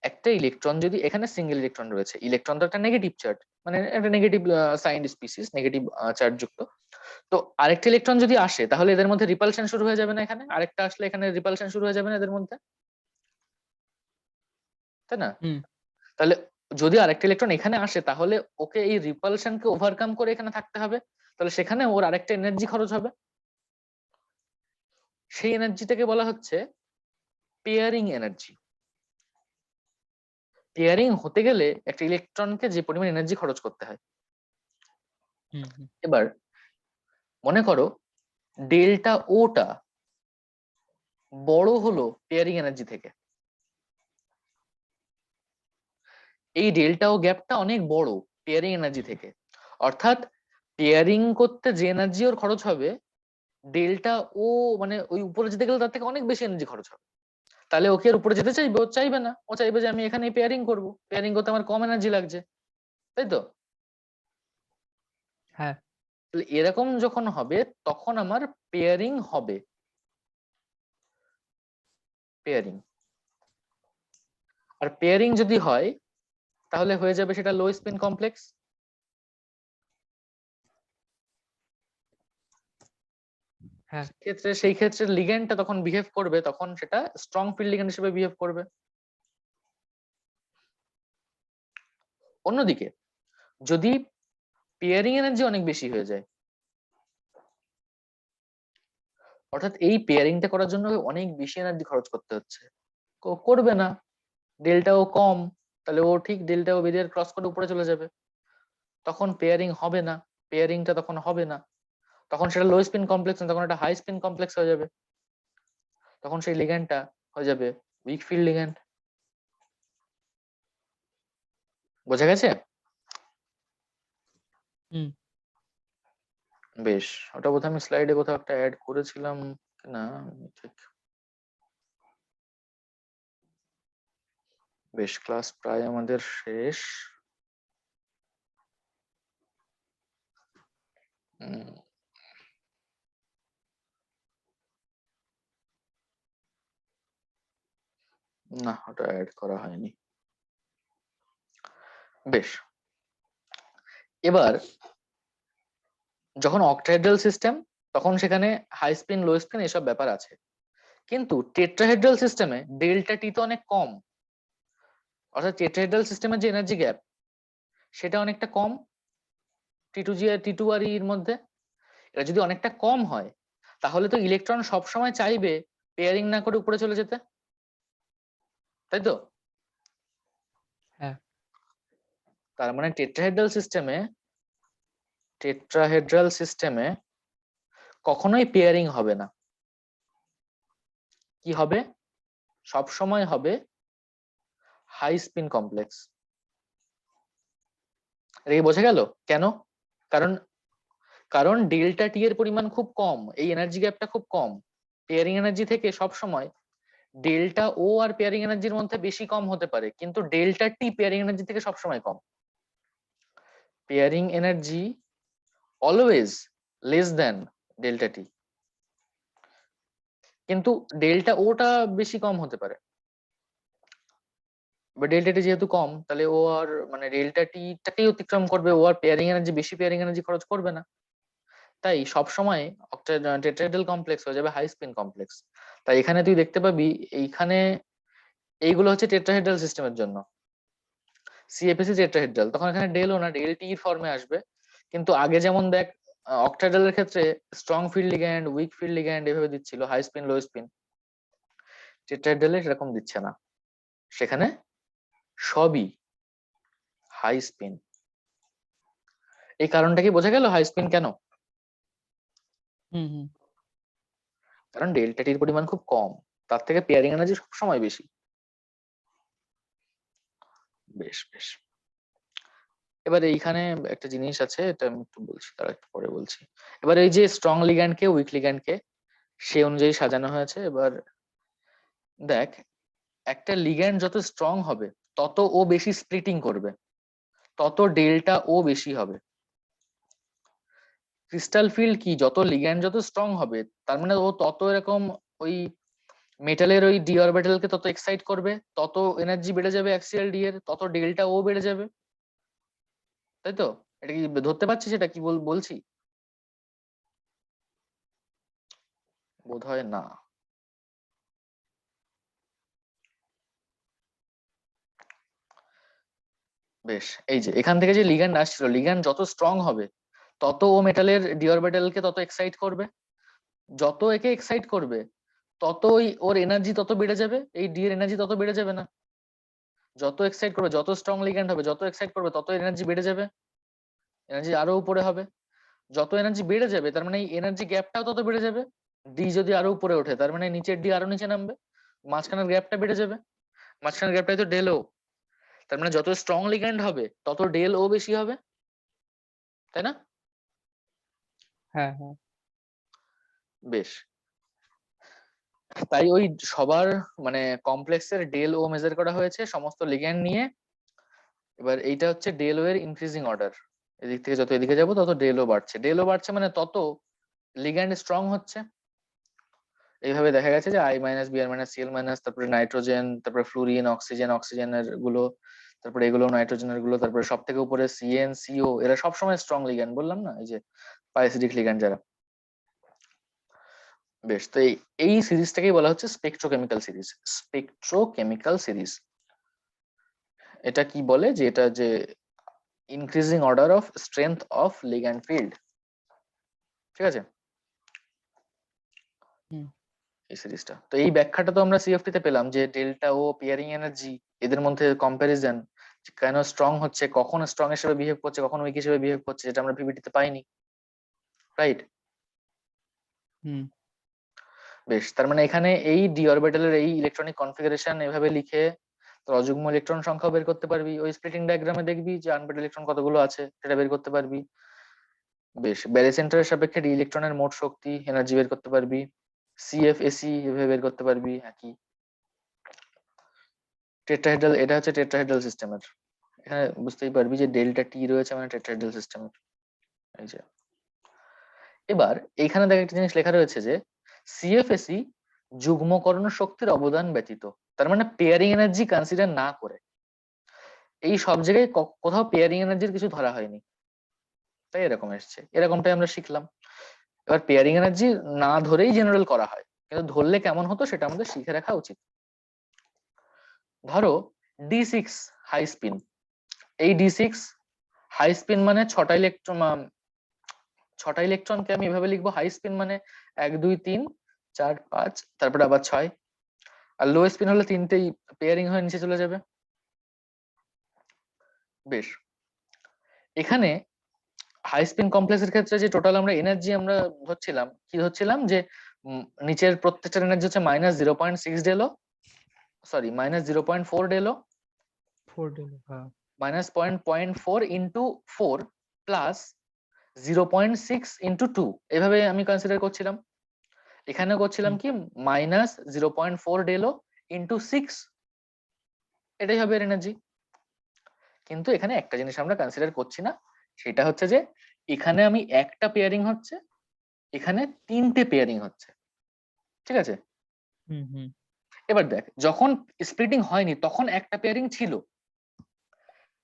একটা ইলেকট্রন যদি, এখানে সিঙ্গেল ইলেকট্রন রয়েছে, ইলেকট্রন তো একটা নেগেটিভ চার্জ, মানে একটা negative sign species, negative charge যুক্ত। তো আরেকটা ইলেকট্রন যদি আসে তাহলে এদের মধ্যে রিপালশন শুরু হয়ে যাবে না? এখানে আরেকটা আসলে এখানে রিপালশন শুরু হয়ে যাবে না এদের মধ্যে, তাই না?
হুম।
তাহলে যদি আরেকটা ইলেকট্রন এখানে আসে তাহলে ওকে এই রিপালশনকে ওভারকাম করে এখানে থাকতে হবে, তাহলে সেখানে ওর আরেকটা এনার্জি খরচ হবে। সেই এনার্জিটাকে বলা হচ্ছে পেয়ারিং এনার্জি। পেয়ারিং হতে গেলে একটা ইলেকট্রনকে যে পরিমাণ এনার্জি খরচ করতে হয়।
হুম। হুম।
এবার মনে করো ডেল্টা ওটা বড় হলো পেয়ারিং এনার্জি থেকে, এই ডেল্টা ও গ্যাপটা অনেক বড় পেয়ারিং এনার্জি থেকে, অর্থাৎ পেয়ারিং করতে যে এনার্জি ওর খরচ হবে, ডেল্টা ও মানে ওই উপরে যেতে গেলে তার থেকে অনেক বেশি এনার্জি খরচ হবে। তাহলে ওকে আর উপরে যেতে চাইবে? ও চাইবে না, ও চাইবে যে আমি এখানে পেয়ারিং করব, পেয়ারিং করতে আমার কম এনার্জি লাগছে, তাই তো?
হ্যাঁ।
তাহলে এরকম যখন হবে তখন আমার পেয়ারিং হবে, পেয়ারিং। আর পেয়ারিং যদি হয় তাহলে হয়ে যাবে সেটা লো স্পিন কমপ্লেক্স।
হ্যাঁ।
সেই ক্ষেত্রে লিগ্যান্ডটা তখন বিহেভ করবে, তখন সেটা স্ট্রং ফিল্ড লিগ্যান্ড হিসেবে বিহেভ করবে। অন্যদিকে যদি পেয়ারিং এনার্জি অনেক বেশি হয়ে যায়, অর্থাৎ এই পেয়ারিংটা করার জন্য অনেক বেশি এনার্জি খরচ করতে হচ্ছে, করবে না, ডেল্টাও কম, তাহলে ও ঠিক ডেল্টাও ব্যারিয়ার ক্রস করে উপরে চলে যাবে, তখন পেয়ারিং হবে না, পেয়ারিংটা তখন হবে না, তখন সেটা লো স্পিন কমপ্লেক্স না, তখন একটা হাই স্পিন কমপ্লেক্স হয়ে যাবে, তখন সেই লিগ্যান্ডটা হয়ে যাবে উইক ফিল্ড লিগ্যান্ড। বোঝা গেছে?
হুম।
বেশ, ওটা বোধহয় আমি স্লাইডে কোথাও একটা অ্যাড করেছিলাম না, ঠিক। বেশ, ক্লাস প্রায় আমাদের শেষ। না, ওটা অ্যাড করা হয়নি। বেশ, এবার যখন অক্টাহেড্রাল সিস্টেম, তখন সেখানে হাই স্পিন লো স্পিন এসব ব্যাপার আছে, কিন্তু টেট্রাহেড্রাল সিস্টেমে ডেল্টা টি তো অনেক কম, অর্থাৎ টেট্রাহেড্রাল সিস্টেমের যে এনার্জি গ্যাপ সেটা অনেকটা কম টি টু জি আর টি টু আর এর মধ্যে। এটা যদি অনেকটা কম হয় তাহলে তো ইলেকট্রন সবসময় চাইবে পেয়ারিং না করে উপরে চলে যেতে, তাই তো?
হ্যাঁ।
তার মানে টেট্রাহেড্রাল সিস্টেমে কখনোই পেয়ারিং হবে না। কি হবে? সব সময় হবে হাই স্পিন কমপ্লেক্স। এটা কি বোঝা গেল কেন? কারণ কারণ ডেল্টা টি এর পরিমাণ খুব কম, এই এনার্জি গ্যাপটা খুব কম, পেয়ারিং এনার্জি থেকে সব সময় ডেল্টা ও আর পেয়ারিং এনার্জির মধ্যে বেশি কম হতে পারে, কিন্তু ডেল্টা টি পেয়ারিং এনার্জি থেকে সবসময় কম। Pairing energy always less than delta t, কিন্তু ডেল্টা ওটা বেশি কম হতে পারে। বা ডেল্টা টি যেহেতু কম, তাহলে ও আর মানে ডেল্টা টি টাকেই অতিক্রম করবে, ও আর পেয়ারিং এনার্জি, বেশি পেয়ারিং এনার্জি খরচ করবে না। তাই সবসময় টেট্রাহেড্রাল কমপ্লেক্স হয়ে যাবে হাই স্পিন কমপ্লেক্স। তাই এখানে তুই দেখতে পাবি এইখানে এইগুলো হচ্ছে টেট্রাহেড্রাল সিস্টেমের জন্য, সিএফএসি টেট্রাহেড্রাল, তখন এখানে ডেল ও না ডেল টি ফর্মে আসবে। কিন্তু আগে যেমন দেখ অক্টাহেড্রালের ক্ষেত্রে strong field ligand, week field ligand এভাবে দিচ্ছিল, হাই স্পিন লো স্পিন, টেট্রাহেড্রালে সেরকম দিচ্ছে না, সেখানে সবই হাই স্পিন। এই কারণটা কি বোঝা গেল হাই স্পিন কেন?
হুম হুম
কারণ ডেল্টা টির পরিমাণ খুব কম, তার থেকে পেয়ারিং এনার্জি সবসময় বেশি। বেশ বেশ, এবার এইখানে একটা জিনিস আছে, এটা আমি একটু বলছি, তার একটু পরে বলছি। এবার এই যে স্ট্রং লিগ্যান্ড কে উইক লিগ্যান্ড কে সেই অনুযায়ী সাজানো হয়েছে। এবার দেখ, একটা লিগ্যান্ড যত স্ট্রং হবে তত ও বেশি স্প্লিটিং করবে, তত ডেল্টা ও বেশি হবে। ক্রিস্টাল ফিল্ড কি, যত লিগ্যান্ড যত স্ট্রং হবে তার মানে ও তত এরকম ওই মেটালের ওই ডি অরবিটালকে তত এক্সাইট করবে, তত এনার্জি বেড়ে যাবে অ্যাক্সিয়াল ডি এর, তত ডেল্টা ও বেড়ে যাবে, তাই তো? এটা কি ধরতে পারছিস এটা কি বলছি? বোধহয় না। বেশ, এই যে এখান থেকে যে লিগ্যান্ড আসছিল, লিগ্যান্ড যত স্ট্রং হবে তত ও মেটালের ডি অরবিটালকে তত এক্সাইট করবে, যত একে এক্সাইট করবে ততই ওর এনার্জি তত বেড়ে যাবে, এই ডি এর এনার্জি তত বেড়ে যাবে না? যত এক্সাইট করবে, যত স্ট্রং লিগ্যান্ড হবে, যত এক্সাইট করবে তত এনার্জি বেড়ে যাবে, এনার্জি আরো উপরে হবে। যত এনার্জি বেড়ে যাবে তার মানে এই এনার্জি গ্যাপটাও তত বেড়ে যাবে। ডি যদি আরো উপরে ওঠে তার মানে নিচের ডি আরো নিচে নামবে, মাঝখানের গ্যাপটা বেড়ে যাবে, মাঝখানের গ্যাপটাই তো ডেল ও। তার মানে যত স্ট্রং লিগ্যান্ড হবে তত ডেল ও বেশি হবে, তাই না?
হ্যাঁ হ্যাঁ
বেশ, তাই ওই সবার মানে কমপ্লেক্সের ডেল ও মেজার করা হয়েছে সমস্ত লিগ্যান্ড নিয়ে। এবার এইটা হচ্ছে ডেল ও এর ইনক্রিজিং অর্ডার, এদিক থেকে যত এদিকে যাবো তত ডেল ও বাড়ছে, ডেল ও বাড়ছে মানে তত লিগ্যান্ড স্ট্রং হচ্ছে। এইভাবে দেখা গেছে যে I minus BR minus CL minus, তারপরে নাইট্রোজেন, তারপরে ফ্লুরিন, অক্সিজেন, অক্সিজেনের গুলো, তারপরে এগুলো নাইট্রোজেনের গুলো, তারপরে সব থেকে উপরে সিএন সিও, এরা সবসময় স্ট্রং লিগ্যান্ড, বললাম না এই যে প্যারাসিটিক লিগ্যান্ড যারা। বেশ, তো এই সিরিজটাকেই বলা হচ্ছে স্পেকট্রোকেমিক্যাল সিরিজ। স্পেকট্রোকেমিক্যাল সিরিজ এটা কি বলে, যে এটা যে increasing order of strength of ligand field, ঠিক আছে?
হুম
এই সিরিজটা তো, এই ব্যাখ্যাটা তো আমরা সিএফটি তে পেলাম যে ডেল্টা ও পিয়ারিং এনার্জি এদের মধ্যে কম্পারিজন, কেন স্ট্রং হচ্ছে, কখন স্ট্রং হিসেবে বিহেভ করছে, কখন উইক হিসেবে বিহেভ করছে, যেটা আমরা পিপিটি তে পাইনি, রাইট?
হুম
বেশ, তার মানে এখানে এই ডি অরবিটালের এই ইলেকট্রনিক কনফিগারেশন এভাবে লিখে তোর অযুগ্ম ইলেকট্রন সংখ্যা বের করতে পারবি, ওই স্প্লিটিং ডায়াগ্রামে দেখবি যে আনপেয়ার্ড ইলেকট্রন কতগুলো আছে সেটা বের করতে পারবি। বেশ, ব্যারি সেন্টারের সাপেক্ষে ডি ইলেকট্রনের মোট শক্তি এনার্জি বের করতে পারবি, সিএফএসি এভাবে বের করতে পারবি। একই টেট্রাহেড্রাল, এটা হচ্ছে টেট্রাহেড্রাল সিস্টেমের, এখানে বুঝতেই পারবি যে ডেল্টা টি রয়েছে মানে টেট্রাহেড্রাল সিস্টেমের। এই যে এবার এইখানে দেখ একটা জিনিস লেখা রয়েছে যে সিএফএসি যুগ্মকরণ শক্তির অবদান ব্যতীত, তার মানে পেয়ারিং এনার্জি কনসিডার না করে এই সব জায়গায় কোথাও পেয়ারিং এনার্জির কিছু ধরা হয়নি, তাই এরকম এসছে, এরকমটাই আমরা শিখলাম। এবার পেয়ারিং এনার্জি না ধরেই জেনারেল করা হয়, কিন্তু ধরলে কেমন হতো সেটা আমাদের শিখে রাখা উচিত। ধরো D6 হাই স্পিন, এই D6 হাই স্পিন মানে ছটা ইলেকট্রনকে আমি এভাবে লিখবো, হাই স্পিন মানে 1 2 3 4 5 তারপরে আবার 6, আর লো স্পিন হলে তিনটেই পেয়ারিং হয়ে নিচে চলে যাবে। বেশ, এখানে হাই স্পিন কমপ্লেক্সের ক্ষেত্রে যে টোটাল আমরা এনার্জি আমরা ধরছিলাম, কি ধরছিলাম যে নিচের প্রত্যেকটার এনার্জি হচ্ছে -0.6 ডেলো, সরি -0.4 ডেলো,
4 ডেল হ্যাঁ
-0.4 ইন্টু 4 প্লাস 0.6 ইন্টু 2, এভাবে আমি কনসিডার করছিলাম। এখানে করছিলাম
হুম
কি -0.4 ডেলো ইন্টু 6, এটাই হবে এনার্জি। কিন্তু এখানে একটা জিনিস আমরা কনসিডার করছি না, সেটা হচ্ছে যে এখানে আমি একটা পেয়ারিং হচ্ছে, এখানে তিনটে পেয়ারিং হচ্ছে, ঠিক আছে?
হুম হুম
এবার দেখ, যখন স্প্লিটিং হয়নি তখন একটা পেয়ারিং ছিল,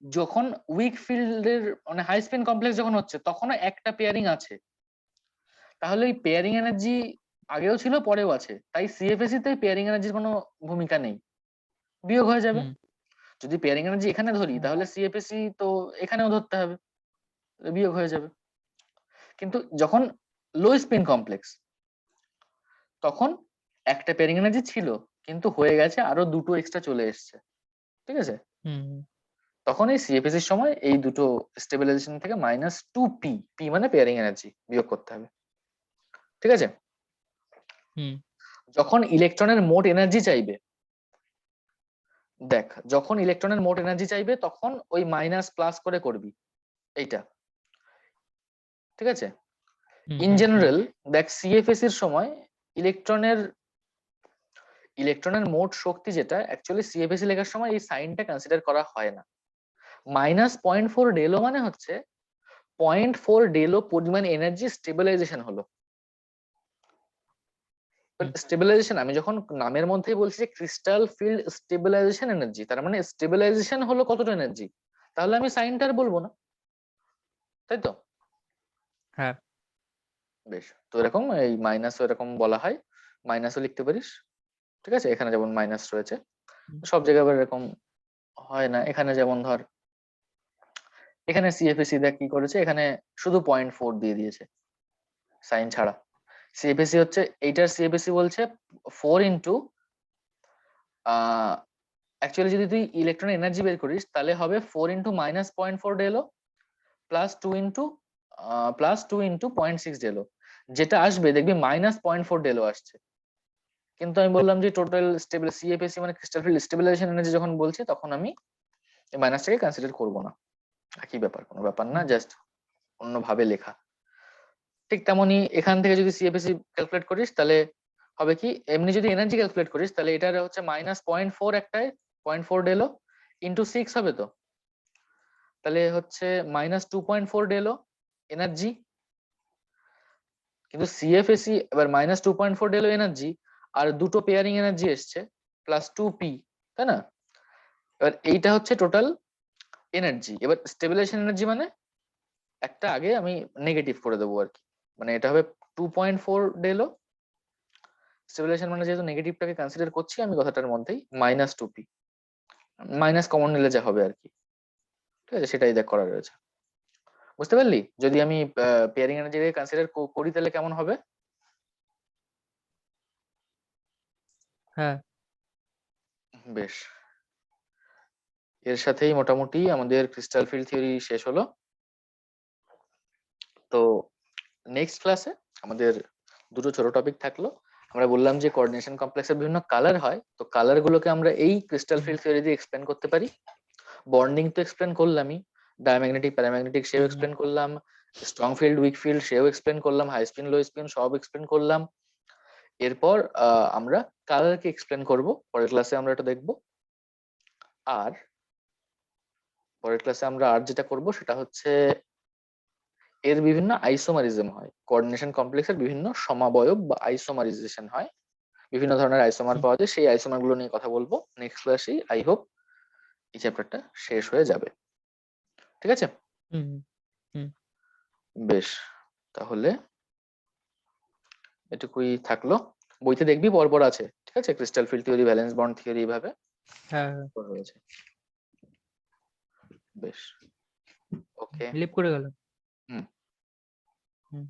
যখন উইক ফিল্ডের মানে হাই স্পিন কমপ্লেক্স যখন হচ্ছে তখনও একটা পেয়ারিং আছে, তাহলে এই পেয়ারিং এনার্জি আগেও ছিল পরেও আছে, তাই সিএফএসি তে পেয়ারিং এনার্জির কোনো ভূমিকা নেই, বিয়োগ হয়ে যাবে।
হুম
যদি পেয়ারিং এনার্জি এখানে ধরি
হুম
তাহলে সিএফএসি তো এখানেও ধরতে হবে, বিয়োগ হয়ে যাবে। কিন্তু যখন লো স্পিন কমপ্লেক্স তখন একটা পেয়ারিং এনার্জি ছিল কিন্তু হয়ে গেছে আরো দুটো এক্সট্রা চলে এসছে, ঠিক আছে?
হুম হুম
তখন এই সিএফএসি এর সময় এই দুটো স্টেবিলাইজেশন থেকে -2p, পি মানে পেয়ারিং এনার্জি, বিয়োগ করতে হবে। ঠিক আছে?
হুম
যখন ইলেকট্রনের মোট এনার্জি চাইবে, দেখ যখন ইলেকট্রনের মোট এনার্জি চাইবে তখন ওই মাইনাস প্লাস করে করবি এইটা, ঠিক আছে?
হুম
ইন
হুম, হুম।
জেনারেল দেখ সিএফএসি এর সময় ইলেকট্রনের ইলেকট্রনের মোট শক্তি যেটা অ্যাকচুয়ালি সিএফএসি লেখার সময় এই সাইনটা কনসিডার করা হয় না। -0.4 ডেলো মানে হচ্ছে 0.4 ডেলো পরিমাণ এনার্জি স্টেবিলাইজেশন হলো।
হুম।
স্টেবিলাইজেশন আমি যখন নামের মধ্যেই বলছি যে ক্রিস্টাল ফিল্ড স্টেবিলাইজেশন এনার্জি, তার মানে স্টেবিলাইজেশন হলো কতটা এনার্জি, তাহলে আমি সাইনটা আর বলবো না, তাই তো?
হ্যাঁ
বেশ, তো এরকম এই মাইনাসও এরকম বলা হয়, মাইনাসও লিখতে পারিস, ঠিক আছে? এখানে যেমন মাইনাস রয়েছে,
হুম।
সব জায়গায় আবার এরকম হয় না। এখানে যেমন ধর এখানে সিএফএসি দেখ কি করেছে, এখানে শুধু 0.4 দিয়ে দিয়েছে সাইন ছাড়া। সিএফএসি হচ্ছে এইটার সিএফএসি বলছে 4 ইন্টু অ্যাকচুয়ালি যদি তুই ইলেকট্রন এনার্জি বের করিস তাহলে হবে 4 ইন্টু -0.4 ডেলো প্লাস টু ইন্টু 0.6 ডেলো, যেটা আসবে দেখবি -0.4 ডেলো আসছে। কিন্তু আমি বললাম যে টোটাল স্টেবল সিএফএসি মানে ক্রিস্টাল ফিল্ড স্টেবিলাইজেশন এনার্জি যখন বলছি তখন আমি এই মাইনাসটাকে কনসিডার করবো না। একই ব্যাপার, কোনো ব্যাপার না,
হুম।
জাস্ট অন্যভাবে লেখা। ঠিক তেমনি এখান থেকে যদি সিএফএসি ক্যালকুলেট করিস তাহলে হবে কি, এমনি যদি এনার্জি ক্যালকুলেট করিস তাহলে এটার হচ্ছে -0.4 একটাই 0.4 ডেলো ইন্টু 6 হবে তো, তাহলে হচ্ছে -2.4 ডেলো এনার্জি। কিন্তু সিএফএসি এবার -2.4 ডেলো এনার্জি আর দুটো পেয়ারিং এনার্জি এসছে +2p, তাই না? এবার এইটা হচ্ছে টোটাল এনার্জি। এবার স্টেবিলাইজেশন এনার্জি মানে একটা আগে আমি নেগেটিভ করে দেবো আর কি, মানে এটা হবে 2.4 ডেলো। স্টেবিলাইজেশন মানে যেহেতু নেগেটিভটাকে কনসিডার করছি আমি কথাটার মধ্যেই, -2p, মাইনাস কমন নিলে যা হবে আর কি, ঠিক আছে? সেটাই দেখ করা রয়েছে, বুঝতে পারলি? যদি আমি পেয়ারিং এনার্জিকে কনসিডার করি তাহলে কেমন হবে?
হ্যাঁ
বেশ, এর সাথেই মোটামুটি আমাদের ক্রিস্টাল ফিল্ড থিওরি শেষ হলো। তো নেক্সট ক্লাসে আমাদের দুটো ছোট টপিক থাকলো। আমরা বললাম যে কোঅর্ডিনেশন কমপ্লেক্সের বিভিন্ন কালার হয়, তো কালার গুলোকে আমরা এই ক্রিস্টাল ফিল্ড থিওরি দিয়ে এক্সপ্লেন করতে পারি। বন্ডিং তো এক্সপ্লেন করলামই, ডায়াম্যাগনেটিক প্যারাম্যাগনেটিক সেও
হুম,
এক্সপ্লেন করলাম, স্ট্রং ফিল্ড উইক ফিল্ড সেও এক্সপ্লেন করলাম, হাই স্পিন লো স্পিন সব এক্সপ্লেন করলাম। এরপর আমরা কালারকে এক্সপ্লেন করব, পরের ক্লাসে আমরা এটা দেখব। আর পরের ক্লাসে আমরা আর যেটা করব সেটা হচ্ছে এর বিভিন্ন আইসোমারিজম হয়, কোঅর্ডিনেশন কমপ্লেক্সের বিভিন্ন সমাবয়ব বা আইসোমারাইজেশন হয়, বিভিন্ন ধরনের আইসোমার
হুম,
পাওয়া যায়, সেই আইসোমার গুলো নিয়ে কথা বলবো নেক্সট ক্লাসে। আই হোপ এই চ্যাপ্টারটা শেষ হয়ে যাবে, ঠিক আছে?
হুম, হুম।
বেশ, তাহলে এটুকুই থাকলো। বইতে দেখবি পরপর আছে, ঠিক আছে? Crystal field theory, valence bond theory এইভাবে
হ্যাঁ হ্যাঁ,
রয়েছে। বেশ, ওকে।
লিপ করে গেল।
হুম।
হুম।